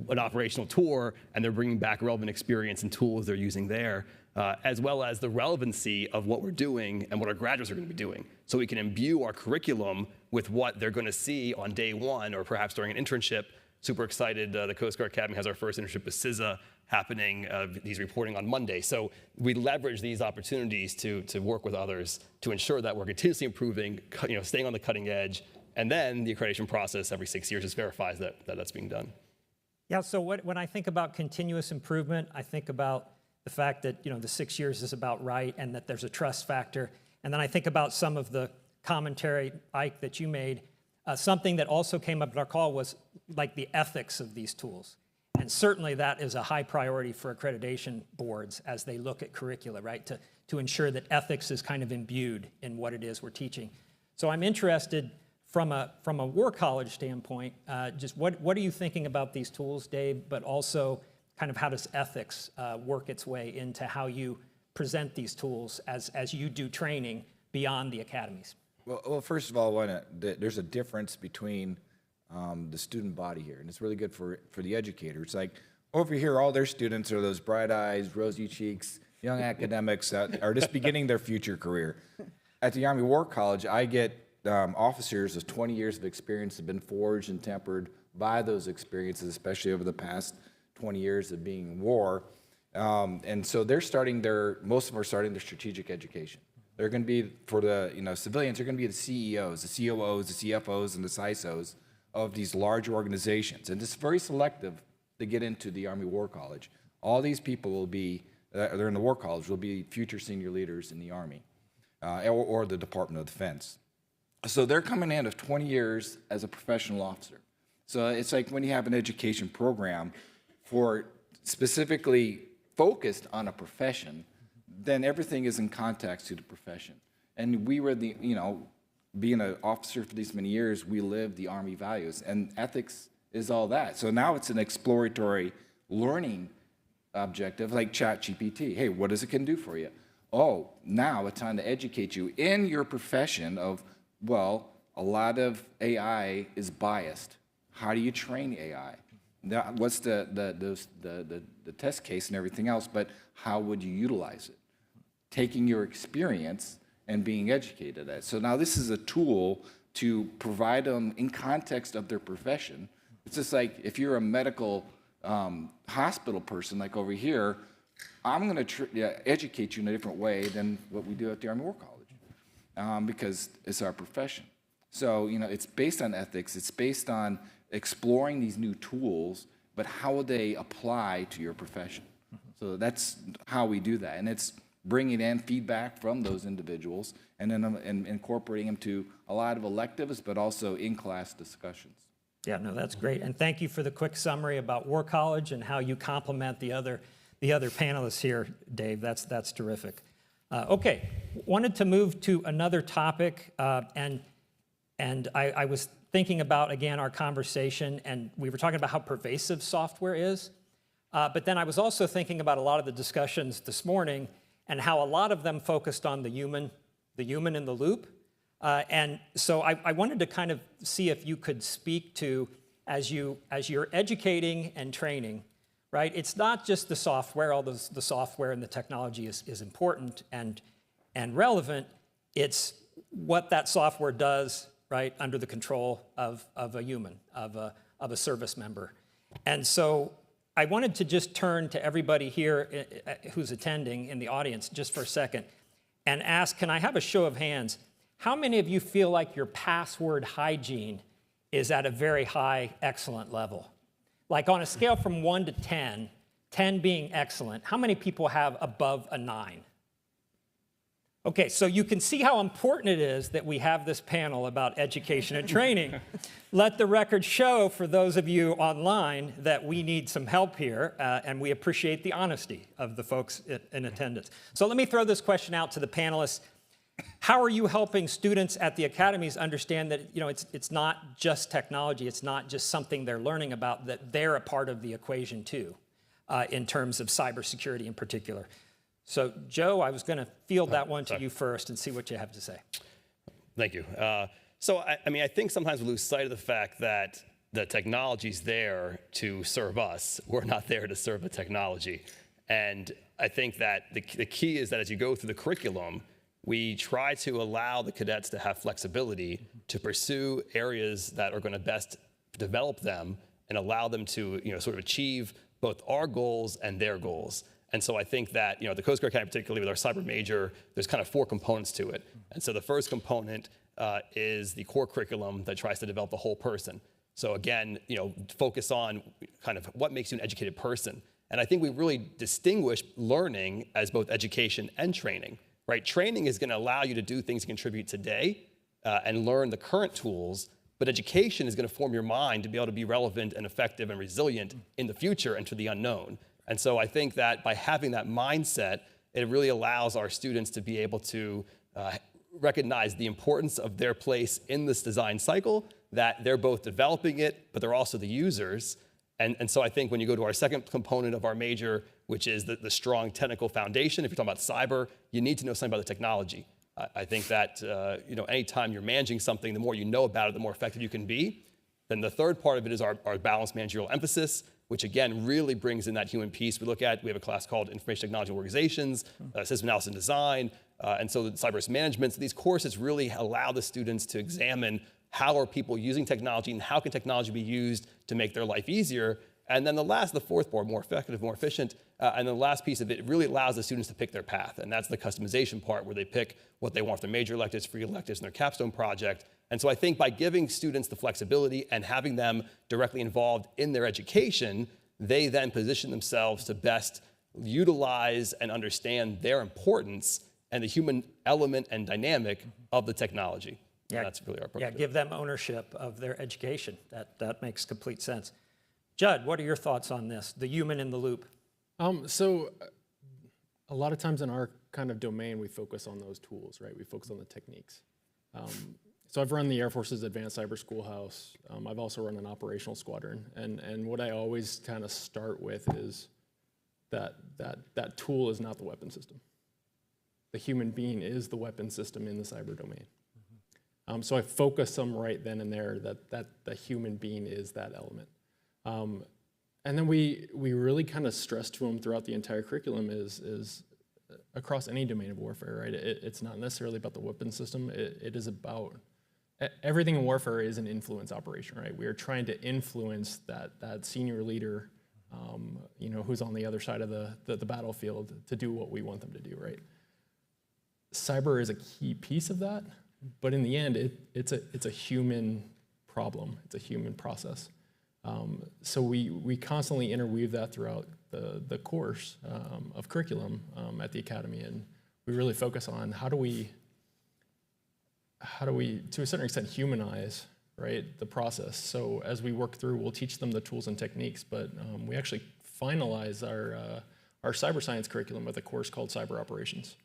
an operational tour, and they're bringing back relevant experience and tools they're using there, as well as the relevancy of what we're doing and what our graduates are going to be doing. So we can imbue our curriculum with what they're going to see on day one or perhaps during an internship. Super excited, the Coast Guard Academy has our first internship with CISA happening. He's reporting on Monday. So we leverage these opportunities to work with others to ensure that we're continuously improving, staying on the cutting edge. And then the accreditation process every 6 years just verifies that that's being done. Yeah, so when I think about continuous improvement, I think about the fact that the 6 years is about right and that there's a trust factor. And then I think about some of the commentary, Ike, that you made. Something that also came up in our call was like the ethics of these tools. And certainly that is a high priority for accreditation boards as they look at curricula, right? To ensure that ethics is kind of imbued in what it is we're teaching. So I'm interested from a war college standpoint, just what are you thinking about these tools, Dave, but also kind of how does ethics work its way into how you present these tools as you do training beyond the academies? Well, first of all, there's a difference between the student body here, and it's really good for the educators. Like over here, all their students are those bright eyes, rosy cheeks, young academics that are just beginning their future career. At the Army War College, I get officers with 20 years of experience have been forged and tempered by those experiences, especially over the past 20 years of being in war. And so they're most of them are starting their strategic education. They're going to be, for the civilians, they're going to be the CEOs, the COOs, the CFOs, and the CISOs of these large organizations. And it's very selective to get into the Army War College. All these people will be, they're in the War College, will be future senior leaders in the Army or the Department of Defense. So they're coming in of 20 years as a professional officer. So it's like when you have an education program for specifically focused on a profession, then everything is in context to the profession. And we were being an officer for these many years, we lived the Army values, and ethics is all that. So now it's an exploratory learning objective like ChatGPT. Hey, what does it can do for you? Oh, now it's time to educate you in your profession of, well, a lot of AI is biased. How do you train AI? Now, what's the test case and everything else, but how would you utilize it? Taking your experience and being educated at. So now this is a tool to provide them in context of their profession. It's just like if you're a medical hospital person, like over here, I'm going to educate you in a different way than what we do at the Army War College, because it's our profession. So, it's based on ethics. It's based on exploring these new tools, but how will they apply to your profession? So that's how we do that. And it's bringing in feedback from those individuals and then incorporating them to a lot of electives, but also in-class discussions. Yeah, no, that's great. And thank you for the quick summary about War College and how you complement the other panelists here, Dave. That's terrific. Okay, wanted to move to another topic, and I was thinking about, again, our conversation, and we were talking about how pervasive software is, but then I was also thinking about a lot of the discussions this morning and how a lot of them focused on the human in the loop. And so I wanted to kind of see if you could speak to, as you're educating and training, right? It's not just the software, although the software and the technology is important and relevant. It's what that software does, right, under the control of a human, of a service member. And so I wanted to just turn to everybody here who's attending in the audience just for a second and ask, can I have a show of hands? How many of you feel like your password hygiene is at a very high, excellent level? Like on a scale from 1 to 10, 10 being excellent, how many people have above a 9? Okay, so you can see how important it is that we have this panel about education and training. Let the record show, for those of you online, that we need some help here, and we appreciate the honesty of the folks in attendance. So let me throw this question out to the panelists. How are you helping students at the academies understand that it's not just technology, it's not just something they're learning about, that they're a part of the equation too, in terms of cybersecurity in particular? So, Joe, I was going to field that one to you first and see what you have to say. Thank you. So, I think sometimes we lose sight of the fact that the technology's there to serve us. We're not there to serve the technology. And I think that the key is that as you go through the curriculum, we try to allow the cadets to have flexibility to pursue areas that are going to best develop them and allow them to sort of achieve both our goals and their goals. And so I think that, the Coast Guard Academy, particularly with our cyber major, there's kind of 4 components to it. And so the first component is the core curriculum that tries to develop the whole person. So again, focus on kind of what makes you an educated person. And I think we really distinguish learning as both education and training, right? Training is going to allow you to do things to contribute today and learn the current tools, but education is going to form your mind to be able to be relevant and effective and resilient in the future and to the unknown. And so I think that by having that mindset, it really allows our students to be able to recognize the importance of their place in this design cycle, that they're both developing it, but they're also the users. And so I think when you go to our second component of our major, which is the strong technical foundation, if you're talking about cyber, you need to know something about the technology. I think that anytime you're managing something, the more you know about it, the more effective you can be. Then the third part of it is our balanced managerial emphasis, which again really brings in that human piece. We have a class called Information Technology Organizations, System Analysis and Design, and so the cyber risk management. So these courses really allow the students to examine how are people using technology and how can technology be used to make their life easier. And then the fourth part, more effective, more efficient. And then the last piece of it really allows the students to pick their path. And that's the customization part where they pick what they want for their major electives, free electives, and their capstone project. And so I think by giving students the flexibility and having them directly involved in their education, they then position themselves to best utilize and understand their importance and the human element and dynamic of the technology. Yeah, that's really our purpose. Yeah, give them ownership of their education. That makes complete sense. Judd, what are your thoughts on this, the human in the loop? So a lot of times in our kind of domain, we focus on those tools, right? We focus on the techniques. So I've run the Air Force's Advanced Cyber Schoolhouse. I've also run an operational squadron. And what I always kind of start with is that tool is not the weapon system. The human being is the weapon system in the cyber domain. So I focus them right then and there that the human being is that element. And then we really kind of stress to them throughout the entire curriculum is across any domain of warfare, right? It's not necessarily about the weapon system. It is about, everything in warfare is an influence operation, right? We are trying to influence that senior leader who's on the other side of the battlefield to do what we want them to do, right? Cyber is a key piece of that, but in the end, it's a human problem. It's a human process. So we constantly interweave that throughout the course of curriculum at the Academy, and we really focus on how do we, to a certain extent, humanize, right, the process. So as we work through, we'll teach them the tools and techniques, but we actually finalize our cyber science curriculum with a course called Cyber Operations.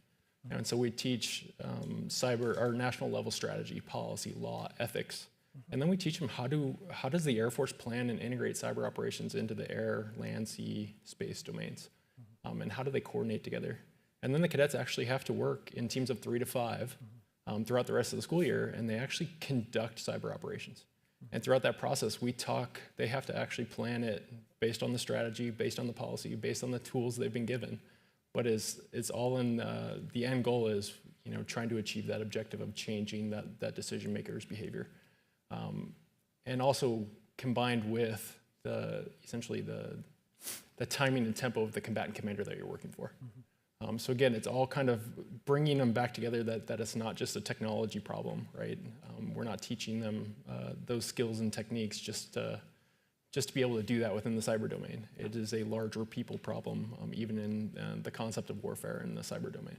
And so we teach our national level strategy, policy, law, ethics, and then we teach them how does the Air Force plan and integrate cyber operations into the air, land, sea, space domains, and how do they coordinate together? And then the cadets actually have to work in teams of 3 to 5 throughout the rest of the school year, and they actually conduct cyber operations. And throughout that process, they have to actually plan it based on the strategy, based on the policy, based on the tools they've been given. But it's all in the end goal is trying to achieve that objective of changing that decision maker's behavior, and also combined with essentially the timing and tempo of the combatant commander that you're working for. So again, it's all kind of bringing them back together that it's not just a technology problem, right? We're not teaching them those skills and techniques just to be able to do that within the cyber domain. It is a larger people problem, even in the concept of warfare in the cyber domain.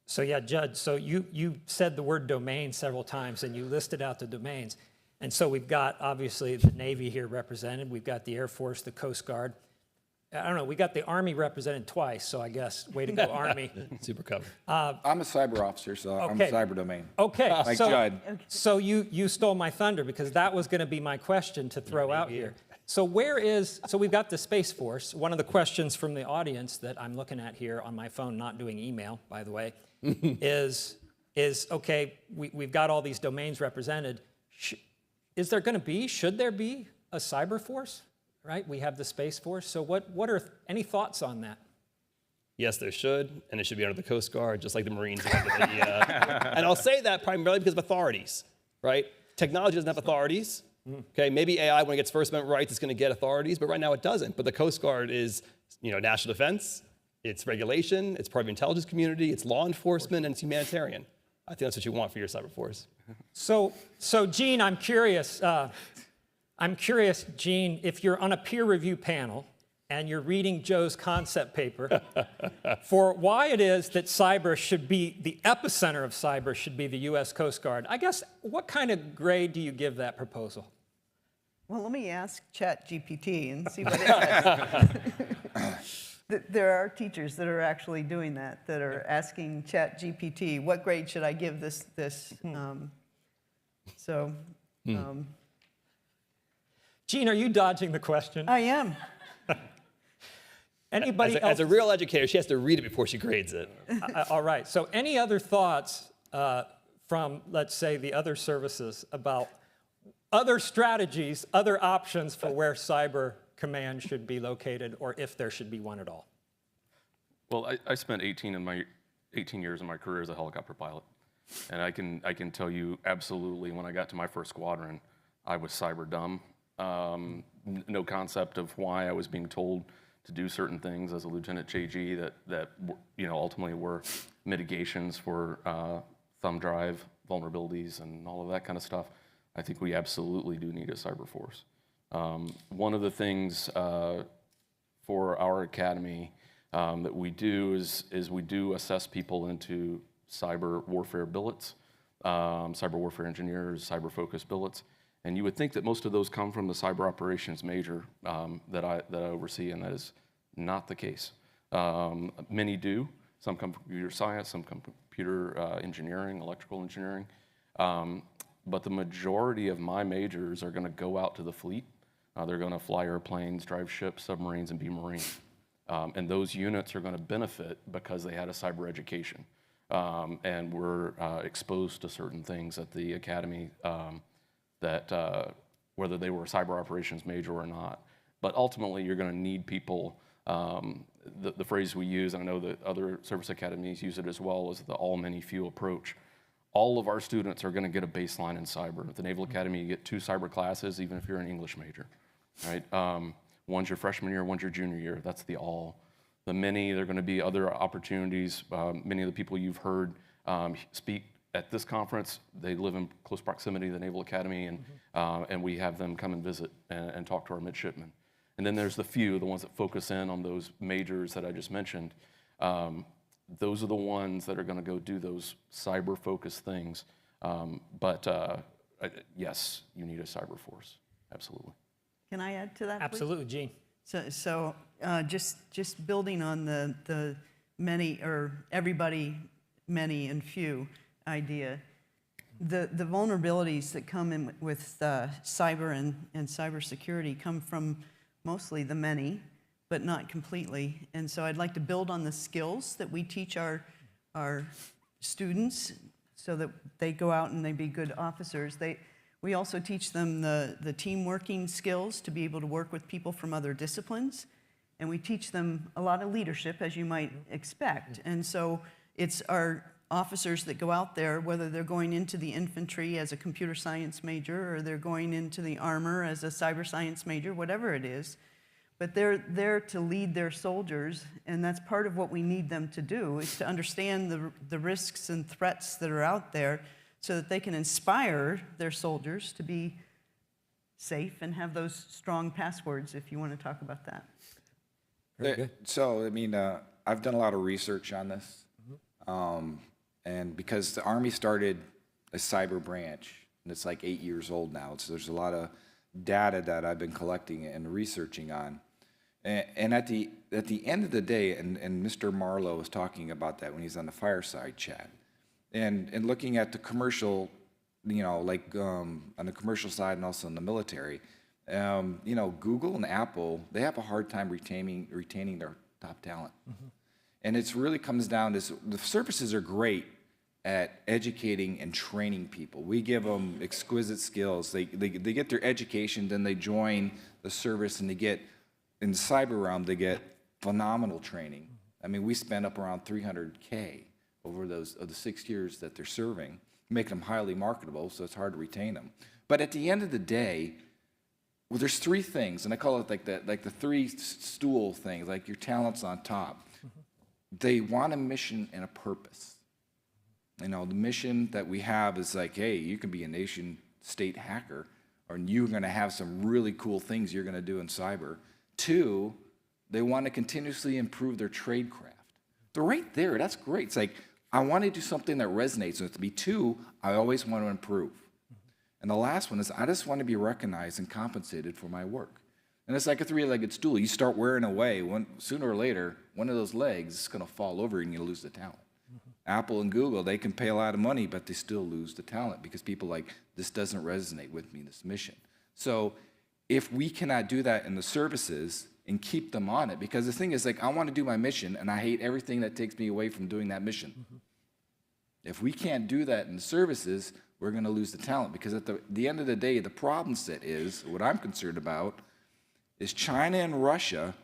So yeah, Judd, so you said the word domain several times, and you listed out the domains. And so we've got, obviously, the Navy here represented. We've got the Air Force, the Coast Guard. I don't know, we got the Army represented twice, so I guess, way to go, Army. Super cover. I'm a cyber officer, so I'm cyber domain. Okay, Like Judd. so you stole my thunder, because that was going to be my question to throw out here. So we've got the Space Force. One of the questions from the audience that I'm looking at here on my phone, not doing email, by the way, is okay, we've got all these domains represented. Should there be a cyber force? Right, we have the Space Force. So what are any thoughts on that? Yes, there should, and it should be under the Coast Guard, just like the Marines are under the. And I'll say that primarily because of authorities, right? Technology doesn't have authorities. Okay, maybe AI, when it gets First Amendment rights, it's going to get authorities, but right now it doesn't. But the Coast Guard is, national defense, it's regulation, it's part of the intelligence community, it's law enforcement, and it's humanitarian. I think that's what you want for your cyber force. So Gene, I'm curious, Gene, if you're on a peer review panel and you're reading Joe's concept paper for why it is that cyber should be, the epicenter of cyber should be the U.S. Coast Guard, I guess, what kind of grade do you give that proposal? Well, let me ask ChatGPT and see what it says. There are teachers that are actually doing that are asking ChatGPT, what grade should I give this? Gene, are you dodging the question? I am. Anybody else? As a real educator, she has to read it before she grades it. All right. So any other thoughts from, let's say, the other services about other strategies, other options for where cyber command should be located, or if there should be one at all? Well, I spent 18 years of my career as a helicopter pilot, and I can tell you absolutely, when I got to my first squadron, I was cyber dumb. No concept of why I was being told to do certain things as a Lieutenant JG that ultimately were mitigations for thumb drive vulnerabilities and all of that kind of stuff. I think we absolutely do need a cyber force. One of the things for our academy that we do is we do assess people into cyber warfare billets, cyber warfare engineers, cyber focused billets. And you would think that most of those come from the cyber operations major that I oversee, and that is not the case. Many do. Some come from computer science, some come from computer engineering, electrical engineering. But the majority of my majors are going to go out to the fleet. They're going to fly airplanes, drive ships, submarines, and be Marines. And those units are going to benefit because they had a cyber education and were exposed to certain things at the academy that whether they were a cyber operations major or not. But ultimately, you're going to need people. The phrase we use, and I know that other service academies use it as well, is the all, many, few approach. All of our students are going to get a baseline in cyber. At the Naval Academy, you get 2 cyber classes, even if you're an English major, right? One's your freshman year, one's your junior year. That's the all. The many, there are going to be other opportunities. Many of the people you've heard speak at this conference, they live in close proximity to the Naval Academy, and we have them come and visit and talk to our midshipmen. And then there's the few, the ones that focus in on those majors that I just mentioned. Those are the ones that are going to go do those cyber-focused things. Yes, you need a cyber force, absolutely. Can I add to that, please? Absolutely, Gene. So just building on the many, or everybody, many and few idea, the vulnerabilities that come in with cyber and cybersecurity come from mostly the many, but not completely. And so I'd like to build on the skills that we teach our students so that they go out and they be good officers. We also teach them the team working skills to be able to work with people from other disciplines. And we teach them a lot of leadership, as you might expect. And so it's our officers that go out there, whether they're going into the infantry as a computer science major or they're going into the armor as a cyber science major, whatever it is, but they're there to lead their soldiers, and that's part of what we need them to do, is to understand the risks and threats that are out there so that they can inspire their soldiers to be safe and have those strong passwords, if you want to talk about that. So, I mean, I've done a lot of research on this. And because the Army started a cyber branch, and it's like 8 years old now, so there's a lot of data that I've been collecting and researching on. And at the end of the day, and Mr. Marlowe was talking about that when he's on the fireside chat, and looking at the commercial, you know, like on the commercial side and also in the military, you know, Google and Apple, they have a hard time retaining their top talent. And it really comes down to, the services are great at educating and training people. We give them exquisite skills. They get their education, then they join the service, and they get, in the cyber realm, they get phenomenal training. I mean, we spend up around $300K over the 6 years that they're serving, make them highly marketable, so it's hard to retain them. But at the end of the day, well, there's three things, and I call it like the three stool things, like your talent's on top. They want a mission and a purpose. You know, the mission that we have is like, hey, you can be a nation state hacker, or you're going to have some really cool things you're going to do in cyber. Two, they want to continuously improve their trade craft. They're right there. That's great. It's like, I want to do something that resonates with me. Two, I always want to improve. And the last one is, I just want to be recognized and compensated for my work. And it's like a three-legged stool. You start wearing away, sooner or later, one of those legs is going to fall over and you lose the talent. Apple and Google, they can pay a lot of money, but they still lose the talent because people like, this doesn't resonate with me, this mission. So if we cannot do that in the services and keep them on it, because the thing is, like, I want to do my mission and I hate everything that takes me away from doing that mission. If we can't do that in the services, we're going to lose the talent, because at the end of the day, the problem set is, what I'm concerned about, is China and Russia,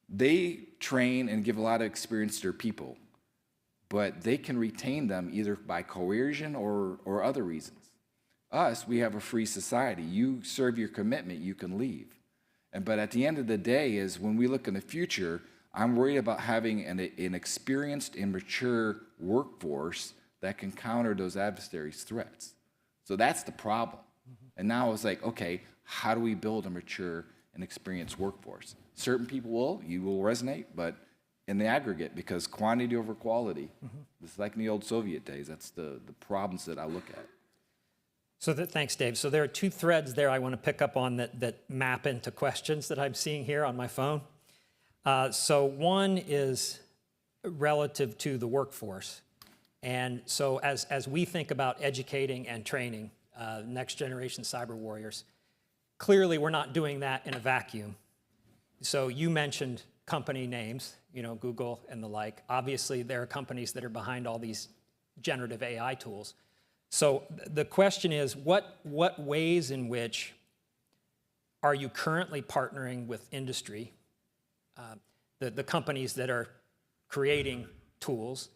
they train and give a lot of experience to their people, but they can retain them either by coercion or other reasons. Us, we have a free society. You serve your commitment, you can leave. But at the end of the day is, when we look in the future, I'm worried about having an experienced and mature workforce that can counter those adversaries' threats. So that's the problem. And now it's like, okay, how do we build a mature and experienced workforce? Certain people will resonate, but in the aggregate, because quantity over quality, it's like in the old Soviet days. That's the problems that I look at. So thanks, Dave. So there are two threads there I want to pick up on that map into questions that I'm seeing here on my phone. So one is relative to the workforce. And so as we think about educating and training next generation cyber warriors, clearly we're not doing that in a vacuum. So you mentioned company names, you know, Google and the like. Obviously, there are companies that are behind all these generative AI tools. So the question is, what ways in which are you currently partnering with industry, the companies that are creating tools,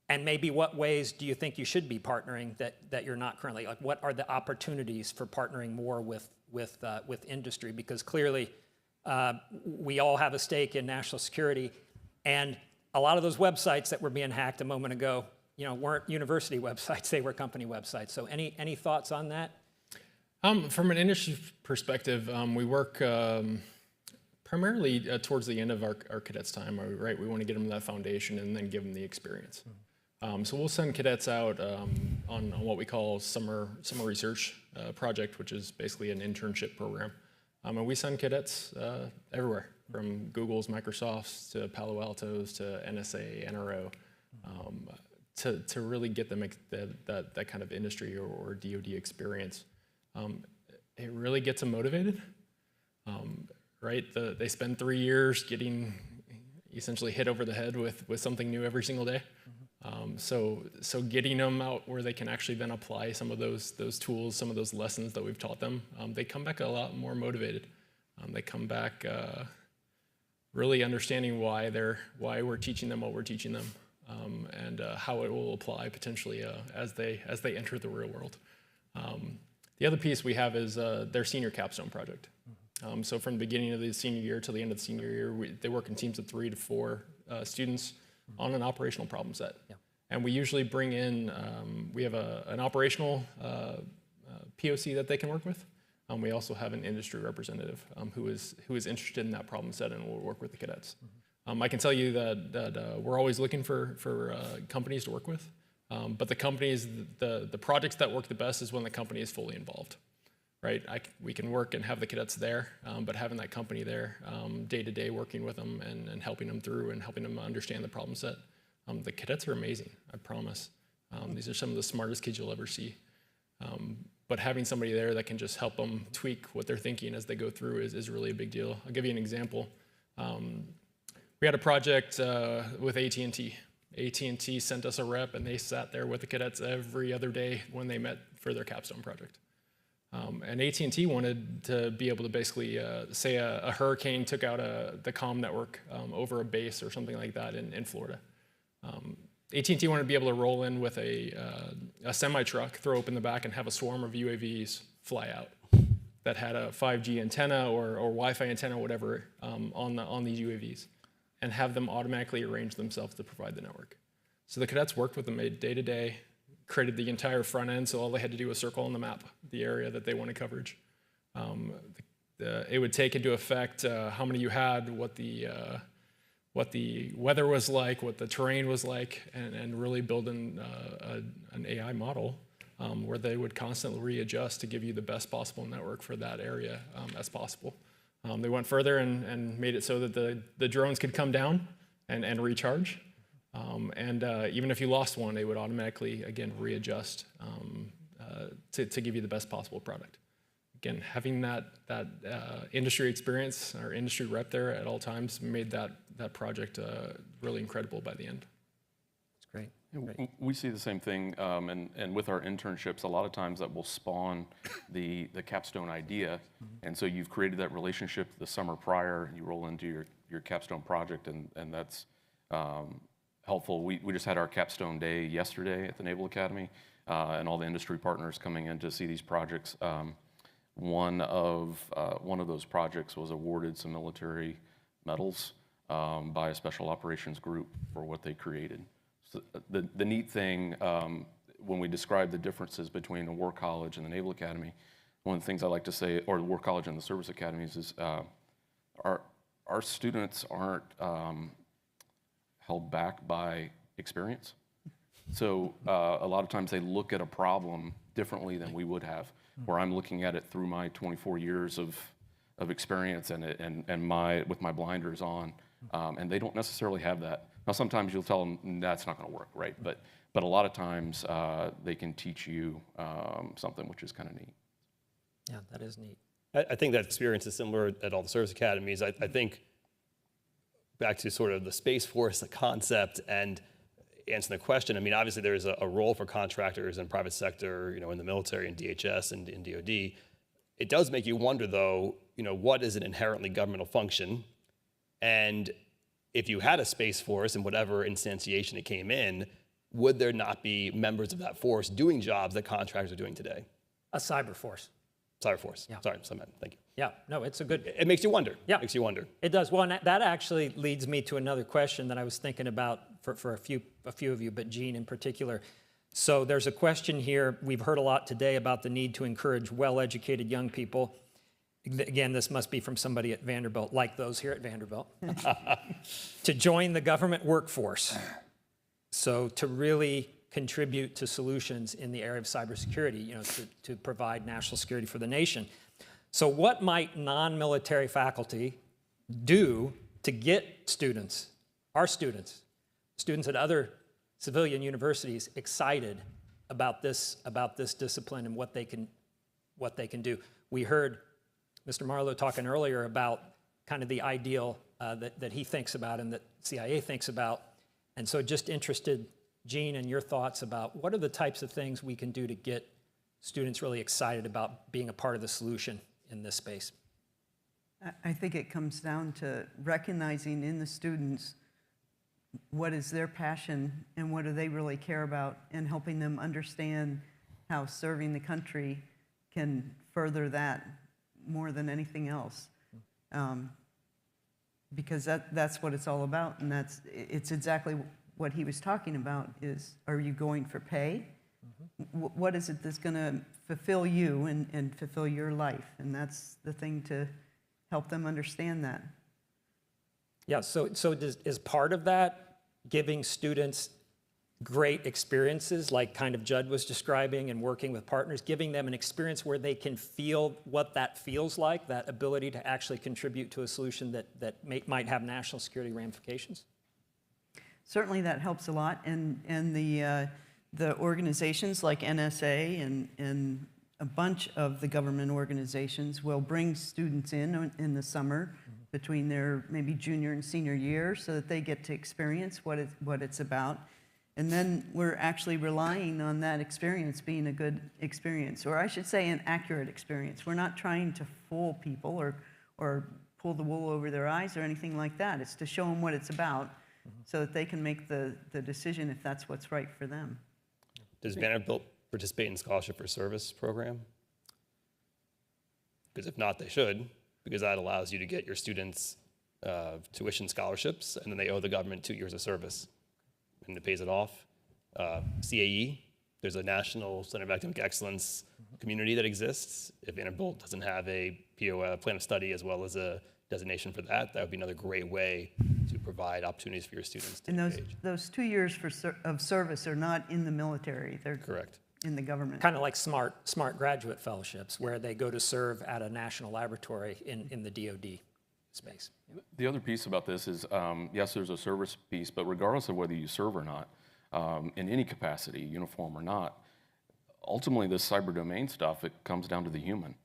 and maybe what ways do you think you should be partnering that you're not currently? Like, what are the opportunities for partnering more with industry? Because clearly, We all have a stake in national security. And a lot of those websites that were being hacked a moment ago, weren't university websites, they were company websites. So any thoughts on that? From an industry perspective, we work primarily towards the end of our cadets' time, right? We want to get them that foundation and then give them the experience. So we'll send cadets out on what we call summer research project, which is basically an internship program. And we send cadets everywhere, from Google's, Microsoft's, to Palo Alto's, to NSA, NRO, to really get them that kind of industry or DoD experience. It really gets them motivated, right? They spend 3 years getting essentially hit over the head with something new every single day. So getting them out where they can actually then apply some of those tools, some of those lessons that we've taught them, they come back a lot more motivated. They come back really understanding why we're teaching them what we're teaching them, and how it will apply potentially as they enter the real world. The other piece we have is their senior capstone project. So from the beginning of the senior year till the end of the senior year, they work in teams of 3 to 4 students on an operational problem set. Yeah. And we usually bring in, we have an operational POC that they can work with. We also have an industry representative who is interested in that problem set and will work with the cadets. I can tell you that we're always looking for companies to work with. But the companies, the projects that work the best is when the company is fully involved, right? We can work and have the cadets there, but having that company there day to day, working with them and helping them through and helping them understand the problem set. The cadets are amazing, I promise. These are some of the smartest kids you'll ever see. But having somebody there that can just help them tweak what they're thinking as they go through is really a big deal. I'll give you an example. We had a project with AT&T. AT&T sent us a rep, and they sat there with the cadets every other day when they met for their capstone project. And AT&T wanted to be able to basically say a hurricane took out the comm network over a base or something like that in Florida. AT&T wanted to be able to roll in with a semi-truck, throw open the back, and have a swarm of UAVs fly out that had a 5G antenna or Wi-Fi antenna, whatever, on these UAVs, and have them automatically arrange themselves to provide the network. So the cadets worked with them day to day, created the entire front end, so all they had to do was circle on the map the area that they wanted coverage. It would take into effect how many you had, what the weather was like, what the terrain was like, and really build an AI model where they would constantly readjust to give you the best possible network for that area as possible. They went further and made it so that the drones could come down and recharge. Even if you lost one, they would automatically, again, readjust to give you the best possible product. Again, having that industry experience, our industry rep there at all times, made that project really incredible by the end. That's great. We see the same thing, and with our internships, a lot of times that will spawn the capstone idea, and so you've created that relationship the summer prior, you roll into your capstone project, and that's helpful. We just had our capstone day yesterday at the Naval Academy, and all the industry partners coming in to see these projects. One of those projects was awarded some military medals by a special operations group for what they created. So the neat thing, when we describe the differences between the War College and the Naval Academy, one of the things I like to say, or the War College and the service academies, is our students aren't held back by experience. So a lot of times they look at a problem differently than we would have, where I'm looking at it through my 24 years of experience and with my blinders on, and they don't necessarily have that. Now, sometimes you'll tell them that's not going to work, right? But a lot of times they can teach you something which is kind of neat. Yeah, that is neat. I think that experience is similar at all the service academies. I think back to sort of the Space Force, the concept, and answering the question. I mean, obviously there's a role for contractors and private sector, in the military and DHS and in DoD. It does make you wonder, though, what is an inherently governmental function? And if you had a Space Force in whatever instantiation it came in, would there not be members of that force doing jobs that contractors are doing today? A cyber force. Cyber force. Yeah. Sorry, thank you. Yeah, no, it's a good. It makes you wonder. Yeah. It makes you wonder. It does. Well, and that actually leads me to another question that I was thinking about for a few of you, but Jean in particular. So there's a question here. We've heard a lot today about the need to encourage well-educated young people. Again, this must be from somebody at Vanderbilt, like those here at Vanderbilt, to join the government workforce. So to really contribute to solutions in the area of cybersecurity, you know, to provide national security for the nation. So what might non-military faculty do to get students, our students at other civilian universities excited about this discipline and what they can do? We heard Mr. Marlowe talking earlier about kind of the ideal that he thinks about and that CIA thinks about. And so just interested, Jean, in your thoughts about what are the types of things we can do to get students really excited about being a part of the solution in this space? I think it comes down to recognizing in the students what is their passion and what do they really care about, and helping them understand how serving the country can further that more than anything else. Because that's what it's all about, and it's exactly what he was talking about is, are you going for pay? What is it that's going to fulfill you and fulfill your life? And that's the thing, to help them understand that. Yeah, so is part of that giving students great experiences, like kind of Judd was describing, and working with partners, giving them an experience where they can feel what that feels like, that ability to actually contribute to a solution that might have national security ramifications? Certainly that helps a lot, and the organizations like NSA and a bunch of the government organizations will bring students in the summer between their maybe junior and senior year, so that they get to experience what it's about. And then we're actually relying on that experience being a good experience, or I should say an accurate experience. We're not trying to fool people or pull the wool over their eyes or anything like that. It's to show them what it's about so that they can make the decision if that's what's right for them. Does Vanderbilt participate in Scholarship for Service program? Because if not, they should, because that allows you to get your students tuition scholarships, and then they owe the government 2 years of service, and it pays it off. CAE, there's a National Center of Academic Excellence community that exists. If Vanderbilt doesn't have a plan of study as well as a designation for that, that would be another great way to provide opportunities for your students to engage. Those 2 years of service are not in the military. They're correct. In the government. Kind of like smart graduate fellowships, where they go to serve at a national laboratory in the DoD space. The other piece about this is, yes, there's a service piece, but regardless of whether you serve or not, in any capacity, uniform or not, ultimately this cyber domain stuff, it comes down to the human,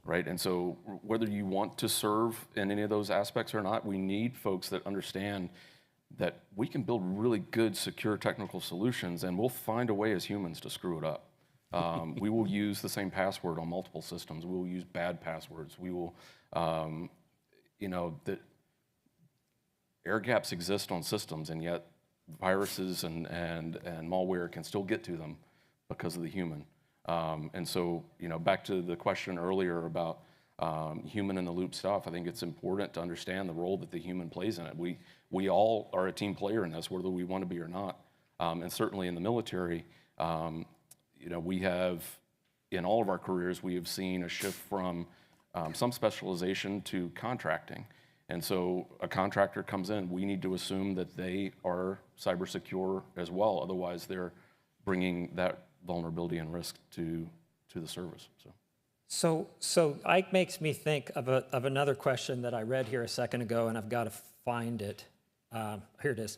right? And so whether you want to serve in any of those aspects or not, we need folks that understand that we can build really good, secure technical solutions, and we'll find a way as humans to screw it up. We will use the same password on multiple systems. We will use bad passwords. We will, that air gaps exist on systems, and yet viruses and malware can still get to them because of the human. And so, back to the question earlier about human in the loop stuff, I think it's important to understand the role that the human plays in it. We all are a team player in this, whether we want to be or not. And certainly in the military, we have, in all of our careers, we have seen a shift from some specialization to contracting. And so a contractor comes in, we need to assume that they are cyber secure as well. Otherwise, they're bringing that vulnerability and risk to the service. So Ike makes me think of another question that I read here a second ago, and I've got to find it. Here it is.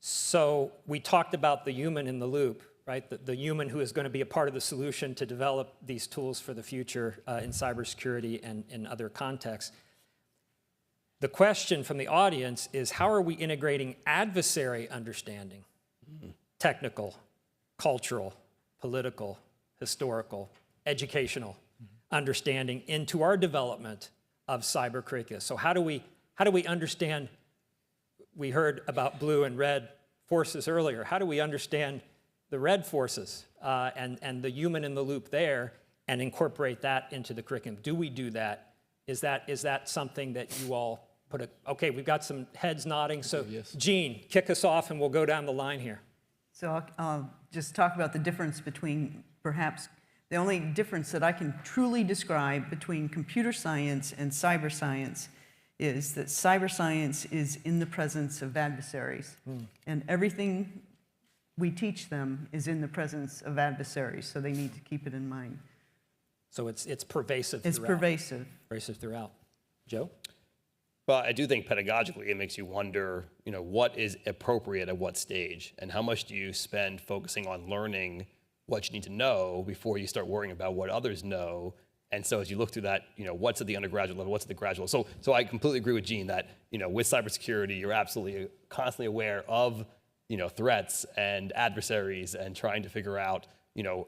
So we talked about the human in the loop, right? The human who is going to be a part of the solution to develop these tools for the future in cybersecurity and in other contexts. The question from the audience is, how are we integrating adversary understanding, technical, cultural, political, historical, educational understanding into our development of cyber curricula? So how do we understand? We heard about blue and red forces earlier. How do we understand the red forces and the human in the loop there and incorporate that into the curriculum? Do we do that Is that something that you all put okay, we've got some heads nodding, so Yes. Gene, kick us off and we'll go down the line here. So I'll just talk about the difference between, perhaps, the only difference that I can truly describe between computer science and cyber science is that cyber science is in the presence of adversaries. And everything we teach them is in the presence of adversaries, so they need to keep it in mind. So it's pervasive It's throughout. pervasive. Pervasive throughout. Joe? Well, I do think pedagogically it makes you wonder, what is appropriate at what stage, and how much do you spend focusing on learning what you need to know before you start worrying about what others know. And so as you look through that, what's at the undergraduate level, what's at the graduate level. So I completely agree with Gene that, with cybersecurity, you're absolutely constantly aware of, threats and adversaries and trying to figure out,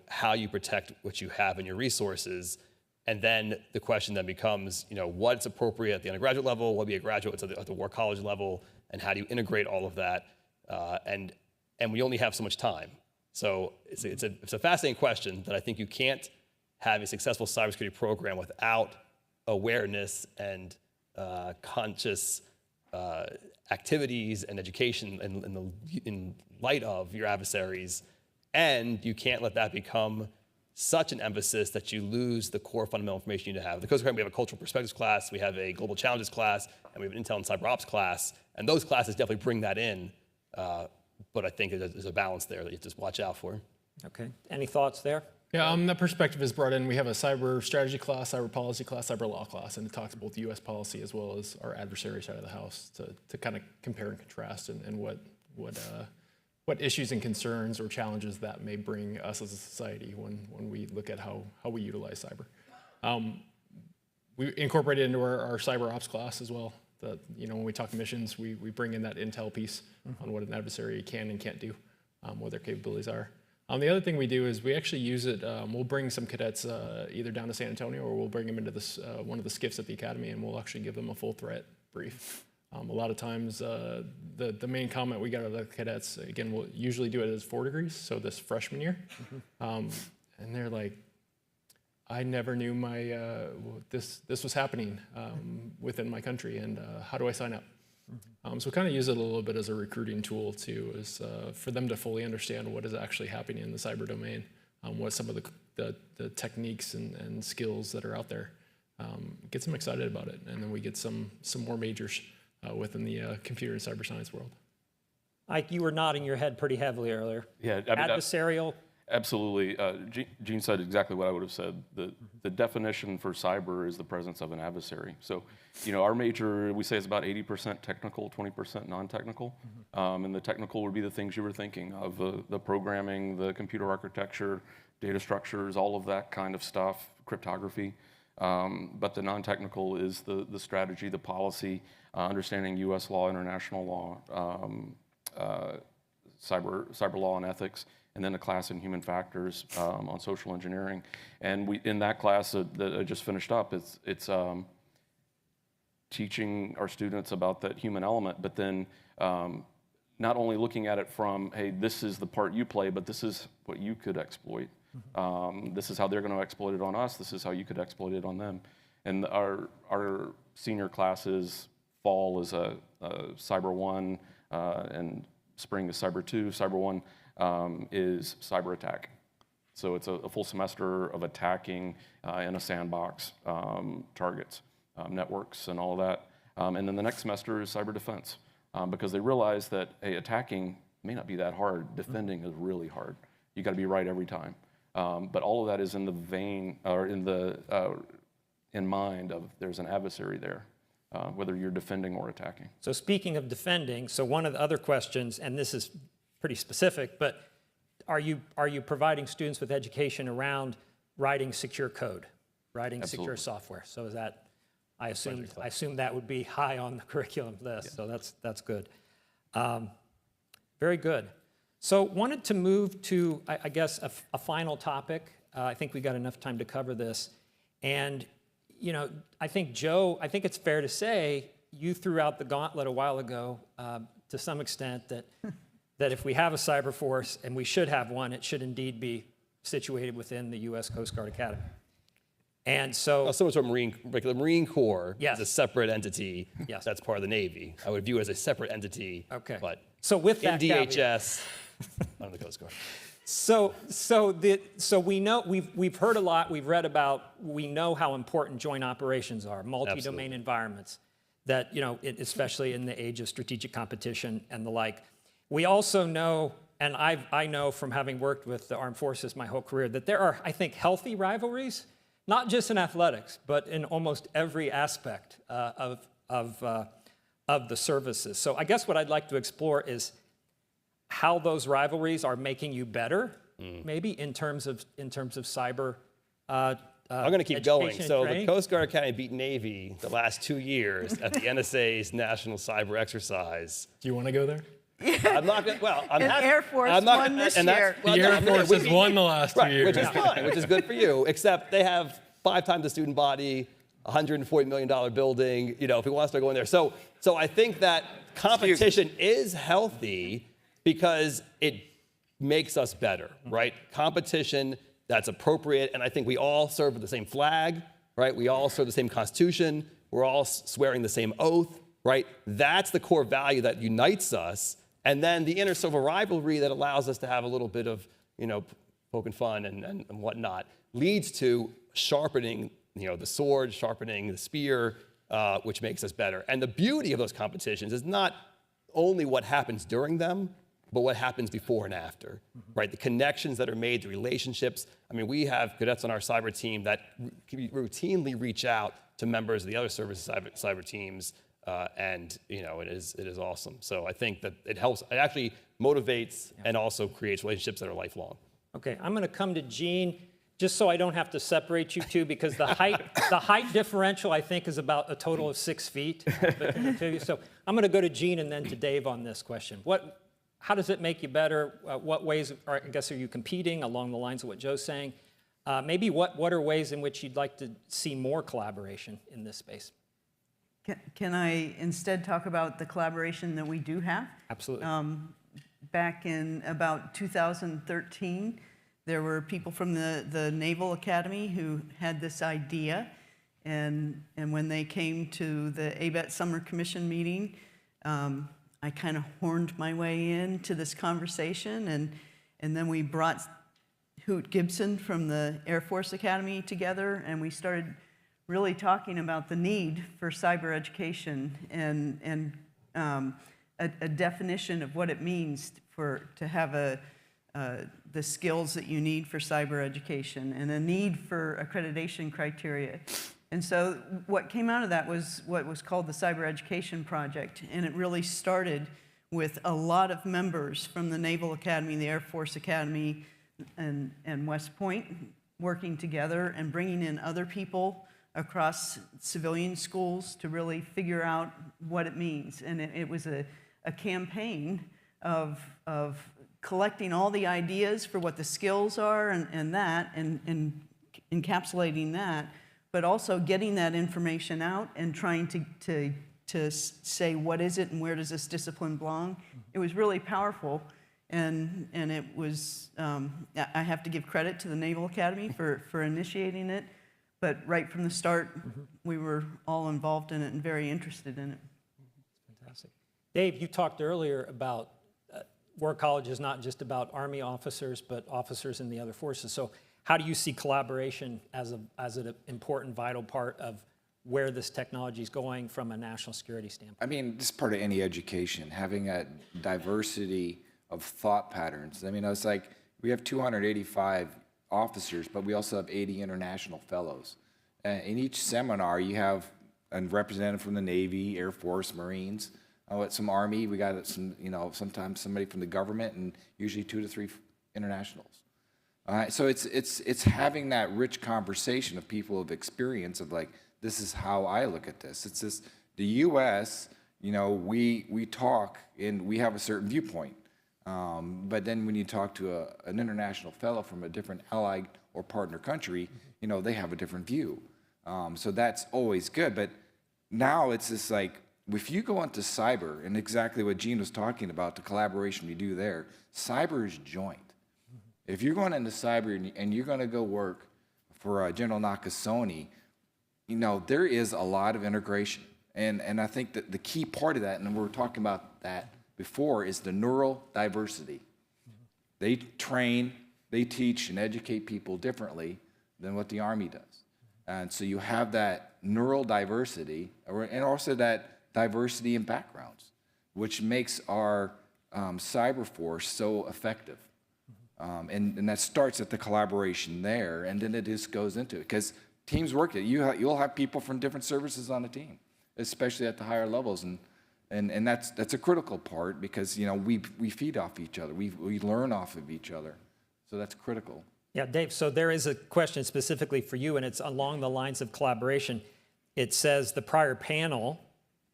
how you protect what you have in your resources. And then the question then becomes, what's appropriate at the undergraduate level, what would be a graduate at the war college level, and how do you integrate all of that? And we only have so much time. So it's a fascinating question that I think you can't have a successful cybersecurity program without awareness and conscious activities and education in light of your adversaries. And you can't let that become such an emphasis that you lose the core fundamental information you need to have. The Coast Guard, we have a cultural perspectives class, we have a global challenges class, and we have an intel and cyber ops class. And those classes definitely bring that in. But I think there's a balance there that you have to watch out for. Okay. Any thoughts there? Yeah, that perspective is brought in. We have a cyber strategy class, cyber policy class, cyber law class, and it talks both U.S. policy as well as our adversary side of the house to kind of compare and contrast and what issues and concerns or challenges that may bring us as a society when we look at how we utilize cyber. We incorporate it into our cyber ops class as well. When we talk missions, we bring in that intel piece on what an adversary can and can't do, what their capabilities are. The other thing we do is we actually use it. We'll bring some cadets either down to San Antonio or we'll bring them into one of the SCIFs at the academy, and we'll actually give them a full threat brief. A lot of times, the main comment we get out of the cadets, again, we'll usually do it as 4 degrees, so this freshman year, and they're like, I never knew this was happening within my country, and how do I sign up? So we kind of use it a little bit as a recruiting tool too, is for them to fully understand what is actually happening in the cyber domain, what some of the techniques and skills that are out there. Gets them excited about it, and then we get some more majors within the computer and cyber science world. Ike, you were nodding your head pretty heavily earlier. Yeah, Adversarial. Absolutely. Gene said exactly what I would have said. The definition for cyber is the presence of an adversary. So, our major, we say, is about 80% technical, 20% non-technical. And the technical would be the things you were thinking of, the programming, the computer architecture, data structures, all of that kind of stuff, cryptography. But the non-technical is the strategy, the policy, understanding U.S. law, international law, cyber law and ethics, and then a class in human factors on social engineering. And in that class that I just finished up, it's teaching our students about that human element, but then not only looking at it from, hey, this is the part you play, but this is what you could exploit. This is how they're going to exploit it on us. This is how you could exploit it on them. And our senior classes, fall is a Cyber 1, and spring is Cyber 2. Cyber 1 is cyber attack. So it's a full semester of attacking in a sandbox, targets, networks, and all of that. And then the next semester is cyber defense, because they realize that, hey, attacking may not be that hard. Defending is really hard. You got to be right every time. But all of that is in the vein, or in mind of there's an adversary there, whether you're defending or attacking. So speaking of defending, so one of the other questions, and this is pretty specific, but are you providing students with education around writing secure code, writing secure software? So is that, I assume that would be high on the curriculum list. Yeah. So that's good. Very good. So wanted to move to, I guess, a final topic. I think we got enough time to cover this. And, I think, Joe, I think it's fair to say you threw out the gauntlet a while ago to some extent that if we have a cyber force, and we should have one, it should indeed be situated within the U.S. Coast Guard Academy. And so, Similar to a like the Marine Corps Yes. is a separate entity. Yes. That's part of the Navy. I would view it as a separate entity. Okay. But so with that in caveat- DHS, I'm the Coast Guard. So we know we've heard a lot, we've read about, we know how important joint operations are, multi-domain Absolutely. environments, that especially in the age of strategic competition and the like. We also know, and I know from having worked with the armed forces my whole career, that there are, I think, healthy rivalries, not just in athletics, but in almost every aspect of the services. So I guess what I'd like to explore is how those rivalries are making you better, maybe in terms of cyber. I'm going to keep going. education and So the training. Coast Guard Academy beat Navy the last 2 years at the NSA's National Cyber Exercise. Do you want to go there? I'm not going. Well, I'm And not. Air Force I'm not, won this and that's- year. well, The no, Air no, Force we- has won the last 2 Right, years. which is fine, which is good for you. Except they have 5 times the student body, $140 million building. If we want to start going there, so I think that competition is healthy because it makes us better, right? Competition that's appropriate, and I think we all serve with the same flag, right? We all serve the same Constitution. We're all swearing the same oath, right? That's the core value that unites us, and then the inner civil rivalry that allows us to have a little bit of, poking fun and whatnot leads to sharpening, the sword, sharpening the spear, which makes us better. And the beauty of those competitions is not only what happens during them, but what happens before and after, right? The connections that are made, the relationships. I mean, we have cadets on our cyber team that routinely reach out to members of the other services cyber teams, and it is awesome. So I think that it helps. It actually motivates and also creates relationships that are lifelong. Okay, I'm going to come to Gene, just so I don't have to separate you two, because the height differential, I think, is about a total of 6 feet. So I'm going to go to Gene and then to Dave on this question. How does it make you better? What ways, I guess, are you competing along the lines of what Joe's saying? Maybe what are ways in which you'd like to see more collaboration in this space? Can I instead talk about the collaboration that we do have? Absolutely. Back in about 2013, there were people from the Naval Academy who had this idea, and when they came to the ABET Summer Commission meeting, I kind of horned my way into this conversation, and then we brought Hoot Gibson from the Air Force Academy together, and we started really talking about the need for cyber education and a definition of what it means to have the skills that you need for cyber education, and a need for accreditation criteria. And so what came out of that was what was called the Cyber Education Project, and it really started with a lot of members from the Naval Academy, the Air Force Academy, and West Point working together and bringing in other people across civilian schools to really figure out what it means. And it was a campaign of collecting all the ideas for what the skills are and encapsulating that, but also getting that information out and trying to say what is it and where does this discipline belong. It was really powerful, and it was, I have to give credit to the Naval Academy for initiating it, but right from the start, we were all involved in it and very interested in it. Fantastic. Dave, you talked earlier about War College is not just about Army officers, but officers in the other forces. So how do you see collaboration as an important, vital part of where this technology is going from a national security standpoint? I mean, this is part of any education, having a diversity of thought patterns. I mean, it's like we have 285 officers, but we also have 80 international fellows. In each seminar, you have a representative from the Navy, Air Force, Marines, some Army. We got some, sometimes somebody from the government, and usually 2 to 3 internationals. So it's having that rich conversation of people of experience of like, this is how I look at this. It's just the U.S., we talk and we have a certain viewpoint. But then when you talk to an international fellow from a different allied or partner country, they have a different view. So that's always good. But now it's just like, if you go into cyber, and exactly what Gene was talking about, the collaboration we do there, cyber is joint. If you're going into cyber and you're going to go work for General Nakasone, you know, there is a lot of integration. And I think that the key part of that, and we were talking about that before, is the neural diversity. They train, they teach and educate people differently than what the Army does. And so you have that neural diversity, and also that diversity in backgrounds, which makes our cyber force so effective. And that starts at the collaboration there, and then it just goes into it. Because teams work, you'll have people from different services on a team, especially at the higher levels. And that's a critical part, because you know we feed off each other, we learn off of each other. So that's critical. Yeah, Dave, so there is a question specifically for you, and it's along the lines of collaboration. It says the prior panel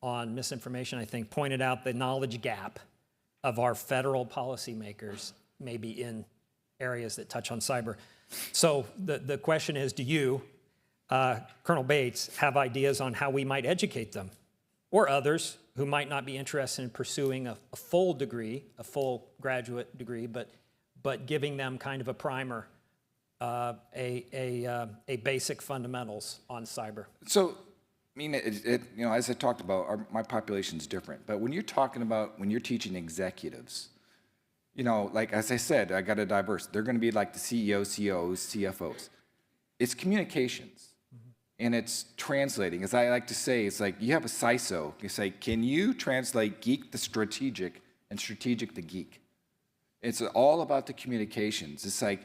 on misinformation, I think, pointed out the knowledge gap of our federal policymakers, maybe in areas that touch on cyber. So the question is, do you, Colonel Bates, have ideas on how we might educate them, or others who might not be interested in pursuing a full degree, a full graduate degree, but giving them kind of a primer, a basic fundamentals on cyber? So, I mean, you know, as I talked about, my population's different. But when you're talking about, when you're teaching executives, you know, like as I said, I got a diverse. They're going to be like the CEOs, COOs, CFOs. It's communications, and it's translating. As I like to say, it's like you have a CISO. You say, can you translate geek to strategic and strategic to geek? It's all about the communications. It's like,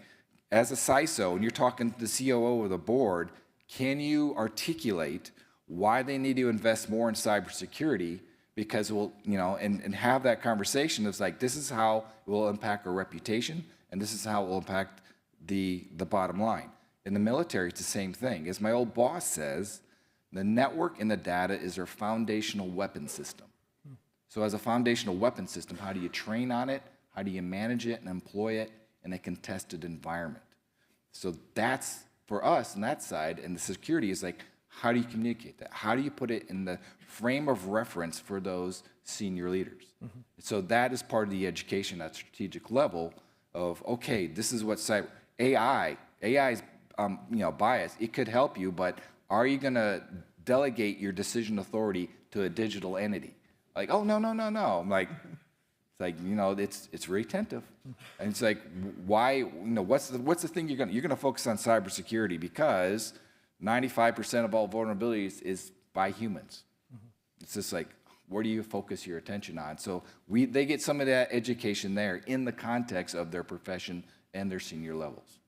as a CISO, when you're talking to the COO or the board, can you articulate why they need to invest more in cybersecurity? Because we'll, you know, and have that conversation. It's like, this is how it will impact our reputation, and this is how it will impact the bottom line. In the military, it's the same thing. As my old boss says, the network and the data is our foundational weapon system. So as a foundational weapon system, how do you train on it? How do you manage it and employ it in a contested environment? So that's, for us on that side, and the security is like, how do you communicate that? How do you put it in the frame of reference for those senior leaders? So that is part of the education at strategic level of, okay, this is what cyber, AI is you know, biased. It could help you, but are you gonna delegate your decision authority to a digital entity? Like, oh, no. I'm like, it's like, you know, it's retentive. And it's like, why, you know, what's the thing you're gonna focus on cybersecurity, because 95% of all vulnerabilities is by humans. It's just like, where do you focus your attention on? So they get some of that education there in the context of their profession and their senior levels.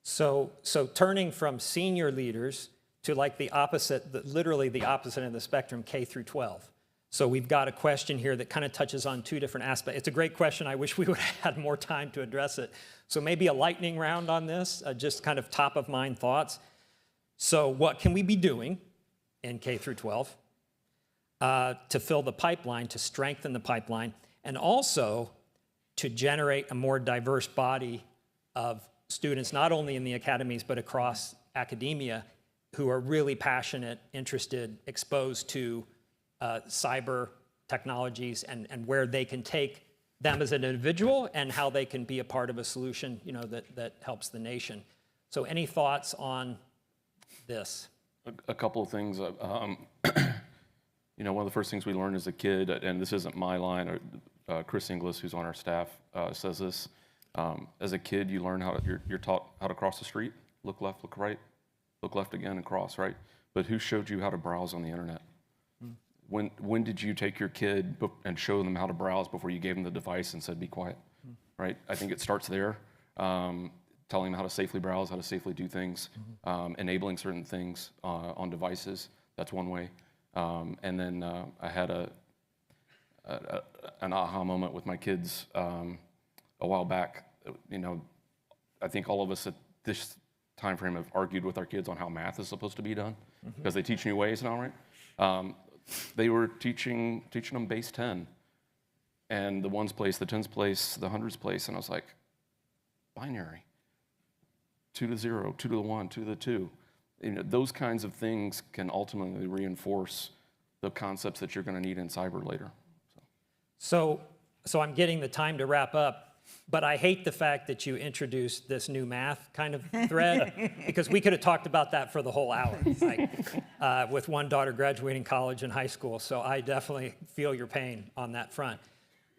So turning from senior leaders to like the opposite, literally the opposite of the spectrum, K through 12. So we've got a question here that kind of touches on two different aspects. It's a great question. I wish we would have had more time to address it. So maybe a lightning round on this, just kind of top of mind thoughts. So what can we be doing in K through 12 to fill the pipeline, to strengthen the pipeline, and also to generate a more diverse body of students, not only in the academies, but across academia, who are really passionate, interested, exposed to cyber technologies, and where they can take them as an individual and how they can be a part of a solution, you know, that helps the nation. So any thoughts on this? A couple of things. You know, one of the first things we learned as a kid, and this isn't my line, or Chris Inglis, who's on our staff, says this. As a kid, you learn you're taught how to cross the street, look left, look right, look left again, and cross, right? But who showed you how to browse on the internet? When did you take your kid and show them how to browse before you gave them the device and said, be quiet, right? I think it starts there. Telling them how to safely browse, how to safely do things, enabling certain things on devices. That's one way. And then I had an aha moment with my kids a while back. You know, I think all of us at this time frame have argued with our kids on how math is supposed to be done, because they teach new ways now, right? They were teaching them base 10, and the ones place, the tens place, the hundreds place, and I was like, binary. 2 to the 0, 2 to the 1, 2 to the 2. You know, those kinds of things can ultimately reinforce the concepts that you're going to need in cyber later. So I'm getting the time to wrap up. But I hate the fact that you introduced this new math kind of thread, because we could have talked about that for the whole hour, with one daughter graduating college and high school. So I definitely feel your pain on that front.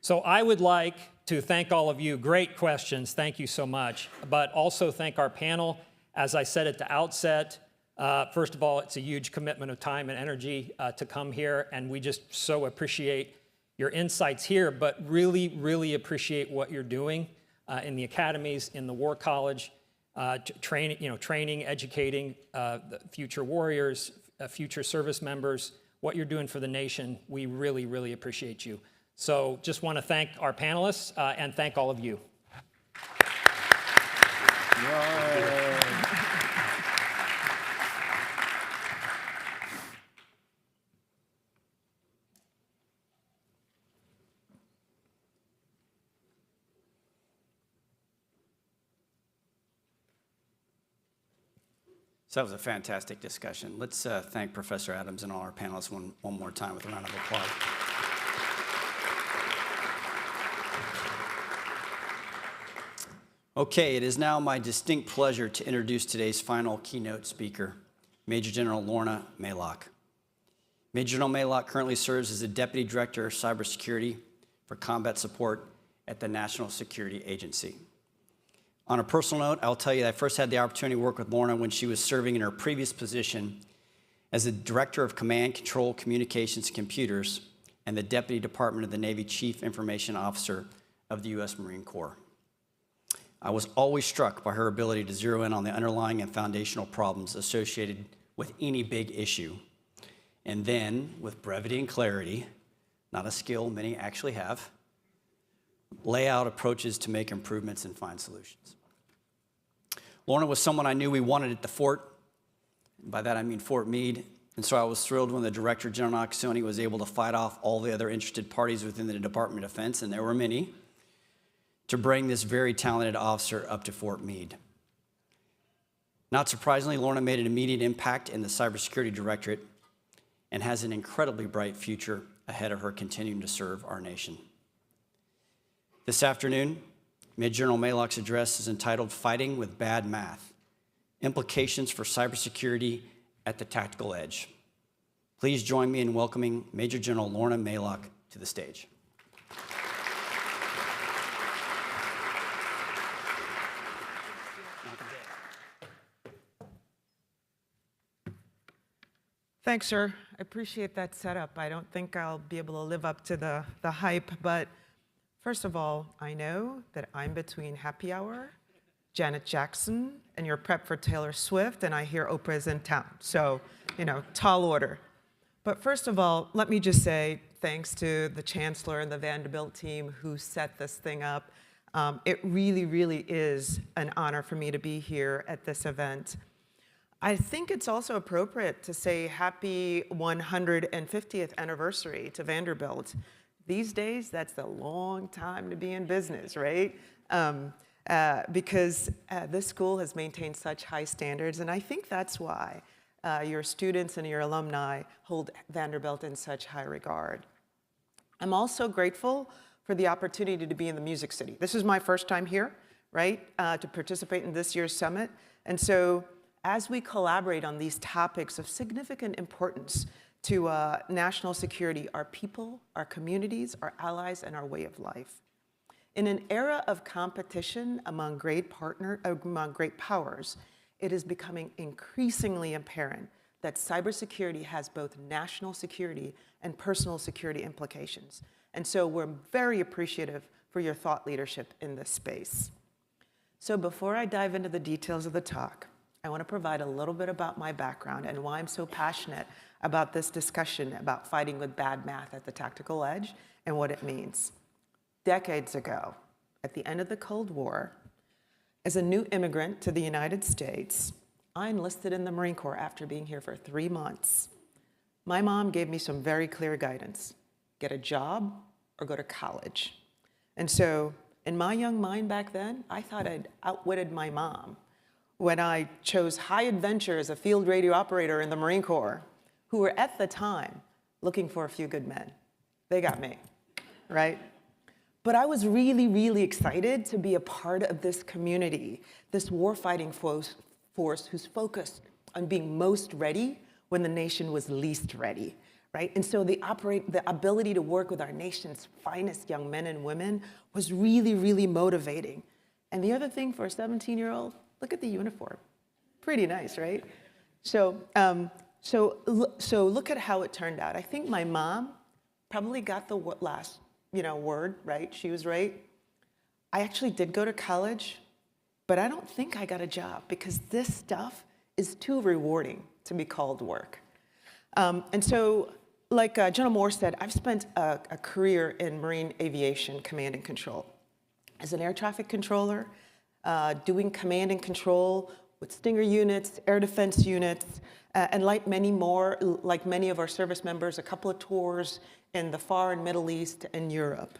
So I would like to thank all of you. Great questions. Thank you so much. But also thank our panel. As I said at the outset, first of all, it's a huge commitment of time and energy to come here, and we just so appreciate your insights here, but really, really appreciate what you're doing in the academies, in the War College, training, educating the future warriors, future service members, what you're doing for the nation. We really, really appreciate you. So just want to thank our panelists and thank all of you. So that was a fantastic discussion. Let's thank Professor Adams and all our panelists one more time with a round of applause. Okay, it is now my distinct pleasure to introduce today's final keynote speaker, Major General Lorna Maylock. Major General Maylock currently serves as the Deputy Director of Cybersecurity for Combat Support at the National Security Agency. On a personal note, I'll tell you that I first had the opportunity to work with Lorna when she was serving in her previous position as the Director of Command, Control, Communications, and Computers, and the Deputy Department of the Navy Chief Information Officer of the U.S. Marine Corps. I was always struck by her ability to zero in on the underlying and foundational problems associated with any big issue, and then, with brevity and clarity, not a skill many actually have, lay out approaches to make improvements and find solutions. Lorna was someone I knew we wanted at the fort. By that I mean Fort Meade. And so I was thrilled when the Director General Nakasone was able to fight off all the other interested parties within the Department of Defense, and there were many, to bring this very talented officer up to Fort Meade. Not surprisingly, Lorna made an immediate impact in the Cybersecurity Directorate and has an incredibly bright future ahead of her continuing to serve our nation. This afternoon, Major General Maylock's address is entitled Fighting with Bad Math, Implications for Cybersecurity at the Tactical Edge. Please join me in welcoming Major General Lorna Maylock to the stage. Thanks, sir. I appreciate that setup. I don't think I'll be able to live up to the hype, but first of all, I know that I'm between happy hour, Janet Jackson, and your prep for Taylor Swift, and I hear Oprah's in town. So, tall order. But first of all, let me just say thanks to the Chancellor and the Vanderbilt team who set this thing up. It really, really is an honor for me to be here at this event. I think it's also appropriate to say happy 150th anniversary to Vanderbilt. These days, that's a long time to be in business, right? Because this school has maintained such high standards, and I think that's why your students and your alumni hold Vanderbilt in such high regard. I'm also grateful for the opportunity to be in the Music City. This is my first time here, right, to participate in this year's summit. And so as we collaborate on these topics of significant importance to national security, our people, our communities, our allies, and our way of life. In an era of competition among great powers, it is becoming increasingly apparent that cybersecurity has both national security and personal security implications. And so we're very appreciative for your thought leadership in this space. So before I dive into the details of the talk, I want to provide a little bit about my background and why I'm so passionate about this discussion about fighting with bad math at the tactical edge and what it means. Decades ago, at the end of the Cold War, as a new immigrant to the United States, I enlisted in the Marine Corps after being here for 3 months. My mom gave me some very clear guidance: get a job or go to college. And so in my young mind back then, I thought I'd outwitted my mom when I chose high adventure as a field radio operator in the Marine Corps, who were at the time looking for a few good men. They got me, right? But I was really, really excited to be a part of this community, this warfighting force who's focused on being most ready when the nation was least ready, right? And so the ability to work with our nation's finest young men and women was really, really motivating. And the other thing for a 17-year-old, look at the uniform. Pretty nice, right? So look at how it turned out. I think my mom probably got the last, word, right? She was right. I actually did go to college, but I don't think I got a job because this stuff is too rewarding to be called work. And so, like General Moore said, I've spent a career in Marine aviation command and control. As an air traffic controller, doing command and control with Stinger units, air defense units, and like many of our service members, a couple of tours in the Far and Middle East and Europe.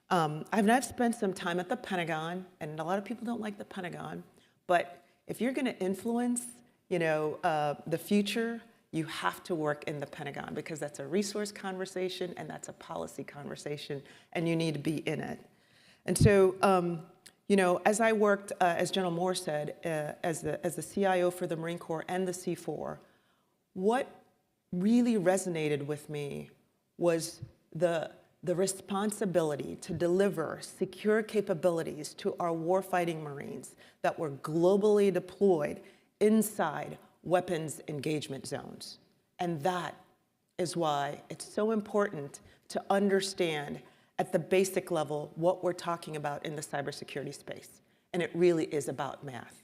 I've spent some time at the Pentagon, and a lot of people don't like the Pentagon, but if you're going to influence, the future, you have to work in the Pentagon because that's a resource conversation and that's a policy conversation, and you need to be in it. And so, as I worked, as General Moore said, as the CIO for the Marine Corps and the C4, what really resonated with me was the responsibility to deliver secure capabilities to our warfighting Marines that were globally deployed inside weapons engagement zones. And that is why it's so important to understand at the basic level what we're talking about in the cybersecurity space. And it really is about math.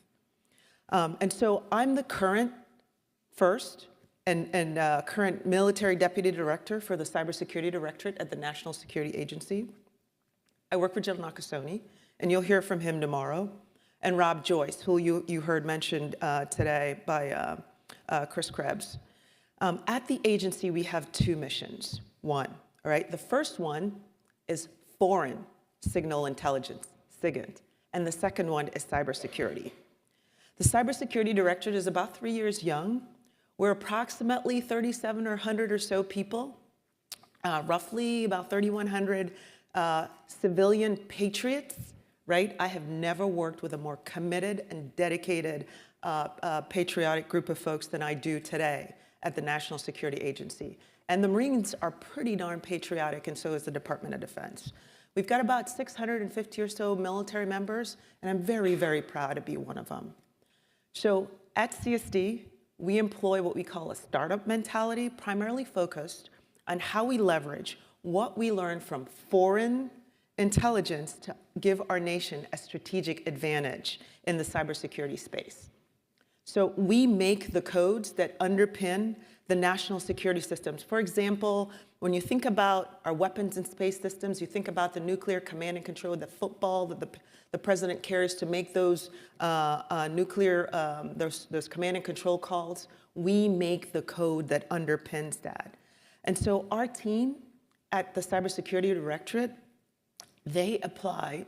And so I'm the current current military deputy director for the Cybersecurity Directorate at the National Security Agency. I work for General Nakasone, and you'll hear from him tomorrow, and Rob Joyce, who you heard mentioned today by Chris Krebs. At the agency, we have two missions. The first one is foreign signal intelligence, SIGINT, and the second one is cybersecurity. The Cybersecurity Directorate is about 3 years young. We're approximately 3,700 or 100 or so people, roughly about 3,100 civilian patriots, right? I have never worked with a more committed and dedicated patriotic group of folks than I do today at the National Security Agency. And the Marines are pretty darn patriotic, and so is the Department of Defense. We've got about 650 or so military members, and I'm very, very proud to be one of them. So at CSD, we employ what we call a startup mentality, primarily focused on how we leverage what we learn from foreign intelligence to give our nation a strategic advantage in the cybersecurity space. So we make the codes that underpin the national security systems. For example, when you think about our weapons and space systems, you think about the nuclear command and control, the football that the president carries to make those those command and control calls. We make the code that underpins that. And so our team at the Cybersecurity Directorate, they apply,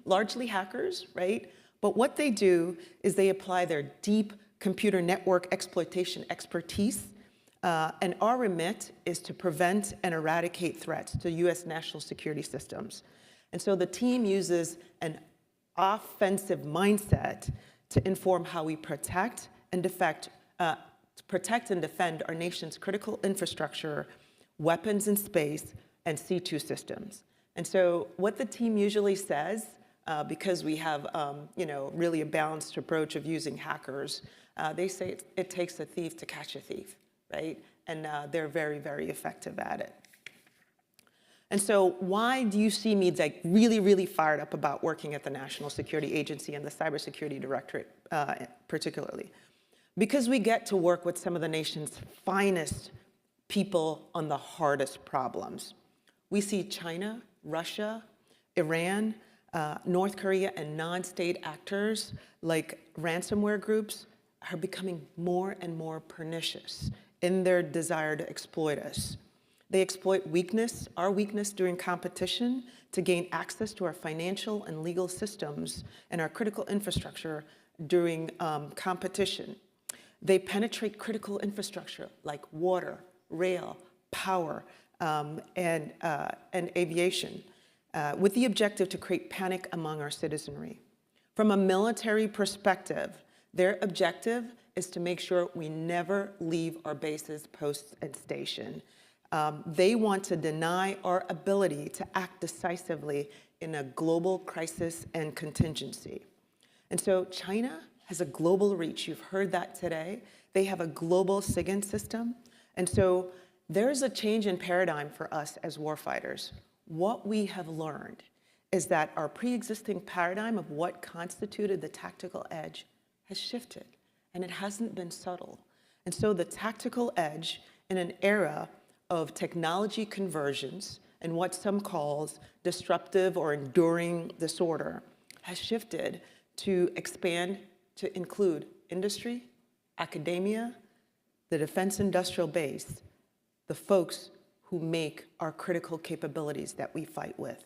largely hackers, right? But what they do is they apply their deep computer network exploitation expertise, and our remit is to prevent and eradicate threats to US national security systems. And so the team uses an offensive mindset to inform how we protect and defend our nation's critical infrastructure, weapons and space, and C2 systems. And so what the team usually says, because we have really a balanced approach of using hackers, they say it takes a thief to catch a thief, right? And they're very, very effective at it. And so why do you see me really, really fired up about working at the National Security Agency and the Cybersecurity Directorate particularly? Because we get to work with some of the nation's finest people on the hardest problems. We see China, Russia, Iran, North Korea, and non-state actors like ransomware groups are becoming more and more pernicious in their desire to exploit us. They exploit our weakness during competition to gain access to our financial and legal systems and our critical infrastructure during competition. They penetrate critical infrastructure like water, rail, power, and aviation. with the objective to create panic among our citizenry. From a military perspective, their objective is to make sure we never leave our bases, posts, and station. They want to deny our ability to act decisively in a global crisis and contingency. And so China has a global reach. You've heard that today. They have a global SIGINT system. And so there's a change in paradigm for us as warfighters. What we have learned is that our pre-existing paradigm of what constituted the tactical edge has shifted, and it hasn't been subtle. And so the tactical edge in an era of technology conversions and what some calls disruptive or enduring disorder has shifted to expand to include industry, academia, the defense industrial base, the folks who make our critical capabilities that we fight with.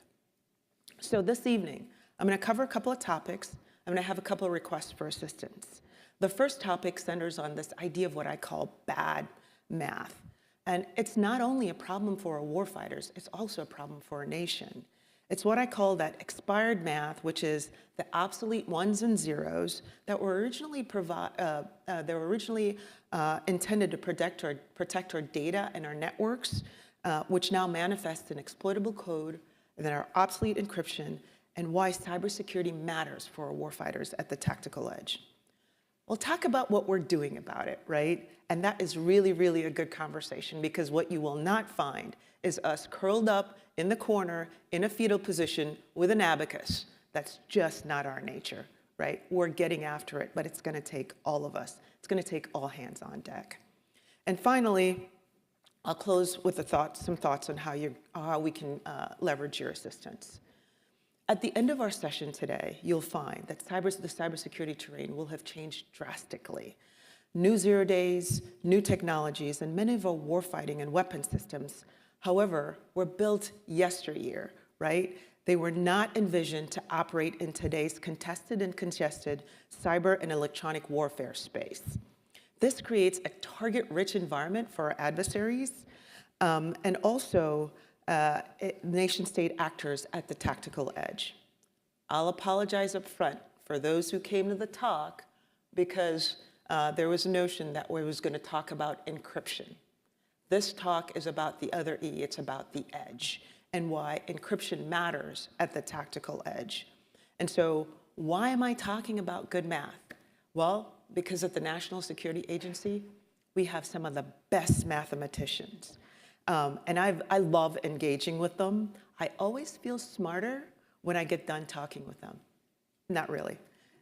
So this evening, I'm going to cover a couple of topics. I'm going to have a couple of requests for assistance. The first topic centers on this idea of what I call bad math. And it's not only a problem for our warfighters, it's also a problem for our nation. It's what I call that expired math, which is the obsolete ones and zeros that were originally intended to protect our data and our networks, which now manifest in exploitable code, and then our obsolete encryption, and why cybersecurity matters for our warfighters at the tactical edge. We'll talk about what we're doing about it, right? And that is really, really a good conversation, because what you will not find is us curled up in the corner in a fetal position with an abacus. That's just not our nature, right? We're getting after it, but it's going to take all of us. It's going to take all hands on deck. And finally, I'll close with some thoughts on how we can leverage your assistance. At the end of our session today, you'll find that the cybersecurity terrain will have changed drastically. New zero days, new technologies, and many of our warfighting and weapon systems, however, were built yesteryear, right? They were not envisioned to operate in today's contested and congested cyber and electronic warfare space. This creates a target-rich environment for our adversaries and also nation-state actors at the tactical edge. I'll apologize up front for those who came to the talk because there was a notion that we was going to talk about encryption. This talk is about the other E, it's about the edge, and why encryption matters at the tactical edge. And so why am I talking about good math? Well, because at the National Security Agency, we have some of the best mathematicians. And I love engaging with them. I always feel smarter when I get done talking with them. Not really.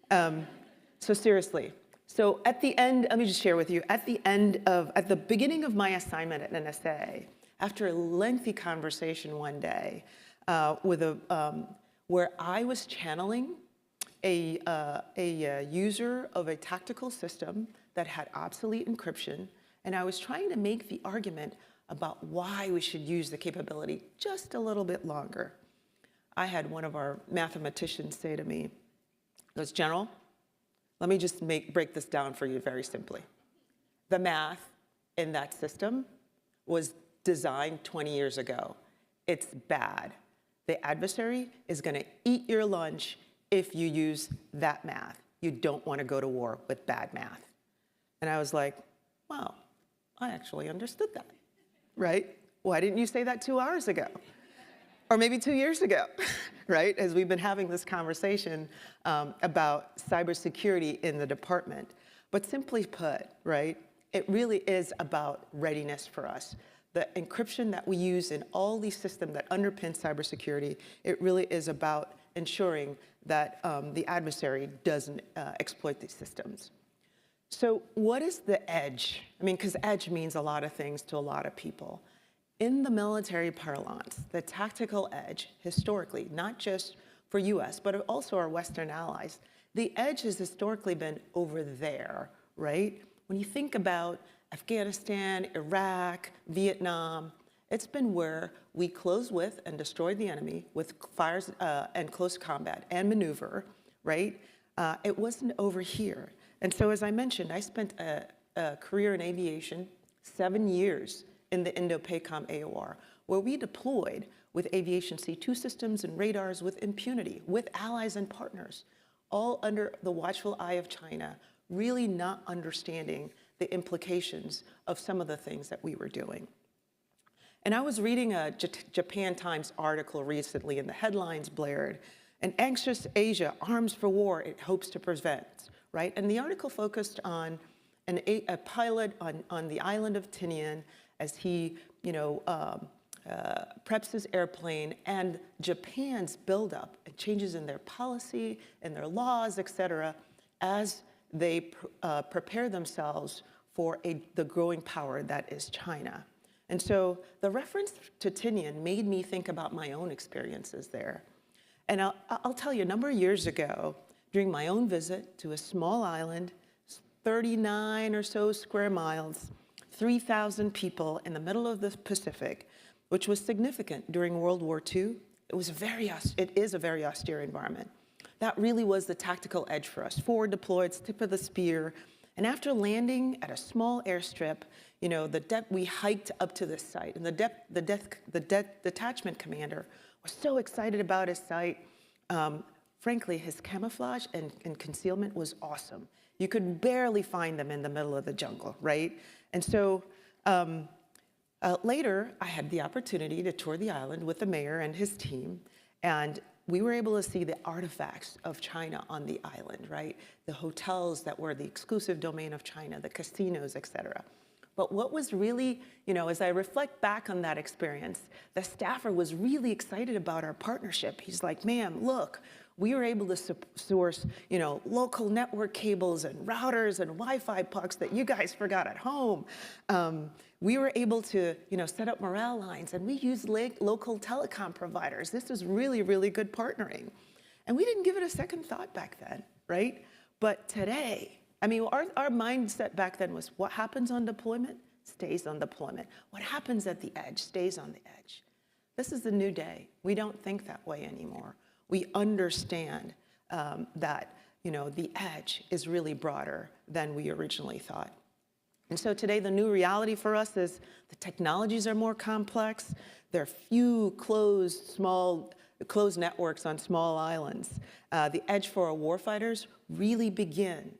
So seriously. So at the end, let me just share with you, at the beginning of my assignment at NSA, after a lengthy conversation one day where I was channeling a user of a tactical system that had obsolete encryption, and I was trying to make the argument about why we should use the capability just a little bit longer. I had one of our mathematicians say to me, he goes, "General, let me just break this down for you very simply. The math in that system was designed 20 years ago. It's bad. The adversary is going to eat your lunch if you use that math. You don't want to go to war with bad math." And I was like, wow, I actually understood that, right? Why didn't you say that 2 hours ago? Or maybe 2 years ago, right? As we've been having this conversation about cybersecurity in the department. But simply put, right, it really is about readiness for us. The encryption that we use in all these systems that underpin cybersecurity, it really is about ensuring that the adversary doesn't exploit these systems. So what is the edge? I mean, because edge means a lot of things to a lot of people. In the military parlance, the tactical edge, historically, not just for US, but also our Western allies, the edge has historically been over there, right? When you think about Afghanistan, Iraq, Vietnam, it's been where we close with and destroy the enemy with fires and close combat and maneuver, right? It wasn't over here. And so as I mentioned, I spent a career in aviation, 7 years in the Indo-PACOM AOR, where we deployed with aviation C2 systems and radars with impunity, with allies and partners, all under the watchful eye of China, really not understanding the implications of some of the things that we were doing. And I was reading a Japan Times article recently, and the headlines blared, "An anxious Asia arms for war it hopes to prevent," right? And the article focused on a pilot on the island of Tinian as he, preps his airplane, and Japan's buildup and changes in their policy and their laws, et cetera, as they prepare themselves for the growing power that is China. And so the reference to Tinian made me think about my own experiences there. And I'll tell you, a number of years ago, during my own visit to a small island, 39 or so square miles, 3,000 people in the middle of the Pacific, which was significant during World War II, it is a very austere environment. That really was the tactical edge for us. Forward deployed, tip of the spear. And after landing at a small airstrip, we hiked up to this site, and the detachment commander was so excited about his site. Frankly, his camouflage and concealment was awesome. You could barely find them in the middle of the jungle, right? And so later, I had the opportunity to tour the island with the mayor and his team, and we were able to see the artifacts of China on the island, right? The hotels that were the exclusive domain of China, the casinos, et cetera. But what was really, as I reflect back on that experience, the staffer was really excited about our partnership. He's like, "Ma'am, look, we were able to source, local network cables and routers and Wi-Fi pucks that you guys forgot at home. We were able to, set up morale lines, and we used local telecom providers. This was really, really good partnering." And we didn't give it a second thought back then, right? But today, our mindset back then was what happens on deployment stays on deployment. What happens at the edge stays on the edge. This is the new day. We don't think that way anymore. We understand that, the edge is really broader than we originally thought. And so today, the new reality for us is the technologies are more complex. There are few closed networks on small islands. The edge for our warfighters really begins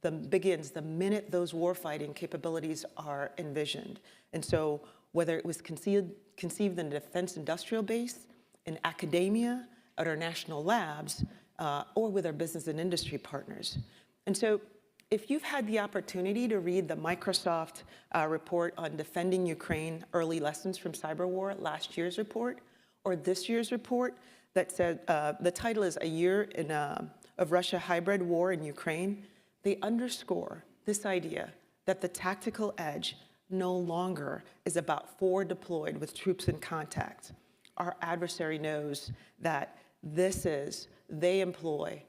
the minute those warfighting capabilities are envisioned. And so whether it was conceived in the defense industrial base, in academia, at our national labs, or with our business and industry partners. And so if you've had the opportunity to read the Microsoft report on defending Ukraine, early lessons from cyber war, last year's report, or this year's report that said, the title is A Year of Russia Hybrid War in Ukraine, they underscore this idea that the tactical edge no longer is about forward deployed with troops in contact. Our adversary knows that they employ,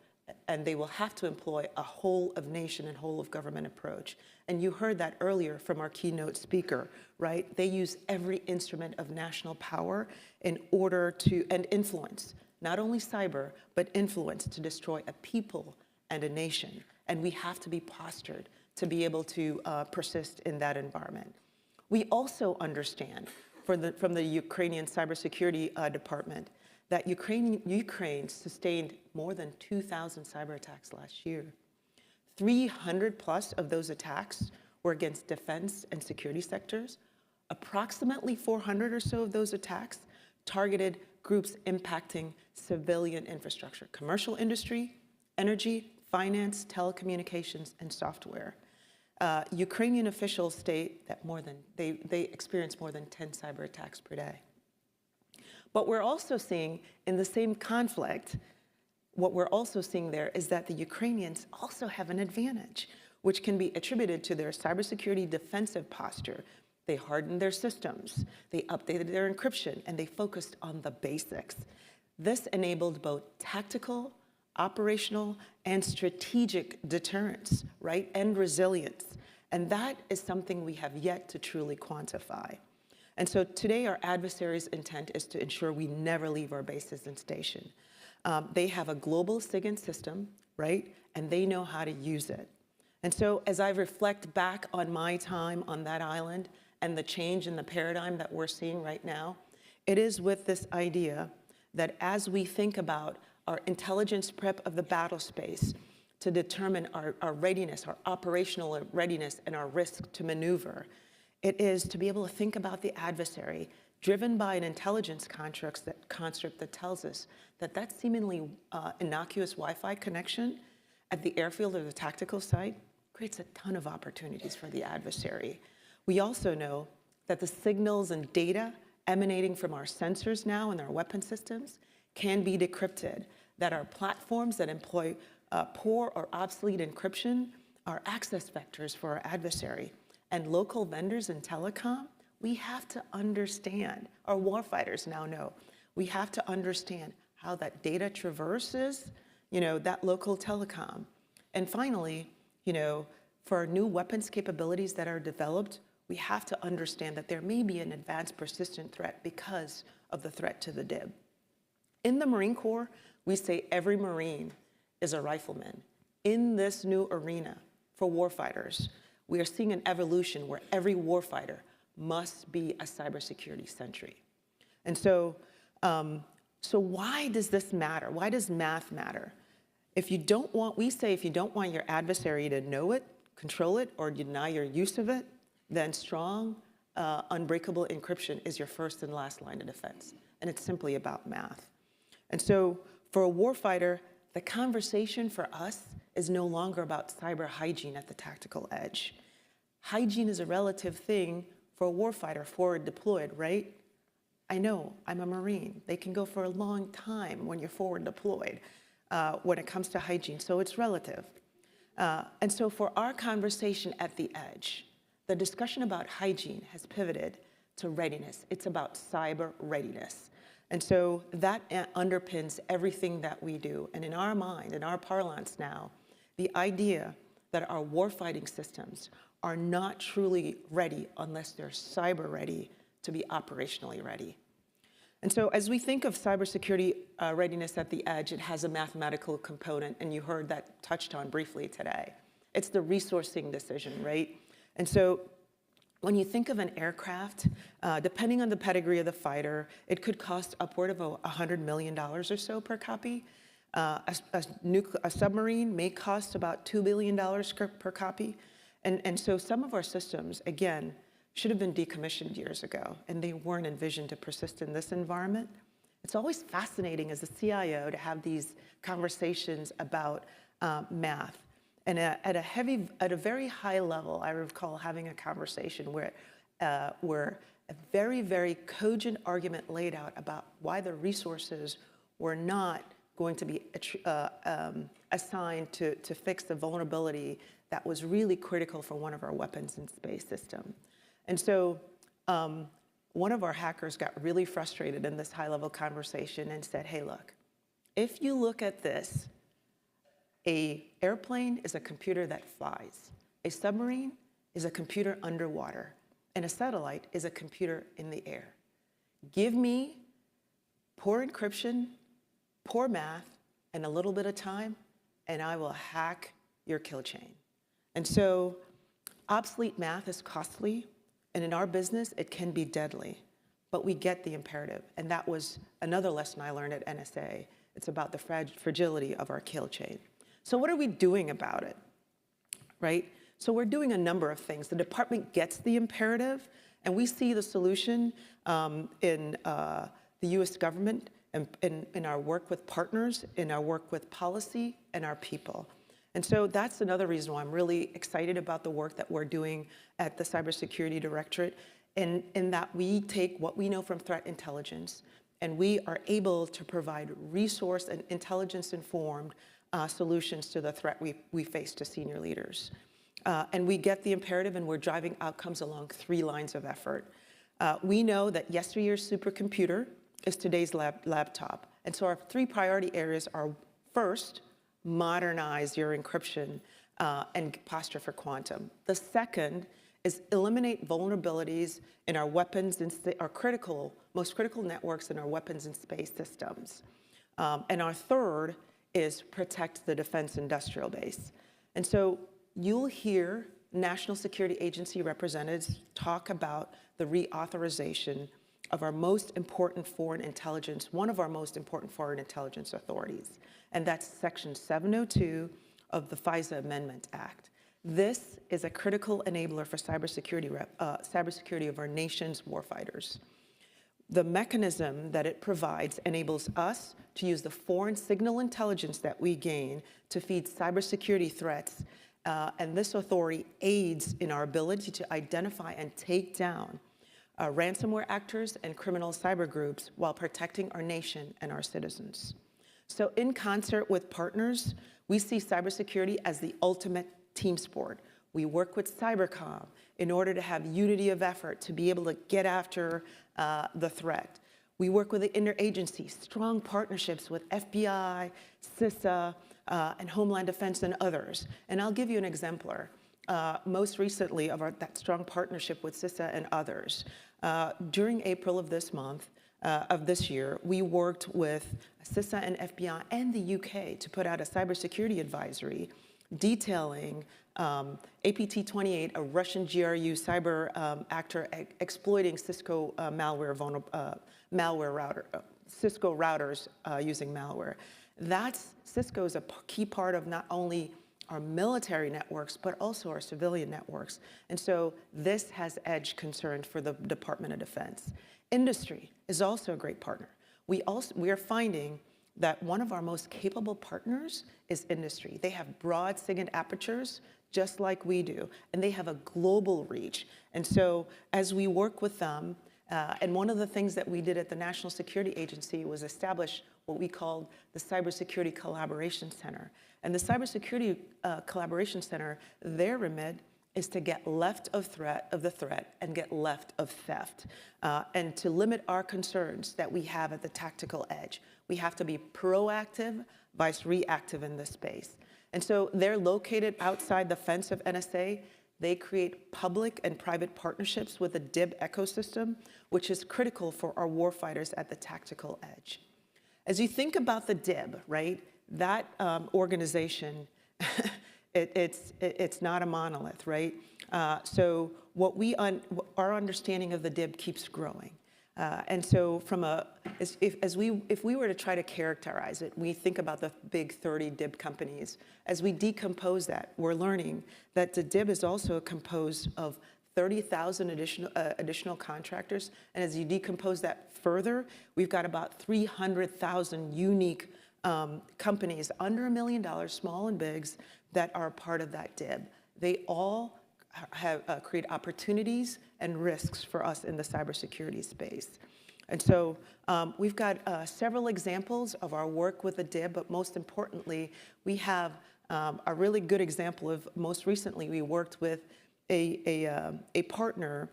and they will have to employ, a whole of nation and whole of government approach. And you heard that earlier from our keynote speaker, right? They use every instrument of national power in order to, and influence, not only cyber, but influence to destroy a people and a nation. And we have to be postured to be able to persist in that environment. We also understand from the Ukrainian cybersecurity department that Ukraine sustained more than 2,000 cyber attacks last year. 300 plus of those attacks were against defense and security sectors. Approximately 400 or so of those attacks targeted groups impacting civilian infrastructure, commercial industry, energy, finance, telecommunications, and software. Ukrainian officials state that they experience more than 10 cyber attacks per day. But we're also seeing in the same conflict, what we're also seeing there is that the Ukrainians also have an advantage, which can be attributed to their cybersecurity defensive posture. They hardened their systems, they updated their encryption, and they focused on the basics. This enabled both tactical, operational, and strategic deterrence, right, and resilience. And that is something we have yet to truly quantify. And so today, our adversary's intent is to ensure we never leave our bases and station. They have a global SIGINT system, right? And they know how to use it. And so as I reflect back on my time on that island and the change in the paradigm that we're seeing right now, it is with this idea that as we think about our intelligence prep of the battle space to determine our readiness, our operational readiness, and our risk to maneuver, it is to be able to think about the adversary driven by an intelligence construct that tells us that that seemingly innocuous Wi-Fi connection at the airfield or the tactical site creates a ton of opportunities for the adversary. We also know that the signals and data emanating from our sensors now and our weapon systems can be decrypted, that our platforms that employ poor or obsolete encryption are access vectors for our adversary. And local vendors in telecom, we have to understand, our warfighters now know, we have to understand how that data traverses, that local telecom. And finally, for our new weapons capabilities that are developed, we have to understand that there may be an advanced persistent threat because of the threat to the DIB. In the Marine Corps, we say every Marine is a rifleman. In this new arena for warfighters, we are seeing an evolution where every warfighter must be a cybersecurity sentry. And so why does this matter? Why does math matter? We say if you don't want your adversary to know it, control it, or deny your use of it, then strong, unbreakable encryption is your first and last line of defense. And it's simply about math. And so for a warfighter, the conversation for us is no longer about cyber hygiene at the tactical edge. Hygiene is a relative thing for a warfighter forward deployed, right? I know, I'm a Marine. They can go for a long time when you're forward deployed when it comes to hygiene, so it's relative. And so for our conversation at the edge, the discussion about hygiene has pivoted to readiness. It's about cyber readiness. And so that underpins everything that we do. And in our mind, in our parlance now, the idea that our warfighting systems are not truly ready unless they're cyber ready to be operationally ready. And so as we think of cybersecurity readiness at the edge, it has a mathematical component, and you heard that touched on briefly today. It's the resourcing decision, right? And so when you think of an aircraft, depending on the pedigree of the fighter, it could cost upward of $100 million or so per copy. A submarine may cost about $2 billion per copy. And so some of our systems, again, should have been decommissioned years ago, and they weren't envisioned to persist in this environment. It's always fascinating as a CIO to have these conversations about math. And at a very high level, I recall having a conversation where a very, very cogent argument laid out about why the resources were not going to be assigned to fix the vulnerability that was really critical for one of our weapons in space system. And so one of our hackers got really frustrated in this high-level conversation and said, hey, look, if you look at this, an airplane is a computer that flies. A submarine is a computer underwater. And a satellite is a computer in the air. Give me poor encryption, poor math, and a little bit of time, and I will hack your kill chain. And so obsolete math is costly, and in our business, it can be deadly. But we get the imperative. And that was another lesson I learned at NSA. It's about the fragility of our kill chain. So what are we doing about it, right? So we're doing a number of things. The department gets the imperative, and we see the solution in the US government, in our work with partners, in our work with policy, and our people. And so that's another reason why I'm really excited about the work that we're doing at the Cybersecurity Directorate, in that we take what we know from threat intelligence, and we are able to provide resource and intelligence-informed solutions to the threat we face to senior leaders. And we get the imperative, and we're driving outcomes along 3 lines of effort. We know that yesteryear's supercomputer is today's laptop. And so our 3 priority areas are, first, modernize your encryption and posture for quantum. The second is eliminate vulnerabilities in our weapons and our most critical networks in our weapons and space systems. And our third is protect the defense industrial base. And so you'll hear National Security Agency representatives talk about the reauthorization of our most important foreign intelligence, one of our most important foreign intelligence authorities, and that's Section 702 of the FISA Amendment Act. This is a critical enabler for cybersecurity of our nation's warfighters. The mechanism that it provides enables us to use the foreign signal intelligence that we gain to feed cybersecurity threats, and this authority aids in our ability to identify and take down ransomware actors and criminal cyber groups while protecting our nation and our citizens. So in concert with partners, we see cybersecurity as the ultimate team sport. We work with Cybercom in order to have unity of effort to be able to get after the threat. We work with the interagency, strong partnerships with FBI, CISA, and Homeland Defense and others. And I'll give you an exemplar. Most recently of that strong partnership with CISA and others. During April of this month, of this year, we worked with CISA and FBI and the UK to put out a cybersecurity advisory detailing APT28, a Russian GRU cyber actor exploiting Cisco malware router, Cisco routers using malware. Cisco is a key part of not only our military networks, but also our civilian networks. And so this has edge concern for the Department of Defense. Industry is also a great partner. We are finding that one of our most capable partners is industry. They have broad SIGINT apertures, just like we do, and they have a global reach. And so as we work with them, and one of the things that we did at the National Security Agency was establish what we called the Cybersecurity Collaboration Center. And the Cybersecurity Collaboration Center, their remit is to get left of the threat and get left of theft, and to limit our concerns that we have at the tactical edge. We have to be proactive versus reactive in this space. And so they're located outside the fence of NSA. They create public and private partnerships with the DIB ecosystem, which is critical for our warfighters at the tactical edge. As you think about the DIB, right, that organization, it's not a monolith, right? So our understanding of the DIB keeps growing. And so if we were to try to characterize it, we think about the big 30 DIB companies. As we decompose that, we're learning that the DIB is also composed of 30,000 additional contractors. And as you decompose that further, we've got about 300,000 unique companies under $1 million, small and bigs, that are part of that DIB. They all create opportunities and risks for us in the cybersecurity space. And so we've got several examples of our work with the DIB, but most importantly, we have a really good example of, most recently, we worked with a partner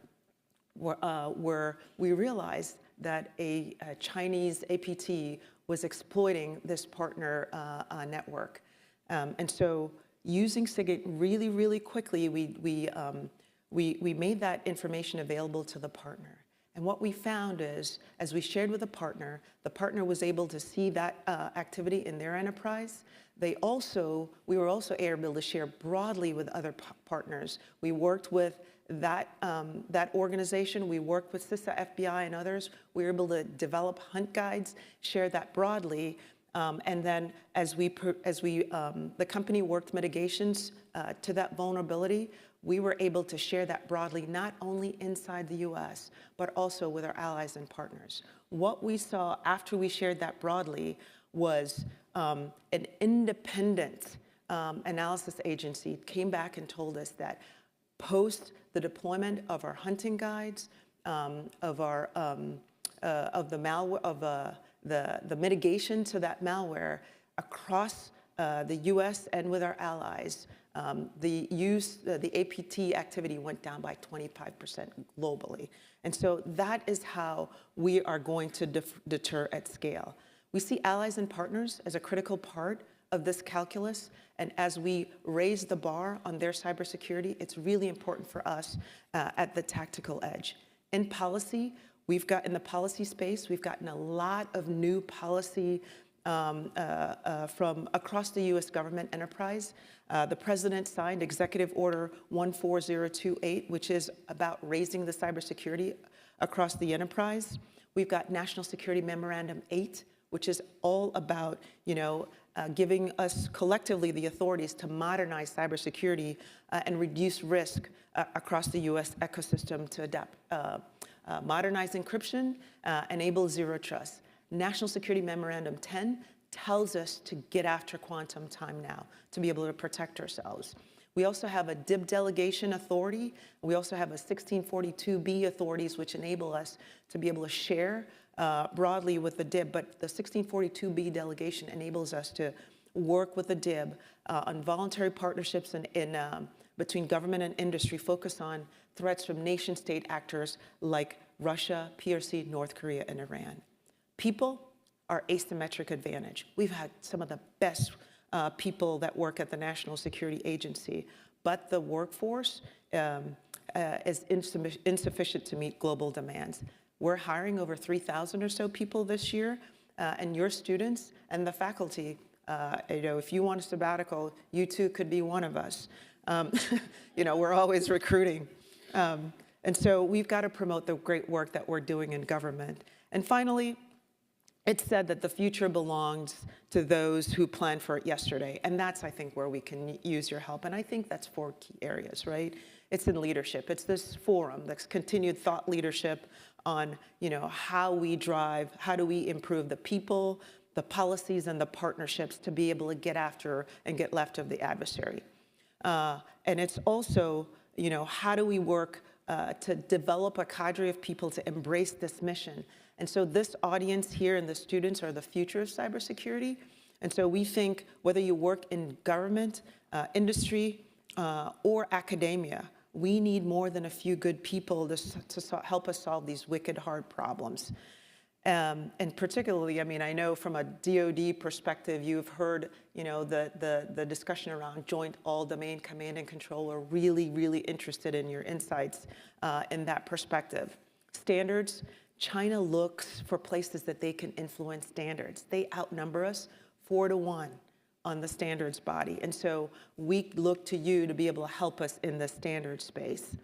where we realized that a Chinese APT was exploiting this partner network. And so using SIGINT really, really quickly, we made that information available to the partner. And what we found is, as we shared with the partner was able to see that activity in their enterprise. We were also able to share broadly with other partners. We worked with that organization. We worked with CISA, FBI, and others. We were able to develop hunt guides, share that broadly. And then as the company worked mitigations to that vulnerability, we were able to share that broadly, not only inside the US, but also with our allies and partners. What we saw after we shared that broadly was an independent analysis agency came back and told us that post the deployment of our hunting guides, of the malware, the mitigation to that malware across the US and with our allies, the APT activity went down by 25% globally. And so that is how we are going to deter at scale. We see allies and partners as a critical part of this calculus, and as we raise the bar on their cybersecurity, it's really important for us at the tactical edge. In policy, in the policy space, we've gotten a lot of new policy from across the US government enterprise. The president signed Executive Order 14028, which is about raising the cybersecurity across the enterprise. We've got National Security Memorandum 8, which is all about, giving us collectively the authorities to modernize cybersecurity and reduce risk across the U.S. ecosystem to adapt, modernize encryption, enable zero trust. National Security Memorandum 10 tells us to get after quantum time now to be able to protect ourselves. We also have a DIB delegation authority. We also have a 1642B authorities, which enable us to be able to share broadly with the DIB, but the 1642B delegation enables us to work with the DIB on voluntary partnerships between government and industry, focus on threats from nation-state actors like Russia, PRC, North Korea, and Iran. People are asymmetric advantage. We've had some of the best people that work at the National Security Agency, but the workforce is insufficient to meet global demands. We're hiring over 3,000 or so people this year, and your students and the faculty, if you want a sabbatical, you too could be one of us. We're always recruiting. And so we've got to promote the great work that we're doing in government. And finally, it's said that the future belongs to those who planned for it yesterday. And that's, I think, where we can use your help. And I think that's 4 key areas, right? It's in leadership. It's this forum, that's continued thought leadership on, how we drive, how do we improve the people, the policies, and the partnerships to be able to get after and get left of the adversary. And it's also, how do we work to develop a cadre of people to embrace this mission? And so this audience here and the students are the future of cybersecurity. And so we think whether you work in government, industry, or academia, we need more than a few good people to help us solve these wicked hard problems. And particularly, I know from a DoD perspective, you've heard, the discussion around Joint All-Domain Command and Control. Are really, really interested in your insights in that perspective. Standards, China looks for places that they can influence standards. They outnumber us 4 to 1 on the standards body. And so we look to you to be able to help us in the standards space.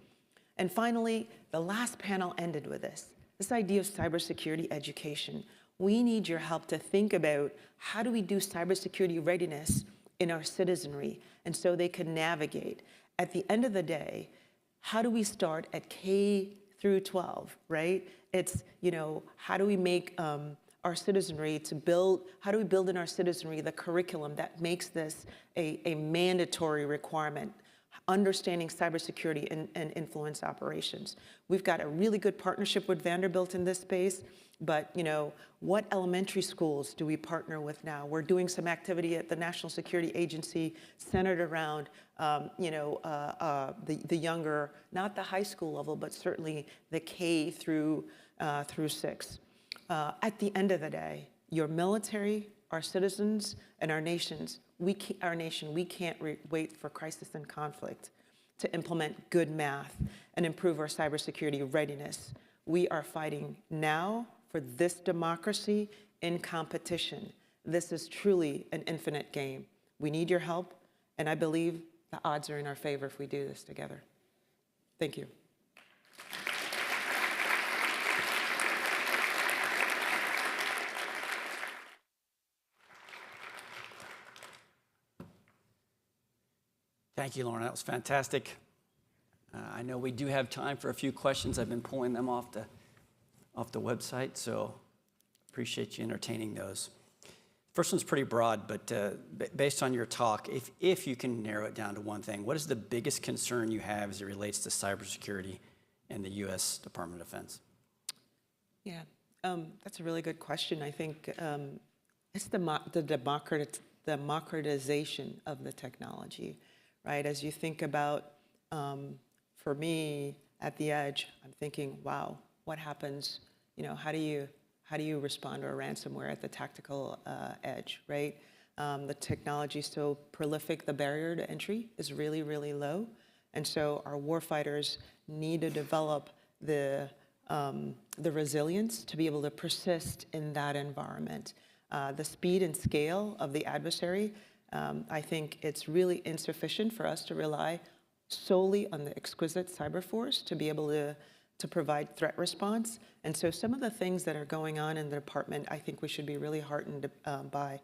And finally, the last panel ended with this idea of cybersecurity education. We need your help to think about how do we do cybersecurity readiness in our citizenry, and so they can navigate. At the end of the day, how do we start at K through 12, right? It's, how do we make our citizenry how do we build in our citizenry the curriculum that makes this a mandatory requirement? Understanding cybersecurity and influence operations. We've got a really good partnership with Vanderbilt in this space, but what elementary schools do we partner with now? We're doing some activity at the National Security Agency centered around the younger, not the high school level, but certainly the K through 6. At the end of the day, your military, our citizens, and our nation, we can't wait for crisis and conflict to implement good math and improve our cybersecurity readiness. We are fighting now for this democracy in competition. This is truly an infinite game. We need your help, and I believe the odds are in our favor if we do this together. Thank you. Thank you, Lauren. That was fantastic. I know we do have time for a few questions. I've been pulling them off the website, so appreciate you entertaining those. First one's pretty broad, but based on your talk, if you can narrow it down to one thing, what is the biggest concern you have as it relates to cybersecurity and the U.S. Department of Defense? Yeah, that's a really good question. I think it's the democratization of the technology. Right, as you think about, for me, at the edge, I'm thinking, wow, what happens? How do you respond to a ransomware at the tactical edge, right? The technology is so prolific, the barrier to entry is really, really low, and so our warfighters need to develop the resilience to be able to persist in that environment. The speed and scale of the adversary. I think it's really insufficient for us to rely solely on the exquisite cyber force to be able to provide threat response. And so some of the things that are going on in the department, I think we should be really heartened by.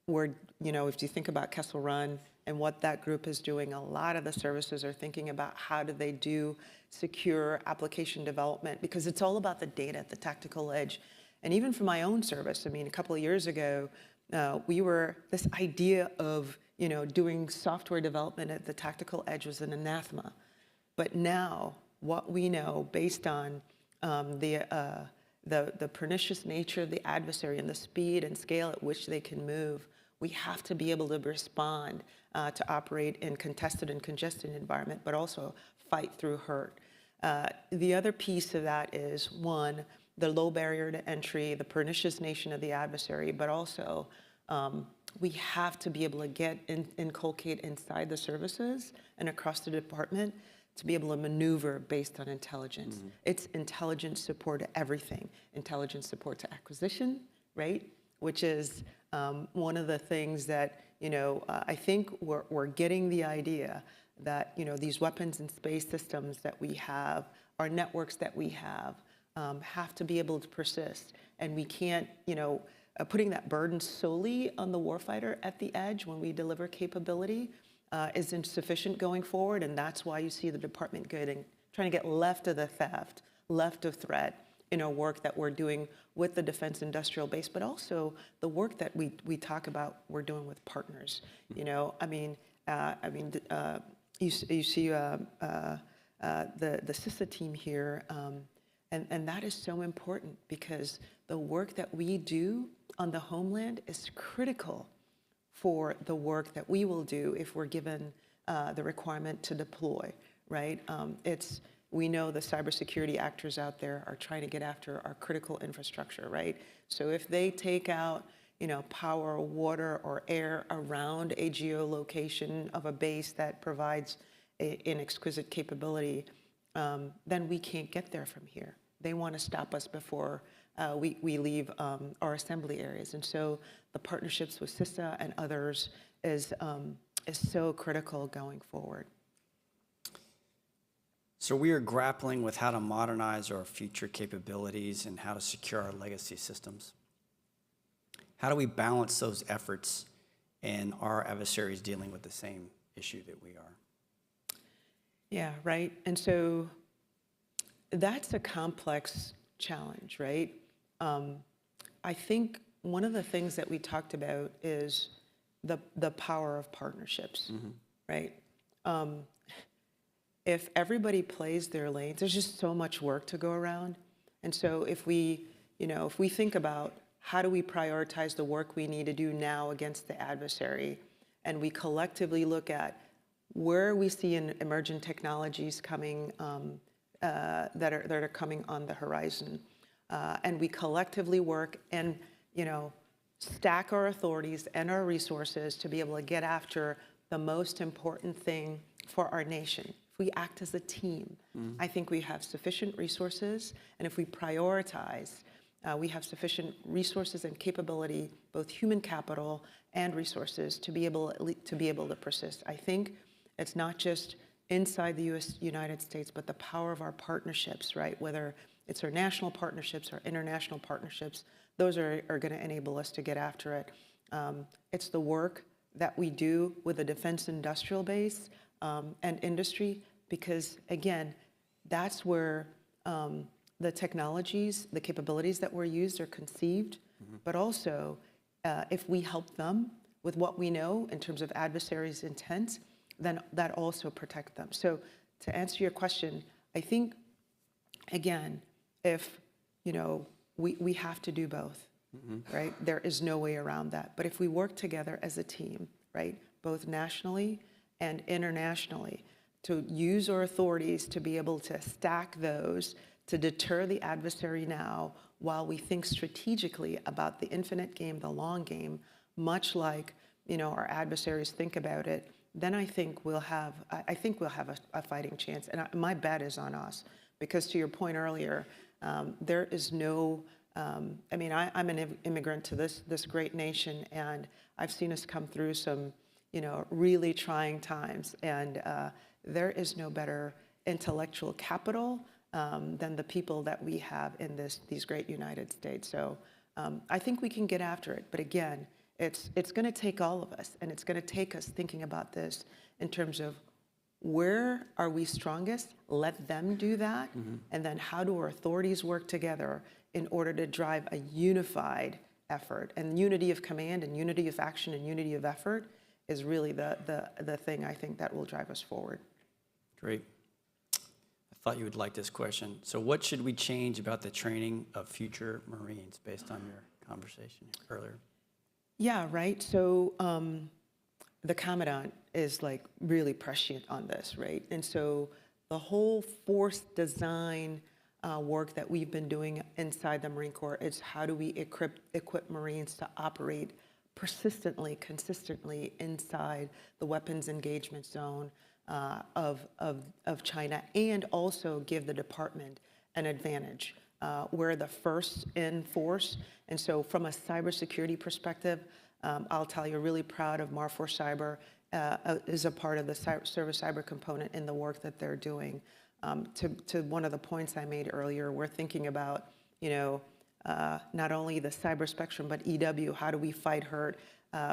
Where, if you think about Kessel Run and what that group is doing, a lot of the services are thinking about how do they do secure application development, because it's all about the data at the tactical edge. And even for my own service, I mean, a couple of years ago, this idea of, doing software development at the tactical edge was an anathema. But now, what we know based on the pernicious nature of the adversary and the speed and scale at which they can move, we have to be able to respond to operate in contested and congested environment, but also fight through hurt. The other piece of that is, one, the low barrier to entry, the pernicious nature of the adversary, but also we have to be able to inculcate inside the services and across the department to be able to maneuver based on intelligence. It's intelligence support to everything. Intelligence support to acquisition, right? Which is one of the things that, I think we're getting the idea that, these weapons and space systems that we have, our networks that we have to be able to persist. And we can't, putting that burden solely on the warfighter at the edge when we deliver capability is insufficient going forward, and that's why you see the department trying to get left of the theft, left of threat in our work that we're doing with the defense industrial base, but also the work that we talk about we're doing with partners. You see the CISA team here, and that is so important because the work that we do on the homeland is critical for the work that we will do if we're given the requirement to deploy, right? We know the cybersecurity actors out there are trying to get after our critical infrastructure, right? So if they take out, power, water, or air around a geolocation of a base that provides an exquisite capability, then we can't get there from here. They want to stop us before we leave our assembly areas. And so the partnerships with CISA and others is so critical going forward. So we are grappling with how to modernize our future capabilities and how to secure our legacy systems. How do we balance those efforts and our adversaries dealing with the same issue that we are? Yeah, right. And so that's a complex challenge, right? I think one of the things that we talked about is the power of partnerships, right? If everybody plays their lanes, there's just so much work to go around. And so if we think about how do we prioritize the work we need to do now against the adversary, and we collectively look at where we see emergent technologies coming that are coming on the horizon, and we collectively work and stack our authorities and our resources to be able to get after the most important thing for our nation. If we act as a team, I think we have sufficient resources, and if we prioritize, we have sufficient resources and capability, both human capital and resources, to be able to persist. I think it's not just inside the United States, but the power of our partnerships, right? Whether it's our national partnerships or international partnerships, those are going to enable us to get after it. It's the work that we do with the defense industrial base and industry, because again, that's where the technologies, the capabilities that were used are conceived, but also if we help them with what we know in terms of adversaries' intent, then that also protects them. So to answer your question, I think, again, if, we have to do both, right? There is no way around that. But if we work together as a team, right, both nationally and internationally, to use our authorities to be able to stack those to deter the adversary now while we think strategically about the infinite game, the long game, much like, our adversaries think about it, then I think we'll have a fighting chance. And my bet is on us, because to your point earlier, there is no, I'm an immigrant to this great nation, and I've seen us come through some, really trying times, and there is no better intellectual capital than the people that we have in these great United States. So I think we can get after it. But again, it's going to take all of us, and it's going to take us thinking about this in terms of where are we strongest? Let them do that. And then how do our authorities work together in order to drive a unified effort? And unity of command and unity of action and unity of effort is really the thing I think that will drive us forward. Great. I thought you would like this question. So what should we change about the training of future Marines based on your conversation earlier? Yeah, right. So the Commandant is like really prescient on this, right? And so the whole force design work that we've been doing inside the Marine Corps is how do we equip Marines to operate persistently, consistently inside the weapons engagement zone of China, and also give the department an advantage. We're the first in force, and so from a cybersecurity perspective, I'll tell you, really proud of Marfor Cyber is a part of the service cyber component in the work that they're doing. To one of the points I made earlier, we're thinking about, not only the cyber spectrum, but EW. How do we fight hurt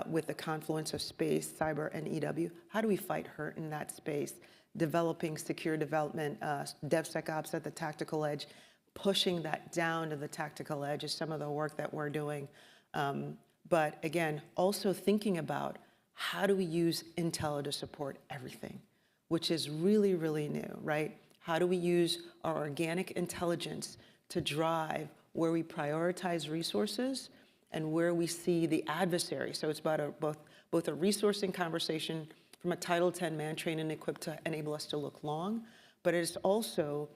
with the confluence of space, cyber, and EW? How do we fight hurt in that space? Developing secure development, DevSecOps at the tactical edge, pushing that down to the tactical edge is some of the work that we're doing. But again, also thinking about how do we use intel to support everything, which is really, really new, right? How do we use our organic intelligence to drive where we prioritize resources and where we see the adversary? So it's about both a resourcing conversation from a Title X man trained and equipped to enable us to look long, but it's also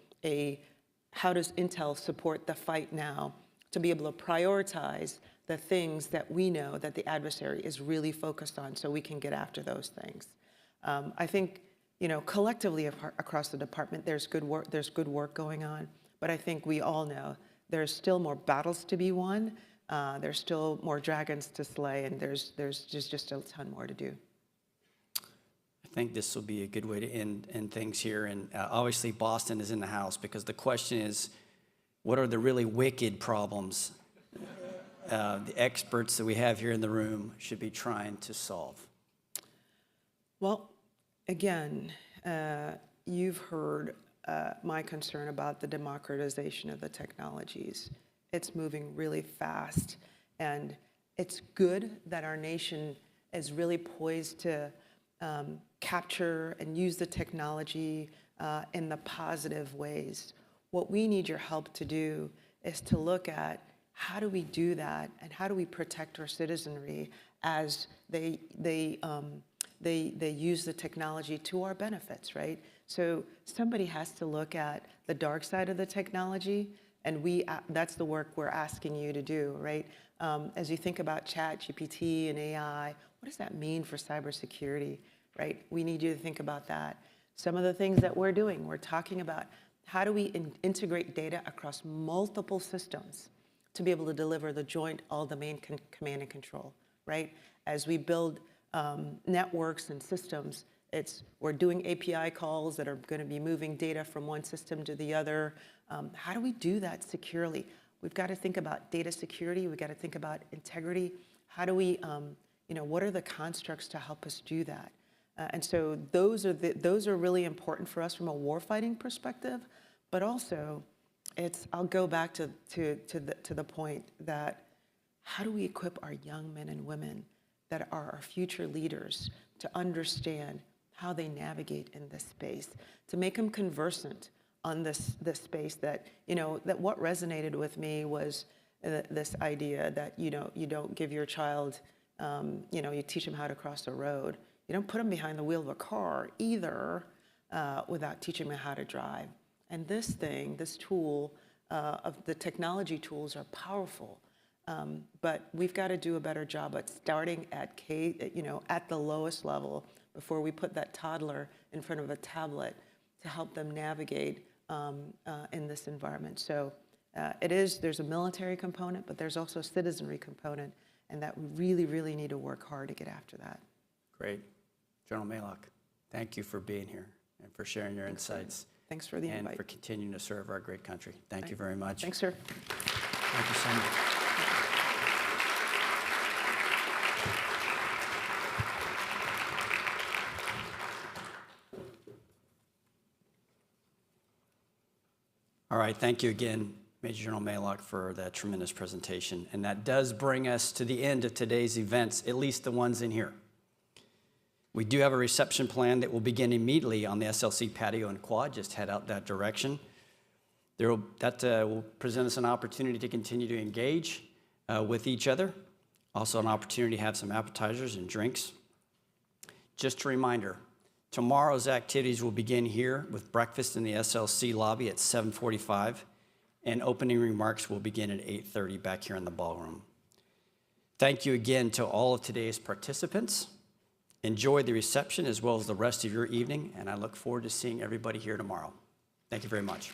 how does intel support the fight now to be able to prioritize the things that we know that the adversary is really focused on so we can get after those things. I think, collectively across the department, there's good work going on, but I think we all know there's still more battles to be won, there's still more dragons to slay, and there's just a ton more to do. I think this will be a good way to end things here. And obviously, Boston is in the house because the question is, what are the really wicked problems the experts that we have here in the room should be trying to solve? Well, again, you've heard my concern about the democratization of the technologies. It's moving really fast, and it's good that our nation is really poised to capture and use the technology in the positive ways. What we need your help to do is to look at how do we do that, and how do we protect our citizenry as they use the technology to our benefits, right? So somebody has to look at the dark side of the technology, and that's the work we're asking you to do, right? As you think about ChatGPT and AI, what does that mean for cybersecurity, right? We need you to think about that. Some of the things that we're doing, we're talking about how do we integrate data across multiple systems to be able to deliver the joint all-domain command and control, right? As we build networks and systems, we're doing API calls that are going to be moving data from one system to the other. How do we do that securely? We've got to think about data security. We've got to think about integrity. How do we, what are the constructs to help us do that? And so those are really important for us from a warfighting perspective, but also I'll go back to the point that how do we equip our young men and women that are our future leaders to understand how they navigate in this space, to make them conversant on this space that what resonated with me was this idea that you don't give your child, you teach them how to cross the road. You don't put them behind the wheel of a car either without teaching them how to drive. And this tool of the technology tools are powerful, but we've got to do a better job at starting at at the lowest level before we put that toddler in front of a tablet to help them navigate in this environment. So there's a military component, but there's also a citizenry component, and that we really, really need to work hard to get after that. Great. General Maylock, thank you for being here and for sharing your insights. Thanks for the and invite. for continuing to serve our great country. Thank you very much. Thanks, sir. Thank you so much. All right, thank you again, Major General Maylock, for that tremendous presentation. And that does bring us to the end of today's events, at least the ones in here. We do have a reception plan that will begin immediately on the SLC patio and quad. Just head out that direction. That will present us an opportunity to continue to engage with each other. Also an opportunity to have some appetizers and drinks. Just a reminder, tomorrow's activities will begin here with breakfast in the SLC lobby at 7:45, and opening remarks will begin at 8:30 back here in the ballroom. Thank you again to all of today's participants. Enjoy the reception as well as the rest of your evening, and I look forward to seeing everybody here tomorrow. Thank you very much.